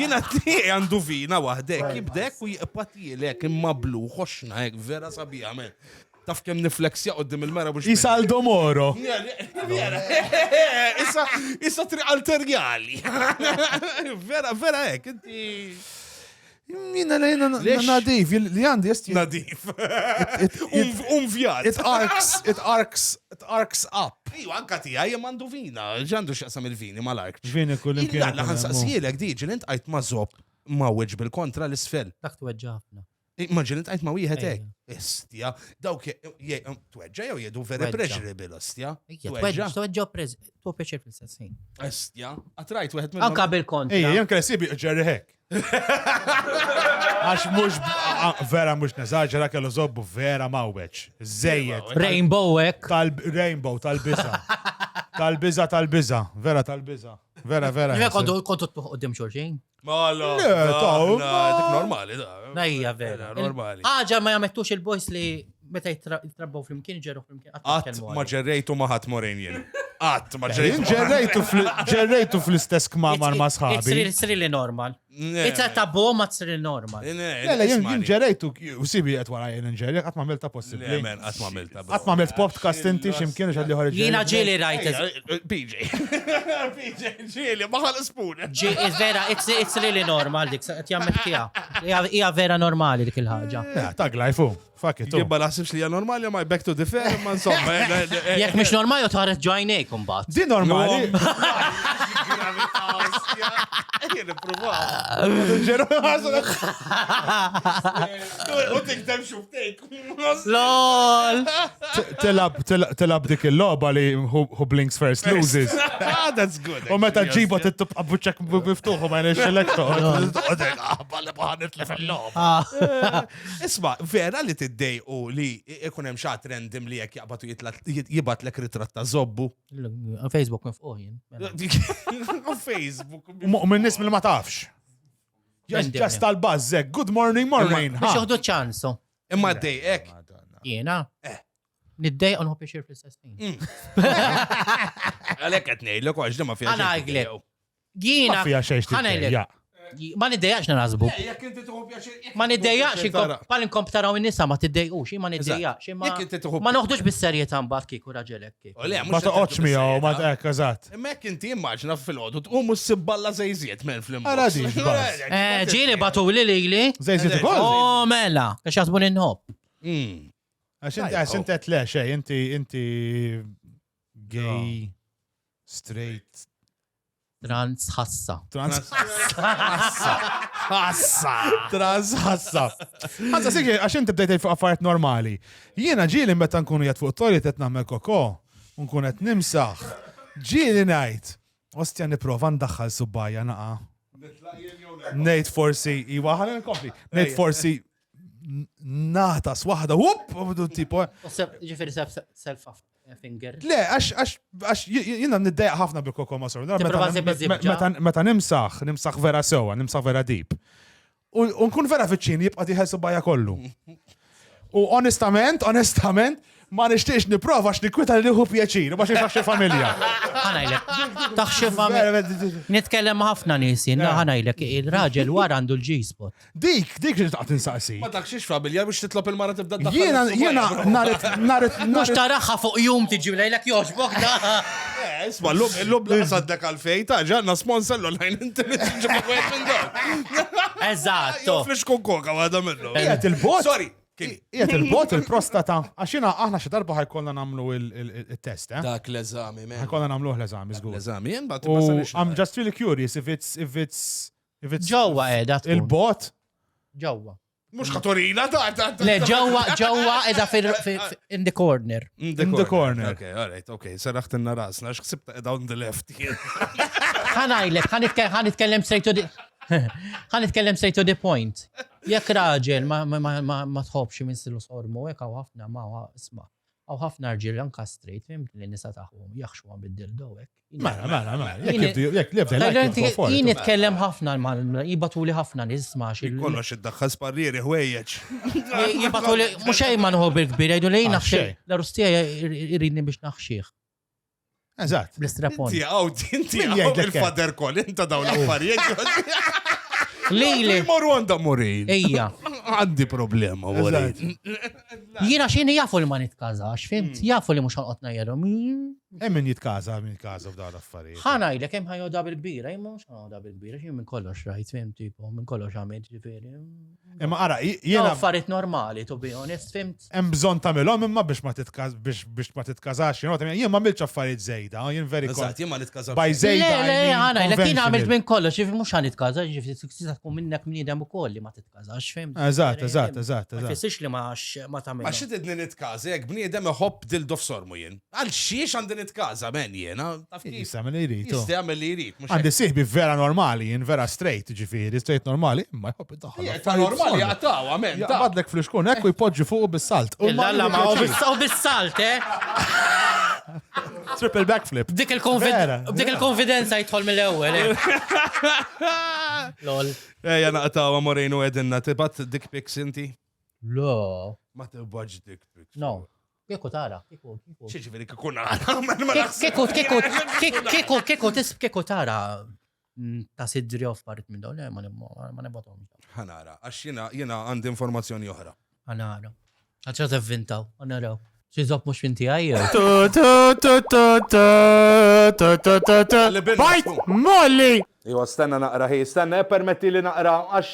Jena għandu vina wahda. Kibdek u jqpatilek imma blu, xoxna, vera sabija, man. Taf kem nifleksja qoddim il-mera biex. Isa l-domoro. Issa tri arterjali. Vera ek, inti. Jina lejna nadif, li għandi jesti. Nadif. Vjad. It arcs up. Iju, anka tija, jemandu vina. Ġandu xaqsam il-vini mal-ark. Vini kullim kien. Illa, ħansaqsijilek diġi, int għajt mażob mawieġ bil-kontra l-isfel. Dak tweġġafna. Immaġin int għajt ma wieħed hekk. Istja, dawk tweġġa jew jedu very pleasurable, istja. Tweġġa tu peċer fil-sassin. Istja, għatrajt wieħed minn. Anka bil-kontra. Ej, jem kresibi ġerri hekk. Għax mux vera mux neżagġera kellu zobbu vera mawbeċ. Zejjed. Rainbow ek. Rainbow tal-biza. Tal-biza. Vera tal-biza. Vera. Jek kontu t-tuħoddim xorġin. Mala. Dik normali da. Najja vera. Normali. Ħaġa ma jamettux il-boys li meta jitrabbaw fl-imkien ġerru fl-imkien. Għat ma ġerrejtu maħat morin jien. Għat ma ġerrejtu fl-istess kmamar ma sħabi. It's really normal. It's a taboo ma it's normal. Jien ġerrejtu, u sibi għet wara jien ġerrej, għat ma milta possibli. Għat ma milta. Għat ma milt podcast inti ximkien ġalli ħorġi. Jina ġili rajt. PJ, ġili, maħal spoon. Vera, it's really normal dik, jammel tija. Ija vera normali dik il-ħagġa. Taglajfu. Fuck it. Jibba laħsibx li hija normali, ma back to the fair, ma insomma. Jek mish normali, tħaret ġajnej kumbat. Di normali. Jien provaw. U tikdem xuftejk. LOL. Tilab dik il-loba li who blinks first loses. That's good. U meta ġibu tittuq abbuċek biftuħu ma jnex il-lektor. Isma, vera li tiddej u li ikun hemm xat random li jekk jaqbatu jibat lek ritratt ta' zobbu. Facebook mifquħ jien. Facebook. U minn nism li ma tafx. Just tal-bazzek, good morning. Biex uħdu ċansu. Imma d-dej, ek. Jena? Niddej għanħu biex fil-sestin. Għalek għetnej, l-ek għax ma fija. Għana għiglek. Għina. Fija xeċ għana ma niddejjax narazbu. Ma niddejjax, palin komptaraw in-nisa ma tiddejqux, ma niddejjax. Ma noħdux bis-serjetà mbagħad kieku raġelek. Ma toqgħodx miegħu, ma hekk eżatt. Mek inti immaġna fil-għodu tqum issiballa żejżiet men fl-imma. Ġieli batu lili. Żejżiet ukoll. Oh mela, għax jaħsbu ninħobb. Għax inti qed le xejn, inti gay, straight. Transħassa. Transħassa. Ħassa siġi, għax inti bdejt fuq affarijiet normali. Jiena ġieli meta nkunu jgħat fuq toilet qed nagħmel koko, nkun qed nimsaħ. Ġieli ngħid, ostja nipprova ndaħħal subbajja naqa'. Ngħid forsi, iwa ħalli nkompli. Ngħid forsi naħtas waħda, whoop, tipo. Ġifieri self-finger. Le, għax jiena niddejaq ħafna bil-koko ma' sor. Tipprova żib iż-żibġa. Meta nimsaħ vera sewa, nimsaħ vera deep. U nkun vera fiċċin jibqa' diħel subbajja kollu. U onestament, ma nixtieqx nipprova għax nikkwita li hu pjaċir, ma xi familja. Ħanajlek, taħxi familja. Nitkellem ħafna nies jien, ħanajlek, il-raġel wara għandu l-G-spot. Dik xi taqgħod insaqsi. Ma dakxiex familja biex titlob il-mara tibda Jiena naret Mhux taraħħa fuq jum tiġi lejlek jogħġbok da. Isma' l-lub li għasaddek għal-fej, ta' ġanna sponsor l-online internet ġibak għed minn dok. Eżatto. Flix kokoka għada minnu. Qiegħed il-bot. Sorry. Qiegħed il-bot il-prostata. Għax aħna xi darba ħajkollna nagħmlu il-test, eh? Dak l-eżami, man. Ħajkollna nagħmluh l-eżami żgur. L-eżami, jen bat. I'm just really curious if it's Ġewwa qiegħda tkun. il-bot. Ġewwa. Mux katorina, ta' Le, ġewwa qiegħda in the corner. In the corner. Okay, all right, okay. Saraħt inna rasna, xħsibta edha on the left. Ħanajlek, ħanitkellem straight to the point. Jekk raġel ma tħobx minn silu sormu, hekk hawn ħafna ma isma'. Hawn ħafna rġiel anka straight, fimt li nisa tagħhom jaħxuhom bid-dildo hekk. Mela. Jien nitkellem ħafna jibatuli ħafna nisma' xi. Kollox iddaħħal sparrieri ħwejjeġ. Jibatuli mhux xejn ma nħobb il-kbir jgħidu li naħxi. L-arustija jridni biex naħxih. Eżatt. Bl-istrapon. Inti il-fader kol, inta daw l-affarijiet. Lili. Morru għanda morin. Ejja. Għandi problema, għorid. Jiena xini jafu li ma nitkazax, fimt? Jafu li mux għanqotna jadhom. Min jitkaza f'dawn l-affarijiet. ħanajlek hemm ħajoda bil-kbira, imma mhux ħajoda bil-kbira, xi minn kollox rajt, fimt tipo, minn kollox għamilt ġifieri. Imma ara, Jiena affarijiet normali, to be honest, fimt? Hemm bżonn tagħmilhom imma biex ma titkażax, jien ma milx affarijiet żejda, jien veri Eżatt, jien ma nitkażax. By żejda. Le, ħanajlek jien għamilt minn kollox, ġifieri mhux ħanitkaża, ġifieri tista' tkun minnek bniedem ukoll li ma titkażax, fimt? Eżatt. Ma jfissirx li ma tagħmel. Ma xi tidni nitkaża, jekk bniedem iħobb dildo f'sormu jien. Għal xiex għandi nitkaża men jiena. Jista' għamel li jrid. Jista' jagħmel li jrid. Għandi sieħbi vera normali, jien vera straight, ġifieri, straight normali, imma jħobb iddaħħal. Ta' normali jaqtaw, amen. Jaqbadlek fl-xkun, ekku jpoġġi fuq bis-salt. Illa ma u bis-salt, Triple backflip. Dik il-konfidenza jidħol mill-ewwel. Lol. Ejja naqtaw amorejn u edinna tibat dick pics inti. Lo. Ma tibbaġ dick pics. No. Kieku tara. Xiġifieri kieku nara. Kieku tara ta' sidri off parit minn dawn, ma nebotom. Ħanara, għax jiena għandi informazzjoni oħra. Ħanara. Għaxa t-vintaw, ħanaraw. Xizop mux finti għajju. Bajt! Molli! Iwa, stenna naqra, permetti li naqra, għax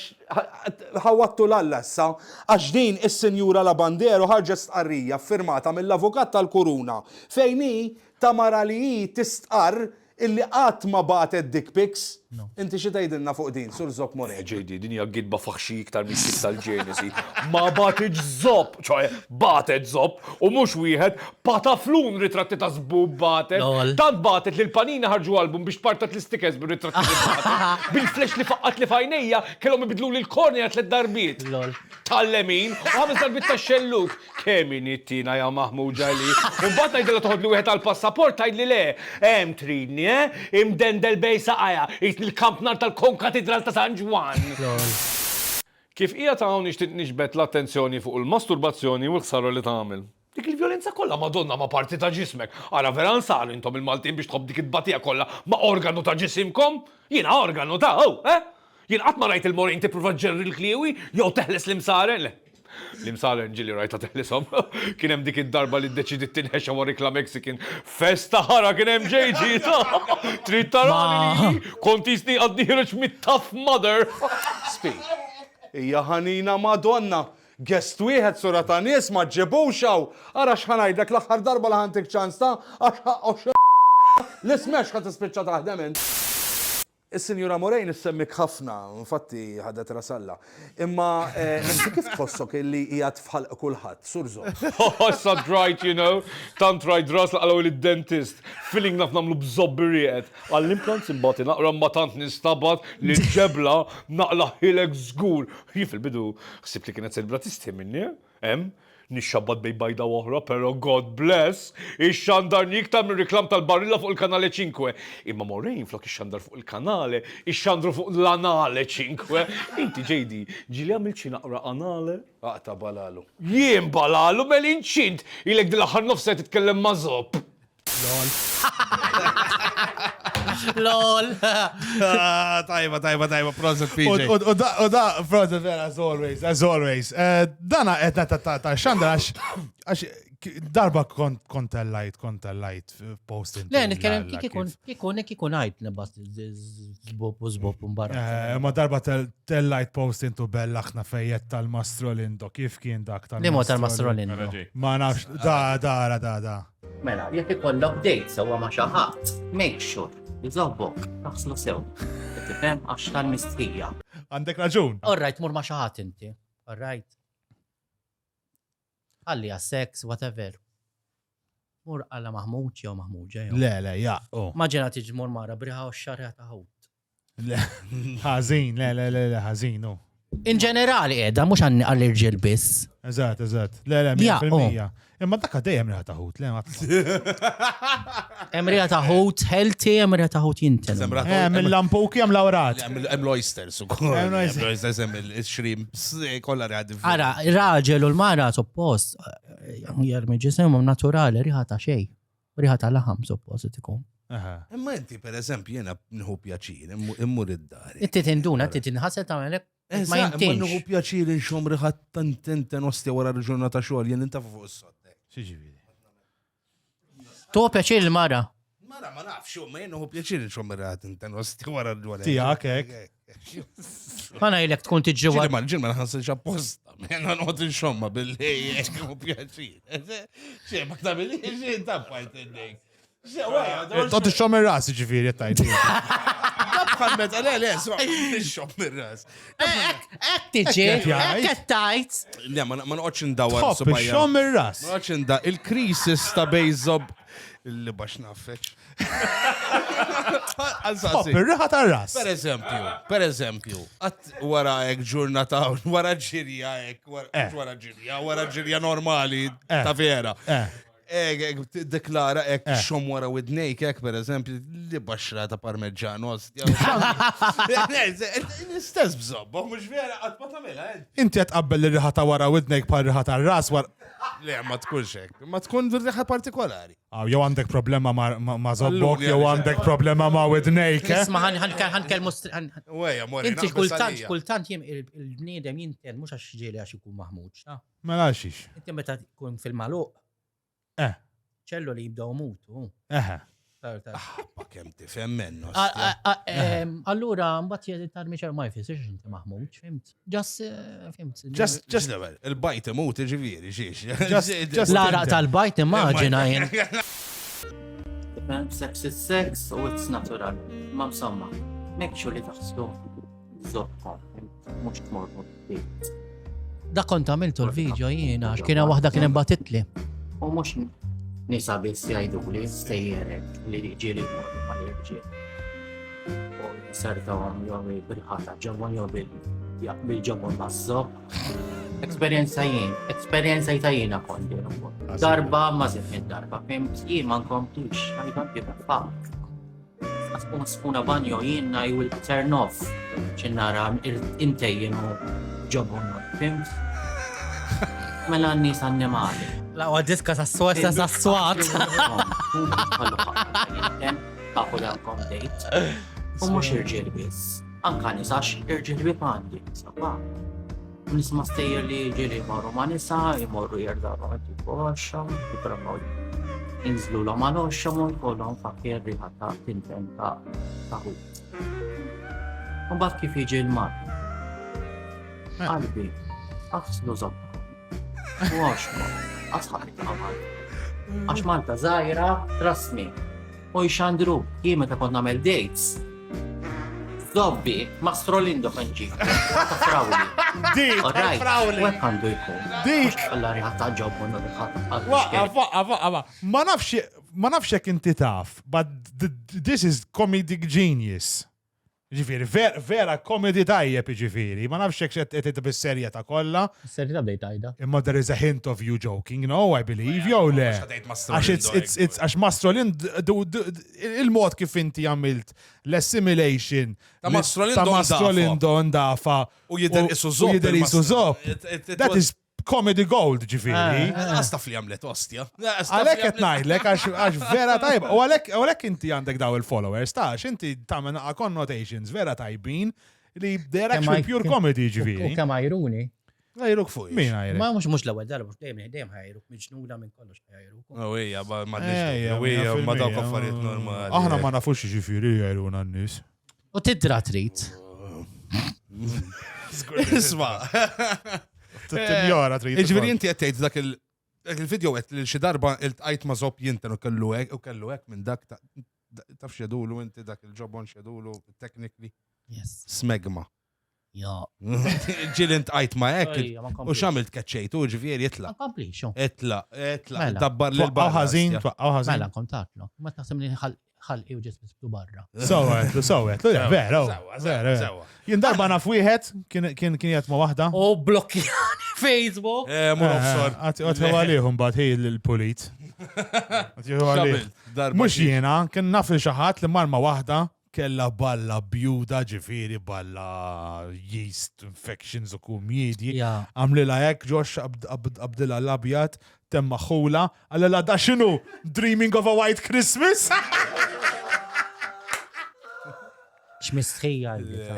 ħawattu l-allessa, għax din is-senjura la Bandero ħarġet stqarrija firmata mill-avukat tal-Kuruna, fejni ta' mara li tistqar illi qatt ma batet dick pics. Inti xi tgħidilna fuq din, Sur Zob Morej. JD, din hija gidba faħxi iktar mis-sit tal-ġenesi. Ma batet zob, ċoħe, batet zob, u mhux wieħed, pataflun ritratti ta' żbub batet. Tant batet li l-Panina ħarġu album biex partat l-istikers bil-ritratti li batet. Bil-flex li faqqat li fajnejja, kellhom ibidlu li l-kornea 3 darbiet. Tal-lemin, u 5 darbit ta' xelluk. Kemm inittina ja Mahmud ġali. U mbagħad ngħidilha toħod li wieħed għall-passaport tgħidli le, hemm tridni, imdendel bej saqajja, il-kampnar tal-konkatedral ta' San Juan. Kif hija ta' hawn nixtieq nixbet l-attenzjoni fuq il-masturbazzjoni u l-ħsara li tagħmel. Dik il-vjolenza kollha Madonna ma' parti ta' ġismek. Ara vera nsaru intom il-Maltin biex tħobb dik it-tbatija kollha ma' organu ta' ġisimkom? Jiena organu ta' Jien qatt ma rajt il-Morin tipprova ġerri l-kliewi jew teħles l-imsaren. L-imsaren ġili rajta teħlisom. Kien hemm dik id-darba li ddeċidiet tinħexa warik la Mexican. Festa ħara kien hemm JG ta' trid tarani kont jisni għaddiħreġ mit-tough mother. Spi, hija ħanina Madonna. Gest wieħed sura ta' nies ma ġebewxaw. Ara x'ħanajdlek l-aħħar darba li ħantik ċans ta' għax l-ismex ħad tispiċċa taħdem int. Is-Sinjura Morain issemmik ħafna, infatti ħadet rasalla. Imma inti kif tħossok illi hija tfħal kulħadd, Surzo? Issa drajt, you know, tant rajt ras laqalaw il-dentist, feeling naf namlu bżobbiriet. Għall-implants imbati naqra ma tant nistabat li ġebla naqla ħilek żgur. Jif il-bidu, xsib li kienet selbratisti minni, nixxabbat bej bajda oħra, pero God bless, ix-xandar niktar minn riklam tal-barilla fuq il-kanale 5. Imma Morain flok ix-xandar fuq il-kanale, ix-xandru fuq l-anale 5. Inti ġejdi, ġili għamilċi naqra anale? Aqta balalu. Jien balalu mel-inċint, ilek dil-ħar nofsa titkellem mażob. Lol. Tajba, proset PJ. U da, brother, vera, as always. Dana etna ta' xandra għax darba kontellajt posting. Le, nitkellem kikun għajt nebas zbop mbarra. Ma darba tellajt posting tu bellaħna fejjet tal-Mastrolindo, kif kien dak tal-Mastrolindo? Limo tal-Mastrolindo. Ma nafx, da. Mela, jekk ikollok dejt sewa ma' xi ħadd, make sure iżobbok naħslu sew. Tifhem għax tal-mistħija. Għandek raġun. Alright, mur ma' xi ħadd inti. Alright. Għalli sex, whatever. Mur għalla Mahmud jew Mahmuġa jew. Le, ja. Maġena tiġi mur mara briħa u xarja taħut. Le, ħażin, le, ħażin, In ġenerali edha, mux għall-irġil biss. Eżat. Le, 100%. Imma dakka dejjem riħa taħut, le, ma Emrija taħut healthy, emrija taħut jinten. Mill-lampuki għam lawrat. Hemm l-oysters ukoll. Hemm l-oysters hemm il-shrimps kollha radi. Ara, raġel u l-mara suppost jarmi ġisem naturali riħa ta' xej. Riħa ta' laħam suppost ikun. Imma inti pereżempju jiena nħu pjaċir immur id-dar. Inti tinduna, inti tinħaseb tagħmelek ma nħu jintinx. pjaċir inxom riħat tanten ostja wara l-ġurnata xogħol jien inta fuq is-sott. Xiġifieri. Tu pjaċir il-mara. Mara ma nafx, ma jien nħu pjaċir inxom riħat tanten ostja wara l-ġurnata. Tijak, ek. Ma ngħidlek tkun tiġi Ġiri wara. ma l-ġil ma nħansilx apposta. Jena nħot inxomma bil-lejjek nħu pjaċir. Xie, ma tabili, xie intappajt il-lejk. Tot ix-xom ir-ras, ġifieri tajt. Tabħalmet, le, nixxom mir-ras. Ek tiġi, ek tajt. Le, ma noqgħodx indawar Hopp, ix-xom ir-ras. Ma noqgħodx inda il-krisis ta' bejżob li bax naffeċ. Hopp, ir-riħa tar-ras. Per eżempju, għat wara ek ġurnata, wara ġirja ek, wara ġirja normali ta' vera. Deklara ek xom wara widnejk ek, per eżempju, li baxra ta' parmeġġano. Nistess bżobbo, mux vera, għat ma tamela. Inti għat qabbel li-riħa ta' wara widnejk pa' riħa tar-ras Le, ma tkunx ek, ma tkun riħa partikolari. Jew għandek problema ma' zobbok, jew għandek problema ma' widnejk, Isma ħankelmu Weja, mori, inti kultant jim il-bniedem jinten mux għax ġeli għax ikun maħmuġ. Mela xiex. Inti meta tkun fil-maluq. ċellu li jibdaw mutu. Ma kem tifhem mennu. Allura, mbagħad tarmi ċer ma jfissirx inti maħmuġ, fimt? Fimt. Just level, il-bajt imut ġifieri xiex. L-araq tal-bajt immaġina jien. Sex is sex u it's natural. Ma msamma, make sure li taħslu zobbkom, mux tmorru bit. Da kont għamiltu l-video jiena, x'kiena waħda kien imbatitli. U mux nisa biss jgħidu li stejjerek li ġiri ma li ġiri. U sarta għam jowi bil-ħata ġawwan jowi bil-ġawwan mażzob. Esperienza jiena kondi. Darba ma zifin darba, fimt jien ma nkomplix, I don't give a fuck. Spuna banjo jiena I will turn off. ċinnara intejjenu ġawwan, fimt? Mela n-nis annimali. La, għadiska s-swat, s-swat. Taħu l-għankom dejt. U mux irġil bis. Anka nisax irġil bi pandi. Nisma stejjer li ġili marru ma nisa, jimorru jirdaru għaddi boħxa, jipramaw inżlu l ma l-oxxa, mu jkollhom fakir riħata tintenta taħut. U bat kif iġi l-mar. Qalbi, għafslu zobba. U għaxma, għasħabit għamal. Għax Malta zaħira, trust me. U jxandru, jien meta kont nagħmel dates. Zobbi, Mastro Lindo kanġi. Ta' frawli. Dik, Alright, frawli. wek għandu jkun. Dik. Alla riħata ġobbu Waqqa. Ma nafx jekk inti taf, but this is comedic genius. Ġifiri, vera comedy tajjeb ġifiri. Ma nafx jekk qed bis-serja ta' kollha. Seri ta' bdejt għajda. Imma there is a hint of you joking, no, I believe, jew le. Għax Mastro Lind, il-mod kif inti għamilt l-assimilation Ta' Mastro Lindo ndafa U jidher isu zopp. Jidher isu zopp. That is comedy gold, ġifiri. Għastaf li għamlet, ostja. Għalek qed ngħidlek għax vera tajb. U għalek inti għandek daw il-followers, tax, inti tagħmel connotations vera tajbin li they're actually pure comedy, ġifiri. U kemm għajruni. Għajruk fuq. Min għajrek? Ma mux l-ewwel darba, dejjem ħajruk, miġnuda minn kollox ħajruk. Ewija, ma dawk affarijiet normali. Aħna ma nafux ġifiri jgħajruna n-nis. U tidra trid. Isma. Tinjora trid. Iġveri inti għettejt dak il-video għet li xi darba il-tqajt ma' zopp jinten u kellu hekk minn dak taf xedulu inti dak il-ġobon xedulu technically. Yes. Smegma. Ja. Ġil intqajt ma' hekk u xamilt kaċċejtu ġifieri jitla. Komplixu. Etla, dabbar l-barra. Twaqqaw ħażin. Mela kontatlu. Ma taħseb li ħalqi u ġis bisbtu barra. Sowet, vera. Jien darba naf wieħed kien jgħid ma' waħda. U blokkjani Facebook. Għatħu għalihum bat ħej l-polit. Mux jiena, kien naf il-xaħat li marma waħda kella balla bjuda ġifiri balla yeast infections u kumjidi. Għamlila jek ġox abdilla l-abjat temma xula għallila da xinu Dreaming of a White Christmas? X'mistħija.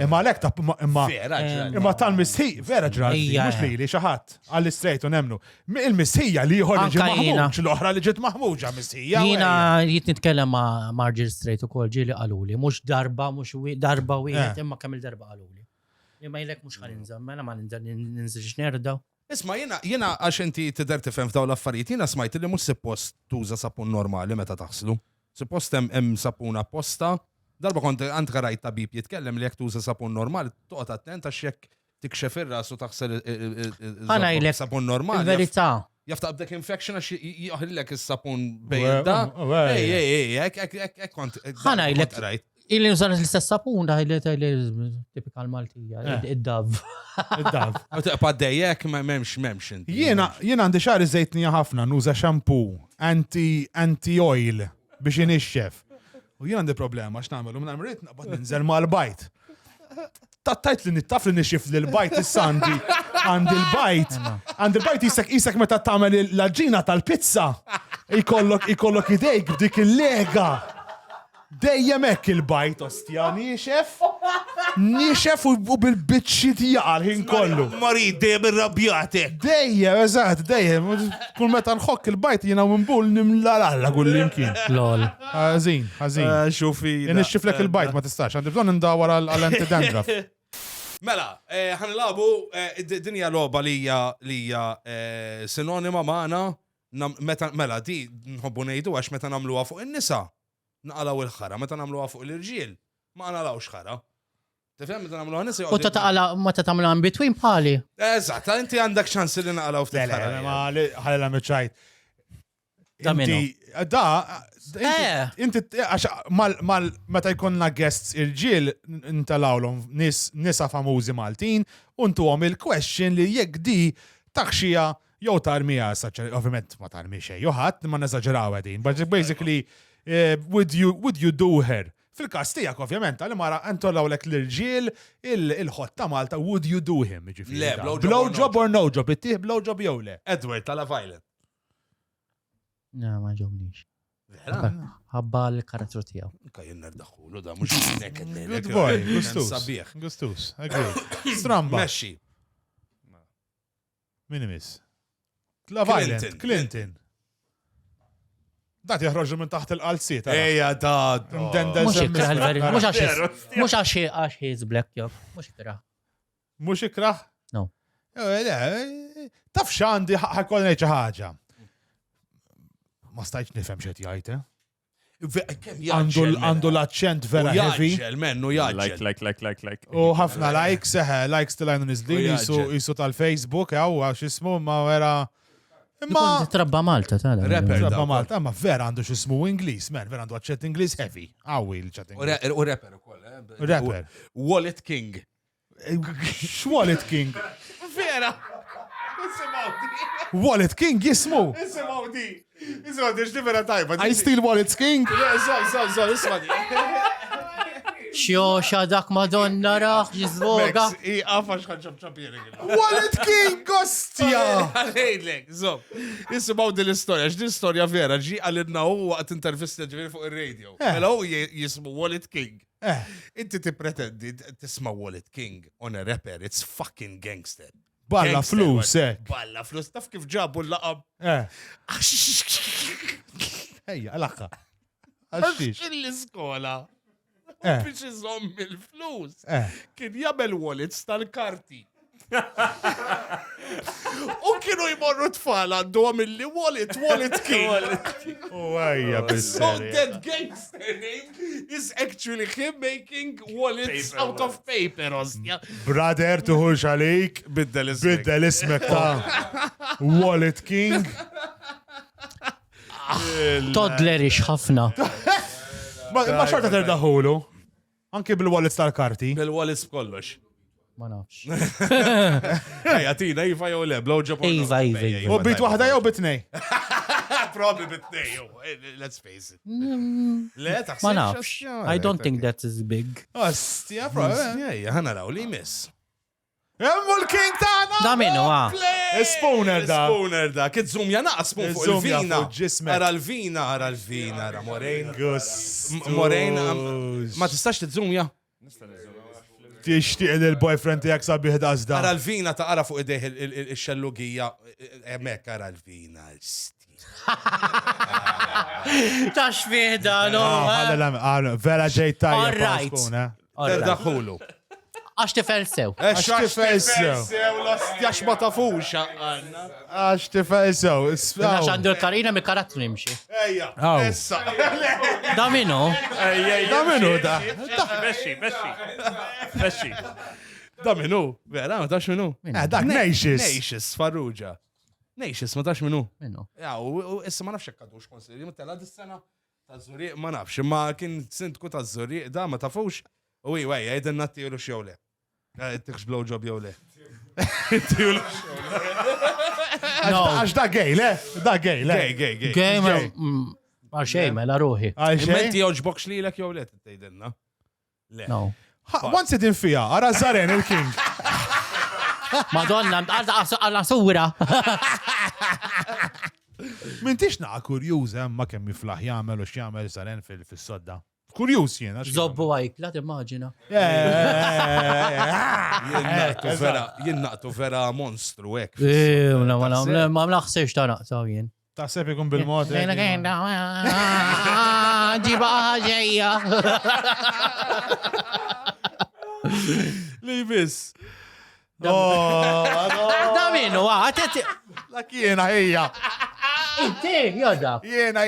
Imma lek ta' imma tal-mistħija, vera ġrati, mux li xaħat, għall-istrejt u nemnu. Il-mistħija li jħor li ġi maħmuġ, l-oħra li ġit maħmuġa mistħija. Jina jitt nitkellem ma' Marġil Strejt u kol ġili għaluli, mux darba wieħed imma kemm il-darba għaluli. Imma jilek mux ħalinżam, mela ma ninżilx nerdaw. Isma, jena għax inti tidher tifhem f'daw l-affarijiet, jena smajt li mux suppost tuża sapun normali meta taħslu. Suppost hemm sapun apposta. Darba kont għand garajt tabib jitkellem li jek tuża sapun normali, toqgħod attent għax jekk tikxef ir-ras u taħsel sapun normali. Il-verità. Jaftaq b'dek infection għax joħlilek is-sapun bejda. Ej, kont. Ħanajlek. Illi nużan l-istess sapun da tipikal Maltija, id-dav. Id-dav. Paddejjek memx. Jiena għandi xari żejtnija ħafna, nuża shampoo, anti-oil biex inixxef. U jien għandi problema x'nagħmel u minn rrid naqbad ninżel mal-bajt. Tattajt li nittaf li nixxif l-bajt issa għandi l-bajt. Għandi l-bajt isek meta tagħmel l-aġġina tal-pizza. Ikollok idejk b'dik il-lega. Dejjem hekk il-bajt ostja niexef u bil-biċċi tijaqal ħin kollu. Marid dejjem irrabjatek. Dejjem, eżatt, dejjem. Kull meta nħokk il-bajt jiena minbul nimlalalla kull imkien. Lol. Ħażin. Xufi. Nixxiflek il-bajt ma tistax, għandi bżonn indawar għall-antidandraf. Mela, ħanilabu dinja logħba li hija sinonima magħna mela di nħobbu ngħidu għax meta nagħmluha fuq in-nisa. Naqalaw il-ħara, meta nagħmluha fuq l-irġiel, ma naqalawx ħara. Tifhem meta nagħmluha nisa. U meta tagħmluha in between pali. Eżatt, inti għandek ċans li naqalaw ftit ħara. Ma ħalela meċċajt. Inti meta jkollna guests irġiel intalawlhom nisa famużi Maltin u ntuhom il-question li jekk di taħxija jew tarmija ovvjament ma tarmi xejn, jew ħadd ma neżaġeraw din. But basically would you do her? Fil-kas tijak, ovvjament, għalli mara għantollawlek l-irġiel il-ħot ta' Malta, would you do him? Le, blow job or no job, ittih blow job jew le. Edward, tala Violet. No, ma ġobnix. Ħabba l-karattru tijaw. Kajjen nerdaħulu da, mux nek. Good boy, gustus, agree. Stramba. Messi. Minimis. La Violet, Clinton. Dat jħroġu minn taħt il-qalsiet. Eja, dat. Mux ikraħ l-verità. Mux għax he's black, job. Mux ikraħ. Mux ikraħ? No. Taf xandi ħakol neċa ħaġa. Ma stajċ nifem xet jajte. Għandu l-accent vera heavy. Jaġġel, mennu jaġġel. Like. U ħafna likes, likes tal-għajnu nizlin, jisu tal-Facebook, għax ismu ma vera. Ma trabba Malta, tala. Rapper. Trabba Malta, ma vera għandu xismu Inglis, man, vera għandu accent Inglis heavy. Għawi l-ċat Inglis. U rapper ukoll, Rapper. Wallet King. X-Wallet King? Vera. Wallet King jismu. Isimaw di, x'di vera tajba. I steal Wallet King? Zol, isma di. Xjo xadak Madonna raħ, ġizvoga. Għafax ħanċab ċapieri. Wallet King, ostja! Għalejlek, zom. Isimaw di l-istoria, x'di l-istoria vera, ġi għalidna u għat intervista ġiviri fuq il-radio. Mela u jismu Wallet King. Inti ti pretendi tisma Wallet King on a rapper, it's fucking gangster. Balla flus, ek. Balla flus, taf kif ġabu l-laqab. Ejja, l-akka. Għaxix l-iskola. Biex iżomm il-flus. Kien jagħmel wallets tal-karti. U kienu jmorru tfal għandu għamilli Wallet King. Ejja, So that gangster name is actually him making wallets out of paper, ostja. Brother, tuħux għalik. Biddel Biddel ismek ta' Wallet King. Toddlerish ħafna. Ma xorta terdaħulu. Anki bil-wallets tal-karti. Bil-wallets b'kollox. Ma nafx. Ejja, tina, Iva jew le, blowjob. Iva. U bit wahda jew bitnej? Probably bitnej, let's face it. Le, taħsib. Ma nafx. I don't think that is big. Ostja, probably. Ejja, ħana raw li miss. Emmu l-king tagħna! Da minnu, Spooner da. Spooner da. Kid zoom ja naqsmu fuq Zoomja il-vina. fuq ġismek. Ara l-vina, ara Morain. Gust. Morain, ma tistax tizzoomja. Tixtieq il-boyfriend tiegħek sabiħ dażda. Ara l-vina ta' ara fuq idejh il-xellugija. Emmek ara l-vina. Tax fiħda, no. Vera ġej tajja. All right. Terdaħulu. Għax tifel sew. Għax tifel sew. L-ostjax ma tafux. Għax tifel sew. Għax għandu l-karina mi karat nimxi. Ejja. Essa. Da minnu. Da minnu da. Besċi. Da minnu. Vera, ma tax minnu. Dak Nacious. Nacious, Farrugia. Nacious, ma tax minnu. Minnu. Ja, u issa ma nafx ekkadux konsidri. Ma tella dis-sena ta' Zuriq ma nafx. Ma kien sintku ta' Zuriq da ma tafux. U għaj, għajden nattiju xewle. Tikx blowjob jowle. Għax da gay, le? Da gay, le? Gay. Gay, ma xej, mela ruħi. Menti joġbokx li l-ek jowle, t-tejdenna. No. Once it in fija, għara Zaren il-king. Madonna, għalla sura. Mintix naqa kurjuż, ma kemm jiflaħ jagħmel u x'jagħmel Zaren fil-sodda. Kurjuż jiena. Zobbu għajk, la timmaġina. Jien naqtu vera monstru hekk. Ma naħsibx ta' naqtaw jien. Ta' sepp ikun bil-mod. Ġiba ġejja. Li bis. Da minnu, għatet. La kiena hija. Inti, joda. Jena.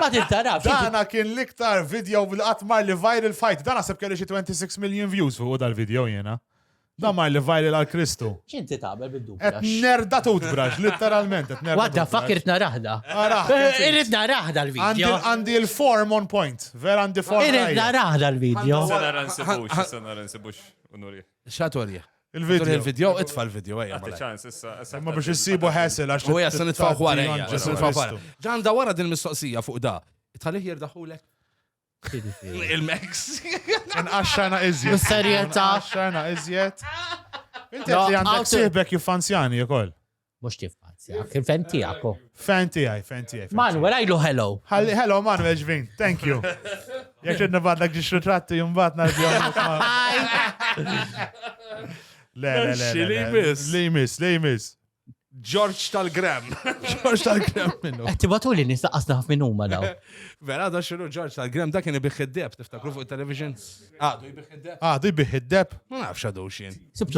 Ma tintaraf. Dana kien l-iktar video bil-qatmar li viral fight. Dana sepp kelli xi 26 million views fuq dal-video jena. Da mar li viral għal-Kristu. ċinti taqbel bid-dub. Et nerda toothbrush, literalment. What the fuck irrit naraħda? Irrit naraħda l-video. Għandi il-form on point. Vera għandi form. Irrit naraħda l-video. Sena nsibux, Unuri. Xatorja. Il-video, itfa l-video, ejja. Ma biex jissibu ħessel għax. U jassan itfaw għara, ġan da wara din mistoqsija fuq da. Itħalih jirdaħulek. Il-Max. Nqaxxana iżjed. Mis-serjetà. Nqaxxana iżjed. Inti li għandek sieħbek jiffanzjani ukoll. Mux tiffanzjak, il-fen tijako. Fen tijaj. Manuel, għajlu hello. Hello, Manuel ġvin. Thank you. Jek xedna badlak ġiġ ritratti jumbat narbjom. Le, miss. George tal-Gram. minnu. Tibatu li nistaqasna ħaf minn huma daw. Vera, da xinu George tal-Gram, da kien ibiħ-id-deb, tiftakru fuq il-television. Du ibiħ-id-deb. Du ibiħ-id-deb. Ma nafx għadu xin. Sibtu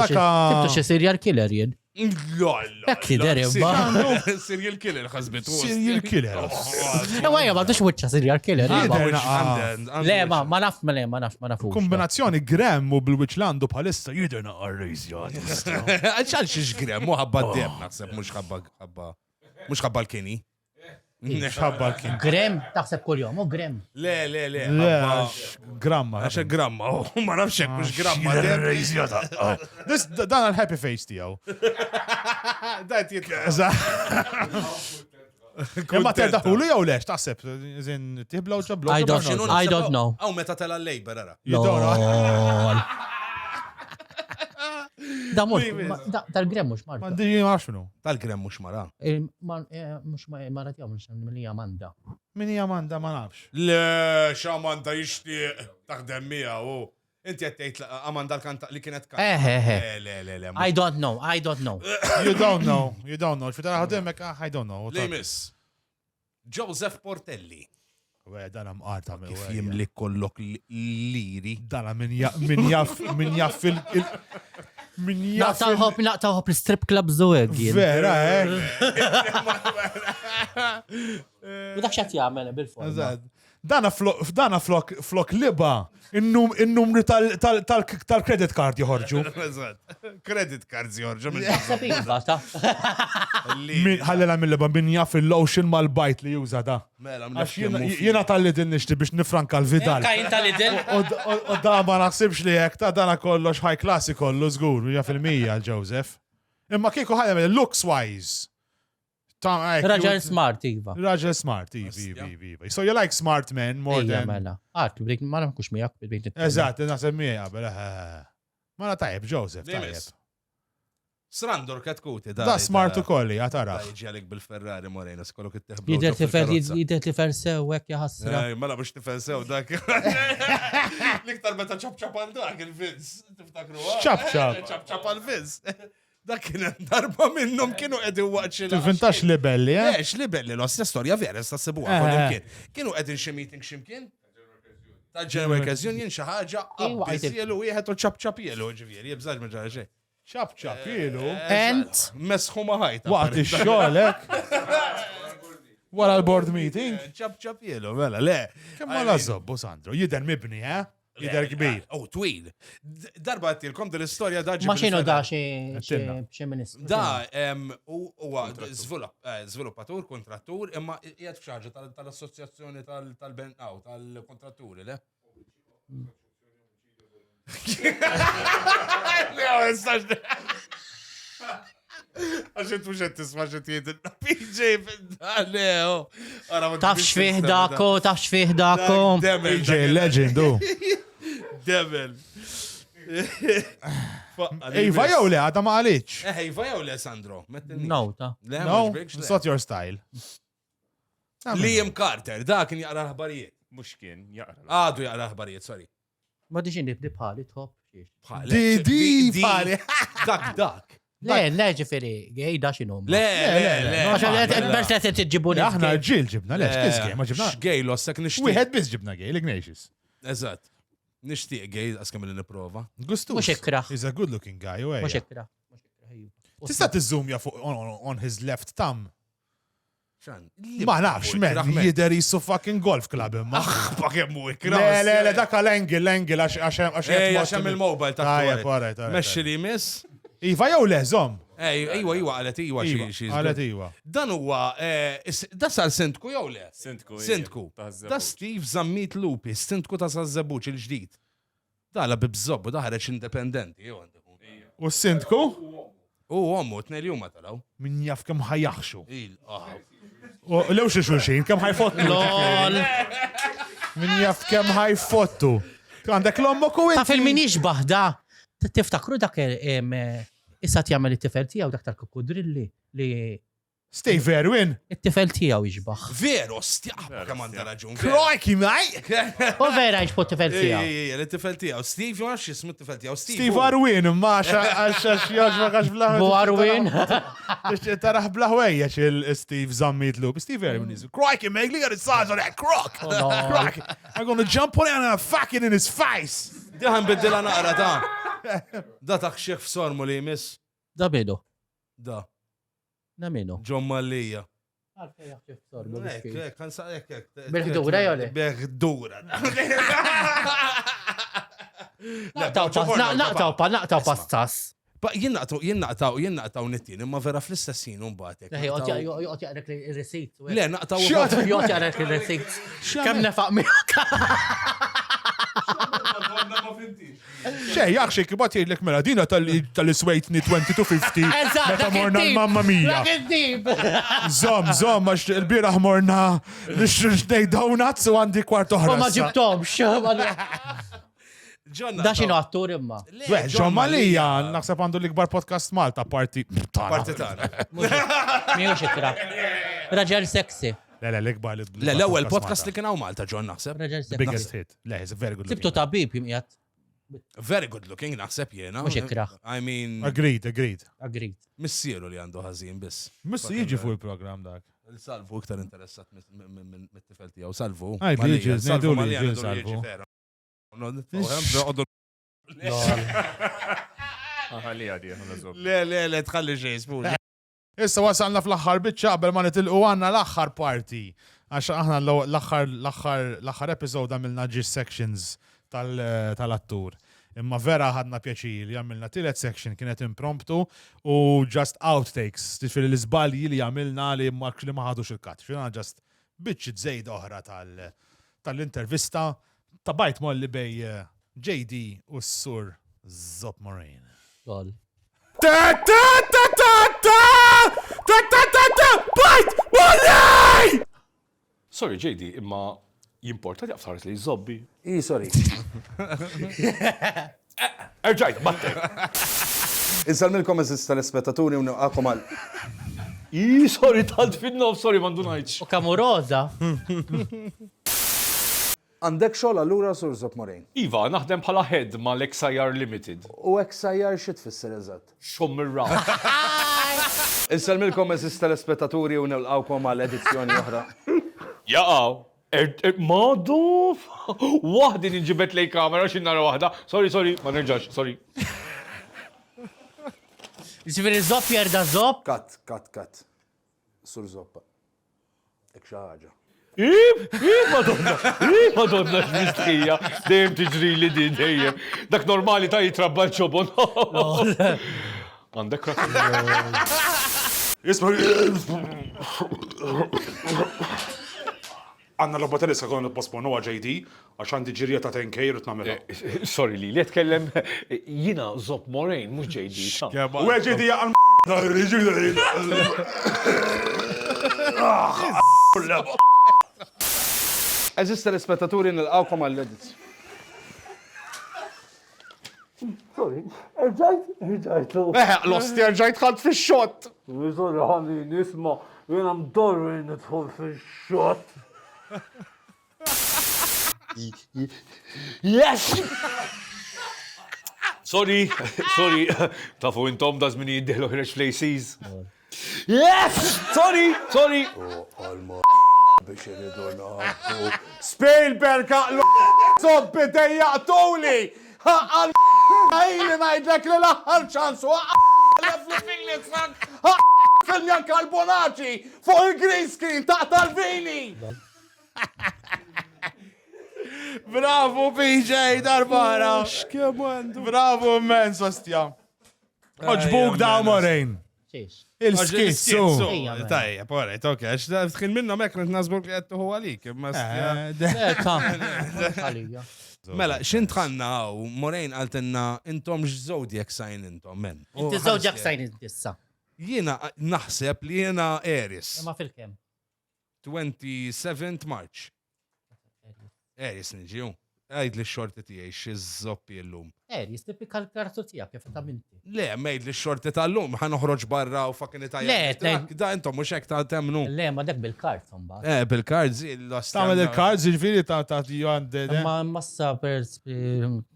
xie serial killer jien. Bekk jidher imma. Serial killer ħasbet. Serial killer. Ewa, ma tux wiċċa serial killer. Le, ma Kombinazzjoni nafux. Graham u bil-Wichlandu bħalissa jider naqqa rejżjat. Għalxal xiex grem, mu ħabba d-deb, naħseb, mux ħabba l-kini. Xabba kien. Grem, taħseb kull-jom, u grem. Le. Gramma. Għaxa gramma, ma nafxek, mux gramma. Dan għal-happy face tijaw. Dajt jitla. Imma terdaħulu jew lex, taħseb, zin tiblaw ġablu. I don't know. Għaw meta tela l-lejber, ara. Lol. Da mux, tal-grem mux marta. Mandi ma xunu. Tal-grem mux mara. Mux mara tijaw, mux minija Amanda. Minija Amanda ma nafx. Le, x'Amanda jixtieq taħdem mija, u. Inti għattejt Amanda l-kanta li kienet kanta. Le. I don't know. You don't know. Xfitara ħademek, I don't know. Lejmis. Joseph Portelli. Għe, dana mqarta me. Kif jimlik kollok liri. Dana min jaff Naqtaħob l-strip club zoeg. Vera, U dak xat jgħamel bil-forma. Dana flok liba, il-numri tal-credit card joħorġu. Credit cards joħorġu. Sabiva, ta' Ħallela mill-liba min jaff il-lotion mal-bajt li juża da. Jena tal-li din nixti biex nifranka l-Vidal. Kajn tal-idil. U da ma naħsibx li jek ta' dana kollox high classi kollu zgur, 100% għal-Joseph. Imma kieku ħallem looks-wise. Raġel smart, Iva. Raġel smart, Iva. So you like smart men more than... Mela. Brik, ma nafkux miegħek bik. Eżatt, naħseb miegħek qabel. Ma tajjeb, Joseph, tajjeb. Srandor katkuti, da smart ukolli, għatara. Ġalik bil-Ferrari Moreno, skollu kittieħ. Jider tifer sew, għek jaħassra. Mela biex tifer sew, dak. Liktar meta ċabċab għal dak il-Vinz. Tiftakru? ċabċab għal Vinz. Dak kien darba minnhom kienu qegħdin waqt Tivvintax libelli, eh? Libelli, l-ossa storja vera, sta sebuha kien. Kienu qegħdin xi meeting x'imkien? Tal-General Union xi ħaġa qabbisielu wieħed u ċabċapielu, ġifieri, jibżax ma ġara xejn. ċabċapielu? And? Mesħu ma ħajta. Waqt ix-xogħol hekk? Wara l-board meeting? ċabċapielu, mela, le. Kemm ma lażobbu, Sandro, jidher mibni, eh? Jidher kbir. Oh, twil. Darba għattilkom dil-istorja daġi. Ma xinu da xie ministru? Da, huwa żviluppatur, kontrattur, imma qiegħed f'xaġa tal-assoċjazzjoni tal-benqaw, tal-kontratturi, le? Għaxet mux għed tisma xet jidin. PJ, Leo. Tafx fih dako. PJ, legendu. Devil. Ejva jew le, għada ma għaliċ. Ejva jew le, Sandro. No, ta. No, it's not your style. Liam Carter, da kien jaqra ħbarijiet. Mux kien, jaqra. Għadu jaqra ħbarijiet, sorry. Ma diġin di bħali tħob. Di bħali. Dak. Le, ġifiri, għej da xinu. Le. Bers li t-ġibuni. Aħna ġil ġibna, lex, kizgħi, ma ġibna. Xgej l-ossak nishtiq. Wieħed biz ġibna għej, l-Ignatius. Eżat. Nishtiq għej, għaskam li niprofa. Gustus. Mux ikra. He's a good looking guy, u Mux ikra. Tista t-zoomja fuq on his left thumb. ċan. Ma nafx, men, jider jissu fucking golf club imma. Pa kemmu ikra. Le, daka l-engil, għaxem il-mobile ta' Tajjeb, Meċi li miss. Iva jew le, zom. Iwa, għalet, iwa xie. Għalet iwa. Dan huwa, da sar Sintku jew le? Sintku. Da Steve Zammit Lupi, Sintku ta' Sazzabuċ il-ġdid. Da la bibżobbu, da ħareċ independenti. U Sintku? U għommu, t-nejli juma talaw. Min jaf kem ħajaxxu. Lew xie xulxin, kem ħajfottu. Lol. Min jaf kem ħajfottu. Għandek l-ommok u Ta' fil-min iġbaħ da. Tiftakru dak issa tjamel it-tifel tijaw dak tal-kukudrilli li. Stay Verwin. It-tifel tijaw iġbaħ. Veru, stjaqba kamanda raġun. Krojki, maj! U vera iġbu t-tifel tijaw. L-tifel tijaw. Steve, ma xismu t-tifel tijaw. Steve Arwin, ma għax jaġma għax blaħ. Bu Arwin. Taraħ blaħwejja il-Steve Zammit Loop. Steve Arwin is. Crikey, mate, look at the size of that croc. Crikey. I'm gonna jump on it and I'm fucking in his face. Diħan biddila naqra ta' da taħxieħ f'sormu li jmiss. Da bidu. Da. Naminu. John Malija. Bil-ħdura jole? Bil-ħdura. Naqtaw pastas. Jien naqtaw nittin, imma vera fl-istessin un-batek. Joqt jaqrek il-receipt. Le, naqtaw. Joqt jaqrek il-receipt. Kem nefaq miħak? Xej, jaxi, kibat jgħidlek mela dina tal-iswejtni 2250. Meta morna l-mamma mija. Zom, għax il-biraħ morna nixnej donuts u għandi kwart oħra. Ma ġibtomx. Da xinu attur imma. John Malija, naħseb għandu l-ikbar podcast Malta, parti tana. Miħux ikra. Raġel seksi. Le, l-ikbar. Le, l-ewel podcast li kien hawn Malta, John, naħseb. Raġel seksi. Biggest hit. Le, he's a very good Sibtu looking. tabib jimqiet. Very good looking, naħseb jena. Mux ikraħ. I mean, Agreed. Agreed. missieru li għandu ħazin biss. Missu jiġi fuq il-program dak. Salvu iktar interessat mit-tifel tijaw. Salvu. Aj, liġi, Salvu nejdu Malija, liġi, nejdu salvu. liġi vera. Ħalli għadi, għana zob. Le, tħalli xej, spur. Issa wasalna fl-axħar bitċa qabel ma nitilqu għanna l-axħar party. Għax aħna l-axħar episode għamilna ġis sections tal-attur. Imma vera ħadna pjaċir li għamilna tielet section kienet impromptu u just outtakes. Tifiri l-izbalji li għamilna li ma ħadux il-kat. Xina just bitċit zejd oħra tal-intervista ta' bajt molli bej JD u s-sur Zop Morain. Għol. Bajt molli! Sorry, JD, imma jimporta jaqfsaris li zobbi. Sorry. Erġajt, battek. Insalmilkom eżis tal-spettaturi u nuqqakom għal. Sorry, tant fin-nof, sorry, mandunajċ. U kamuroza. Għandek xogħol allura sur Zop Morain. Iva, naħdem bħala head ma l-XIR Limited. U XIR xi tfisser eżatt? Xommirra. Insalmilkom eżis tal-spettaturi u nilqawkom għal edizzjoni oħra. Jaqaw. Madu! Wahdin inġibet lej kamera xinnara wahda. Sorry, ma nerġax, sorry. Ġifiri zop jerda zop? Kat. Sur Zoppa. Ek xaħġa. Madonna, x'mistrija. Dejjem tiġri li din dejjem. Dak normali ta' jitrabba l-ċobon. Għandek rakam. Għanna l-botellis għakon posponu JD, għax għandi ġirja ta' 10K rut namela. Sorry li tkellem jina Zop Morain, mux JD. U JD għal Eżis tal-spettaturi nilqawkom għal edizzjoni. Sorry, erġajt. Lost jerġajt ħadd fix-xott. Sorry, ħalli nisma, jena mdorri nidħol fil-xott. Yes! Sorry. Tafu intom da żmien jiddihlu ħreġ flejsiz. Yes! Sorry. Biex irridu Spielberg zobbi dejjaqtuli! Għal għajli najdlek li l-aħħar ċansu film-jan Carbonacci fuq il-green screen ta' tal-vini! Bravo PJ darbara! Bravo immens, ostja. Oġbuk da' Morain. Il-skizzu. Tajja, porret, ok, tħin minna mek nazbuk li għettu hu għalik. Mela, xintħanna għaw, Morain għaltenna intom x-zodiac sign intom, men. Inti zodiac sign intissa. Jiena naħseb li jiena Aries. Ma fil-kem? 27 March. Aries nġiju. Għajd li xorti tijaj xizzoppi l-lum. Aries, tipikal kartu tijak, kif ta' minti. Le, mejd li xorti tal-lum, ħan uħroġ barra u fakin itajja. Le, da intom mux ek ta' temnu. Le, ma dek bil-kart, mbagħad. Bil-cards, Tamel il-cards, ġifiri ta' tijon dede. Ma massa per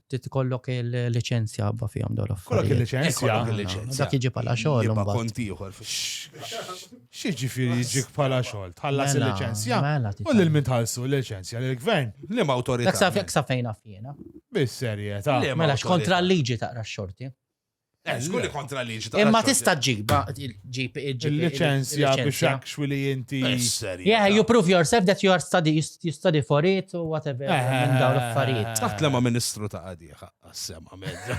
titkollok il-licenzja abba fihom dawn l-affarijiet. Kollok il-licenzja. Dak jiġi pala xogħol Jibba mbagħad. kontiħor. Xieġifiri ġik pala xol, tħallas Mela, il-licenzja. mela, U l-min tħallsu il-licenzja, l-gvern. Li ma' autorita. Dak sa fejna fjena. Bis-serjeta. Mela x'kontra l-liġi taqra x-xorti. Skulli kontra liġi. Imma tista' ġib Il-licenzja biex jak xwili inti. Yeah, you prove yourself that you study for it or whatever. Minn dawn l-affarijiet. Taħt lema ministru ta' għadija, għassema medda.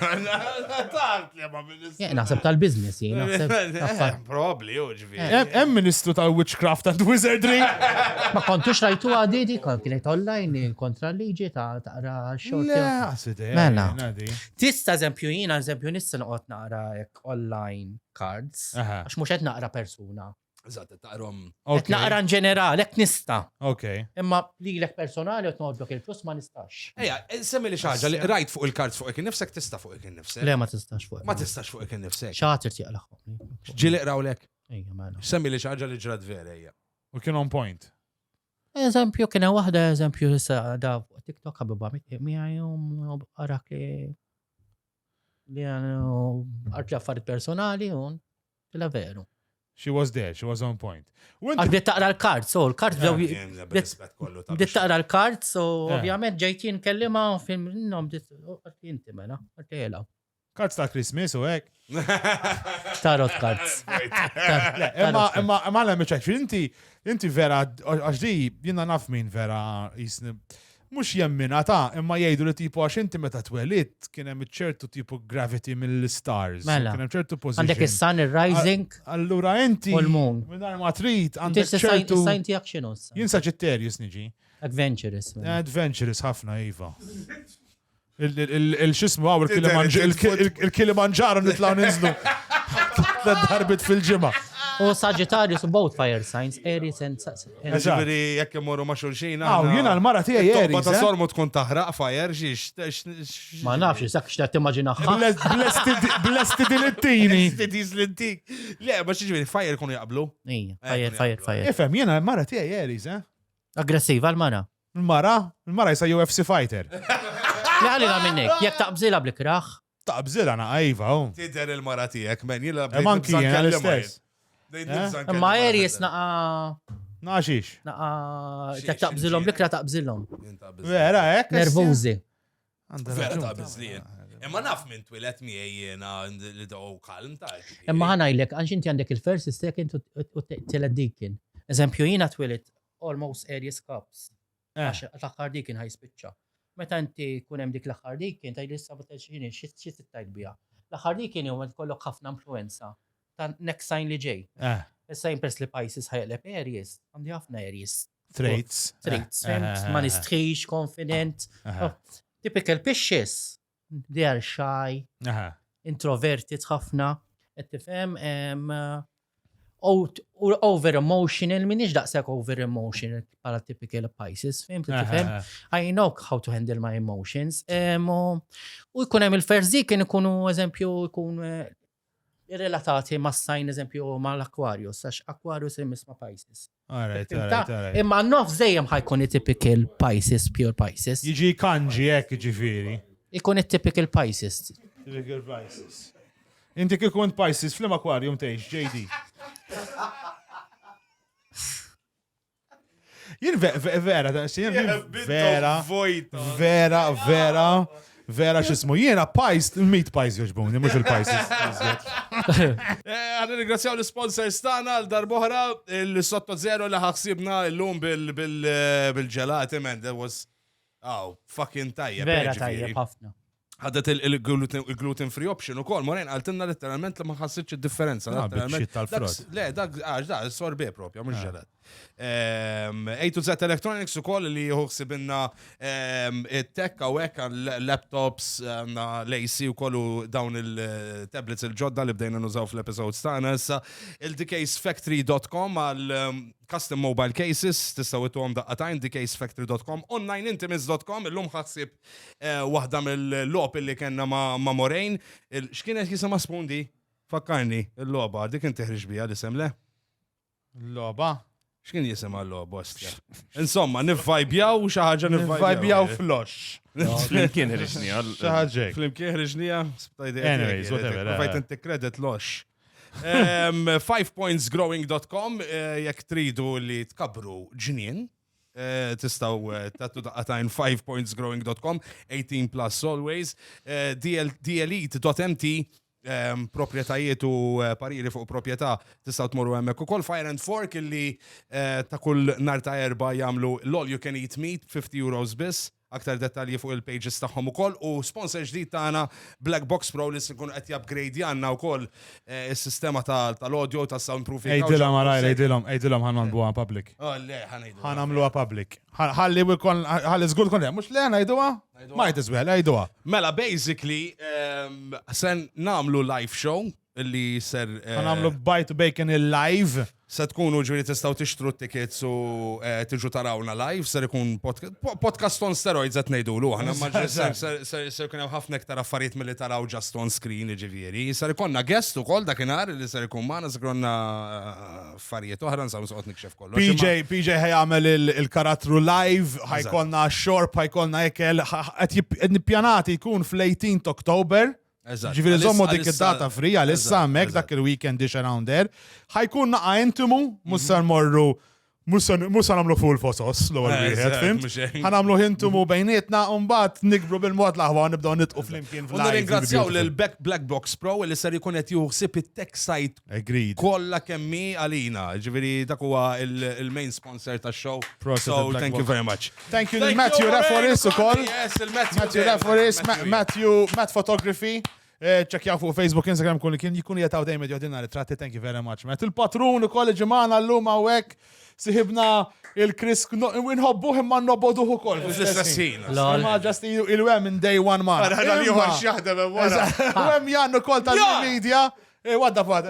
Taħt lema ministru. Naħseb tal-biznis, naħseb. Probably, uġvi. Hemm ministru tal-witchcraft and wizardry. Ma kontux rajtu għadidi, kienet online kontra liġi ta' taqra xorti. Mela. Tista' eżempju jina, eżempju nista' noqgħod naqra online cards, għax mhux qed naqra persuna. Eżatt, taqrom. Qed naqra in ġenerali, hekk nista'. Okay. Imma lilek personali u tnoqgħodlok il-flus ma nistax. Ejja, semmi li xaġa li rajt fuq il-cards fuq innifsek tista' fuq innifsek. Le ma tistax fuq. Ma tistax fuq innifsek. Xatir tieqlaħ. Ġili qrawlek. Ejja, mela. Semmi li xaġa li ġrat vera ejja. U kien on point. Eżempju, kiena waħda eżempju issa da TikTok ħabba miegħi arak li għanu artli affarijiet personali un tila veru. She was there, she was on point. Għak bdiet taqra l-kards, bdiet taqra l-kards, ovvjament ġejtin kellima film minnom bdiet inti mela, għartela. Kards ta' Christmas u hekk. Tarot cards. Imma l-emmeċek, inti vera, għaxdi, jina naf min vera jisni, mux jemmina ta' imma jgħidu li tipu għax inti meta twelit kien hemm ċertu tipu gravity mill-stars. Mela. Kien hemm ċertu position. Għandek is-sun, il-rising. Allura inti. U l-moon. Minar ma trid għandek ċertu. Is-sign tiegħek x'inhu? Jien Sagittarius niġi. Adventurous. Adventurous ħafna iva. Il-xismu għaw il-Kilimanġaro nitlaw ninżlu. Darbit fil-ġimgħa. U Sagittarius u both fire signs, Aries and Ġibri, jekk jemmoru ma xulxina. Jina l-mara tiegħi Aries. Ma ta' sormu tkun taħraq fire, xiex. Ma nafx, sak xta timmaġinaħħa. Blested il-tini. Blested il-tik. Le, ma xieġbiri, fire kunu jaqblu. Fire. Ifem, jina l-mara tiegħi Aries, Aggressiva l-mara. L-mara jisa UFC fighter. Le għalina minnek, jek taqbżila bl-ikraħ. Taqbżila naqajva, Tider il-mara tijek, men jilla Manki jena l-istess. Ma Aries naqa. Naxix. Naqa. Taqbżilom bl-ikra taqbżilom. Vera, ek? Nervużi. Vera taqbżlien. Imma naf minn twilet miegħi jiena li daw kalm ta' Imma ħanajlek, għanx inti għandek il-first, second u t-tielet dikin. Eżempju, jiena twilet almost Aries Cups. L-aħħar dikin ħaj spiċċa. Meta inti kun hemm dik l-aħħar dikin, tajli s-sabat xini, xi tittajt bija. L-aħħar dikin huwa tkollok ħafna influenza ta' next sign li ġej. Issa jimpers li Pisces ħajqleb Aries, għandi ħafna Aries. Traits. Ma nistrix, confident. Typical Pisces. They are shy, introverted ħafna, tifhem, over emotional, minix daqsek over emotional pala typical Pisces, tifhem? I know how to handle my emotions. U jkun hemm il-ferżi kien ikunu eżempju jkun irrelatati ma' sign eżempju ma' l-Aquarius, għax Aquarius imis ma' Pisces. Imma nof zejjem ħajkun typical Pisces, pure Pisces. Jiġi kanġi ek ġifiri. Ikun typical Pisces. Typical Pisces. Inti kikun Pisces fl-Aquarium teħx, JD. Jien vera xismu, jiena pajs, il-meat pajs joġbuni, mux il-pajsis. Għadna ringrazzjaw l-sponsors tana l-darbohra, il-sotto zero li ħaxsibna l-lum bil-ġelati, man, that was, fucking tajja. Vera tajja, ħafna. Għadet il-gluten free option u kol, morajn għaltinna letteralment li ma ħassitx il-differenza. Bixċit tal-frott. Le, da, sorbet propja, mux ġelat. A to Z Electronics u kol li juħsibinna il-tech għaw ek laptops, l-AC u kollu dawn il-tablets il-ġodda li bdejna nużaw fl-episode stana. Il-decasefactory.com għal custom mobile cases, tistaw it-tuħom daqqatajn, decasefactory.com, onlineintimates.com, il-lum ħassib wahda mill-lop illi kena ma' Morejn. Xkienet jisama Spundi? Fakkarni, il-loba, dik inti ħriġbija li semle? Il-loba? Xkien jisema l-loba, ostja? Insomma, nifvajbjaw xaħġa nifvajbjaw flosh. Flimkien ħriġnija. Xaħġek. Flimkien ħriġnija? Anyways, whatever. Fajt inti credit losh. 5pointsgrowing.com jek tridu li tkabru ġnien, tistaw tattu daqqatajn 5pointsgrowing.com, 18 plus always, dlelite.mt proprietajiet u pariri fuq proprietà tistgħu tmorru hemmhekk ukoll Fire and Fork illi ta' kull nhar ta' erba' jagħmlu l-all you can eat meat €50 biss. Aktar dettalji fuq il-pages tagħhom ukoll u sponsor ġdid tagħna Black Box Pro li se nkunu qed jupgrade għandna wkoll is-sistema tal-audio tas-soundproofing. Ejdilhom għalaj, ejdilhom ħanamluha public. Oh le, ħanejdu. Ħanamluha public. Ħalli żgur tkun hemm, mhux le ngħiduha? Might as well, ngħiduha. Mela basically sen nagħmlu live show illi ser Ħanamlu Bite to Bacon il-live. Se tkunu ġuri tistgħu tixtru tickets u tiġu tarawna live, ser ikun podcast on steroids qed ngħidulu aħna ma ser ikun hemm ħafna iktar affarijiet milli taraw just on screen ġifieri. Ser ikonna guest ukoll dakinhar li ser ikun magħna se ikonna affarijiet oħra nsaw soqgħod nikxef kollox. PJ ħajamel il-karattru live, ħajkollna xorb, ħajkollna ekel, qed nippjanati jkun fl-18 Oktober. Ġifiri zommu dik id-data free għalissa mek dak il-weekend dish around there. ħajkun naqa intimu, mussar morru, mussar namlu full fosos, l-għol wieħed, fimt? ħanamlu intimu bejnietna, un-bat nikbru bil-mod laħwa, nibdaw nitqu fl-imkien fl-live. Unna ringrazzjaw l-Black Box Pro li ser jkun qed juħsib it-tech site kollha kemmi għalina. Ġifieri dak huwa il-main sponsor tax-show. So thank you very much. Thank you Matthew Reforis ukoll. Matthew Reforis, Matt Photography. ċekjaw fuq Facebook, Instagram kien jikun jataw dejjem jodinna ritratti, thank you very much. Matt il-patrun ukoll ġimgħana llum hawnhekk siħibna il-Chris inħobbuh imma nobboduh ukoll fl-istess ħin. Ma ġast il-wem minn day one man. Għara li juħar xjaħdem wara. Wem Jan ukoll tal-media. Wadda fad.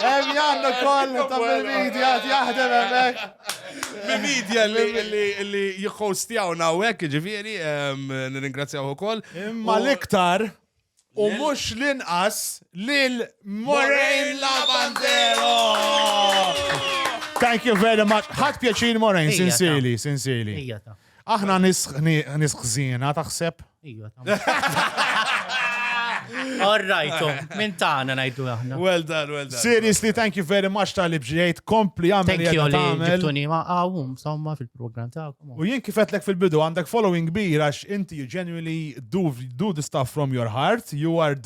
Wem Jan ukoll tal-media jaħdem hemmhekk. Media li jħostjawna hawnhekk ġifieri nirringrazzjaw ukoll. Imma l-iktar u mhux l-inqas lil Moraine Lavandero. Thank you very much. Ħadd pjaċir Moraine, sincerely. Aħna nisħżina taħseb? All right, minn tagħna ngħidu aħna. Well done. Seriously, thank you very much tal-li bġejt, kompli għamil. Thank you li ġibtuni somma fil-program ta'kom. U jien kifetlek fil-bidu għandek following kbir għax inti you genuinely do the stuff from your heart. You are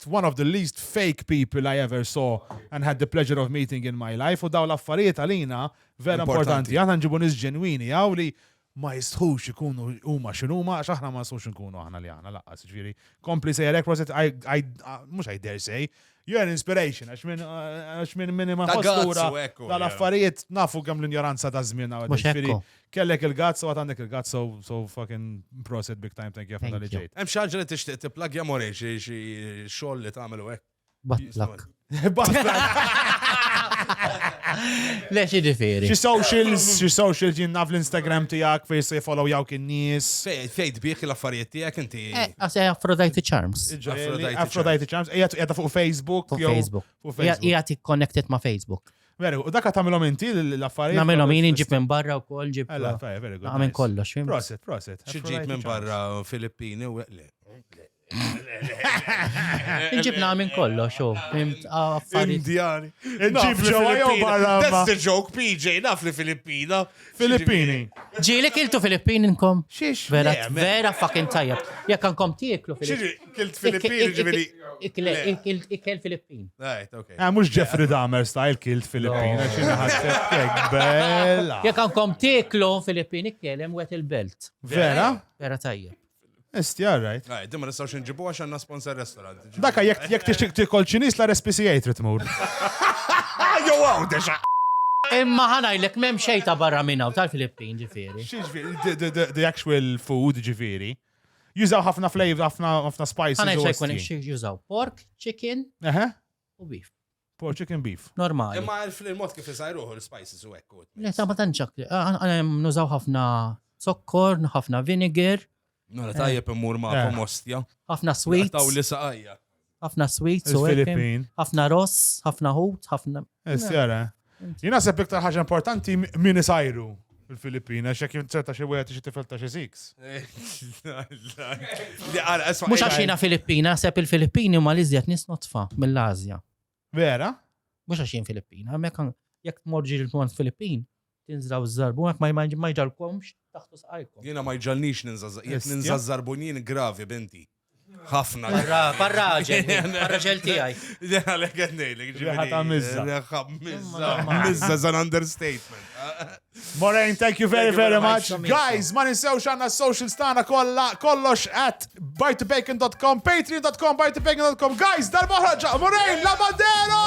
one of the least fake people I ever saw and had the pleasure of meeting in my life. U daw l-affarijiet għalina vera importanti. Għana nġibu nis ġenwini għaw li ma jistħux ikunu huma x'inhuma għax aħna ma nistgħux nkunu aħna li aħna laqqas ġifieri. Kompli sejrek proset mhux I dare say you're an inspiration għax minn ma ħossura tal-affarijiet nafu kemm l-injoranza ta' żmien ġifieri kellek il-gazz u għandek il-gazz so fucking proset big time thank you ħafna li ġejt. Hemm xi ħaġa li tixtieq tiplagja Morej xi xogħol li tagħmel hekk. Batlak. Le xi ġifieri. Xi socials jien naf l-Instagram tiegħek fejn se follow jawk in-nies. Fejn tbieħ l-affarijiet tiegħek inti. Għasja Aphrodite Charms. Aphrodite Charms. Qiegħed fuq Facebook. Qiegħed connected ma' Facebook. Veru, u dakka tagħmilhom inti l-affarijiet. Nagħmilhom jien inġib minn barra wkoll ġib. Għamil kollox. Proset. Xi ġib minn barra Filippini u le. Nġibna minn kollox, Indjani. Nġib ġewa jew barra. That's the joke, PJ, naf li Filippina. Filippini. Ġili kiltu Filippini nkom? Xiex. Vera fucking tajjeb. Jekk nkom tieklu Filippini. Kilt Filippini ġivili. Ikel Filippin. Right, okay. Mux Jeffrey Dahmer style kilt Filippina. Xina ħasseb kek bella. Jekk nkom tieklu Filippini kellem wet il-belt. Vera? Vera tajjeb. Esti, all right. Dimma nistawx nġibu għax għanna sponsor restaurant. Daka, jek tixtik tikol ċinis la RSPCA tritmur. Jow għaw, deċa. Imma ħanajlek mem xejta barra minnaw tal-Filippin ġifiri. The actual food ġifiri. Jużaw ħafna flavor, ħafna spices. Ħanajlek kun jużaw pork, chicken u beef. Pork, chicken, beef. Normali. Imma il-mod kif jizajruħu l-spices u ekku. Leta ma tanċak. Nużaw ħafna sokkor, ħafna vinegar. Nara tajjeb immur ma' pomostja. Ħafna sweets. Taw li saqajja. Ħafna sweets. Filippin. ħafna ross, ħafna hut, ħafna. Sjara. Jina sepp iktar ħaġa importanti min isajru fil-Filippina, xek ċerta xi wieħed xi tifel ta' xi siks. Mhux għax jiena Filippina, sepp il-Filippini huma l-iżjed nies notfa mill-Asja. Vera? Mhux għax jien Filippina, jekk tmorġi l-Filippin, tinżraw z-zarbu, jekk ma jġalkomx taħtu saqajkom. Jiena ma jġalnix ninżazzarbunjien gravi benti. ħafna. Parraġel tijaj. Għalek għannejlek, Reħata mizza. Mizza is an understatement. Moraine, thank you very, very much. Guys, ma ninsewx għanna social stana kollox at bytobacon.com, patreon.com, bytobacon.com. Guys, darba ħraġa, Moraine, la Bandero!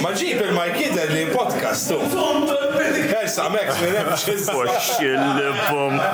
Ma ġib il-Mike jidher li podcast tu. Kersa, Max, mi nefx. il-bom.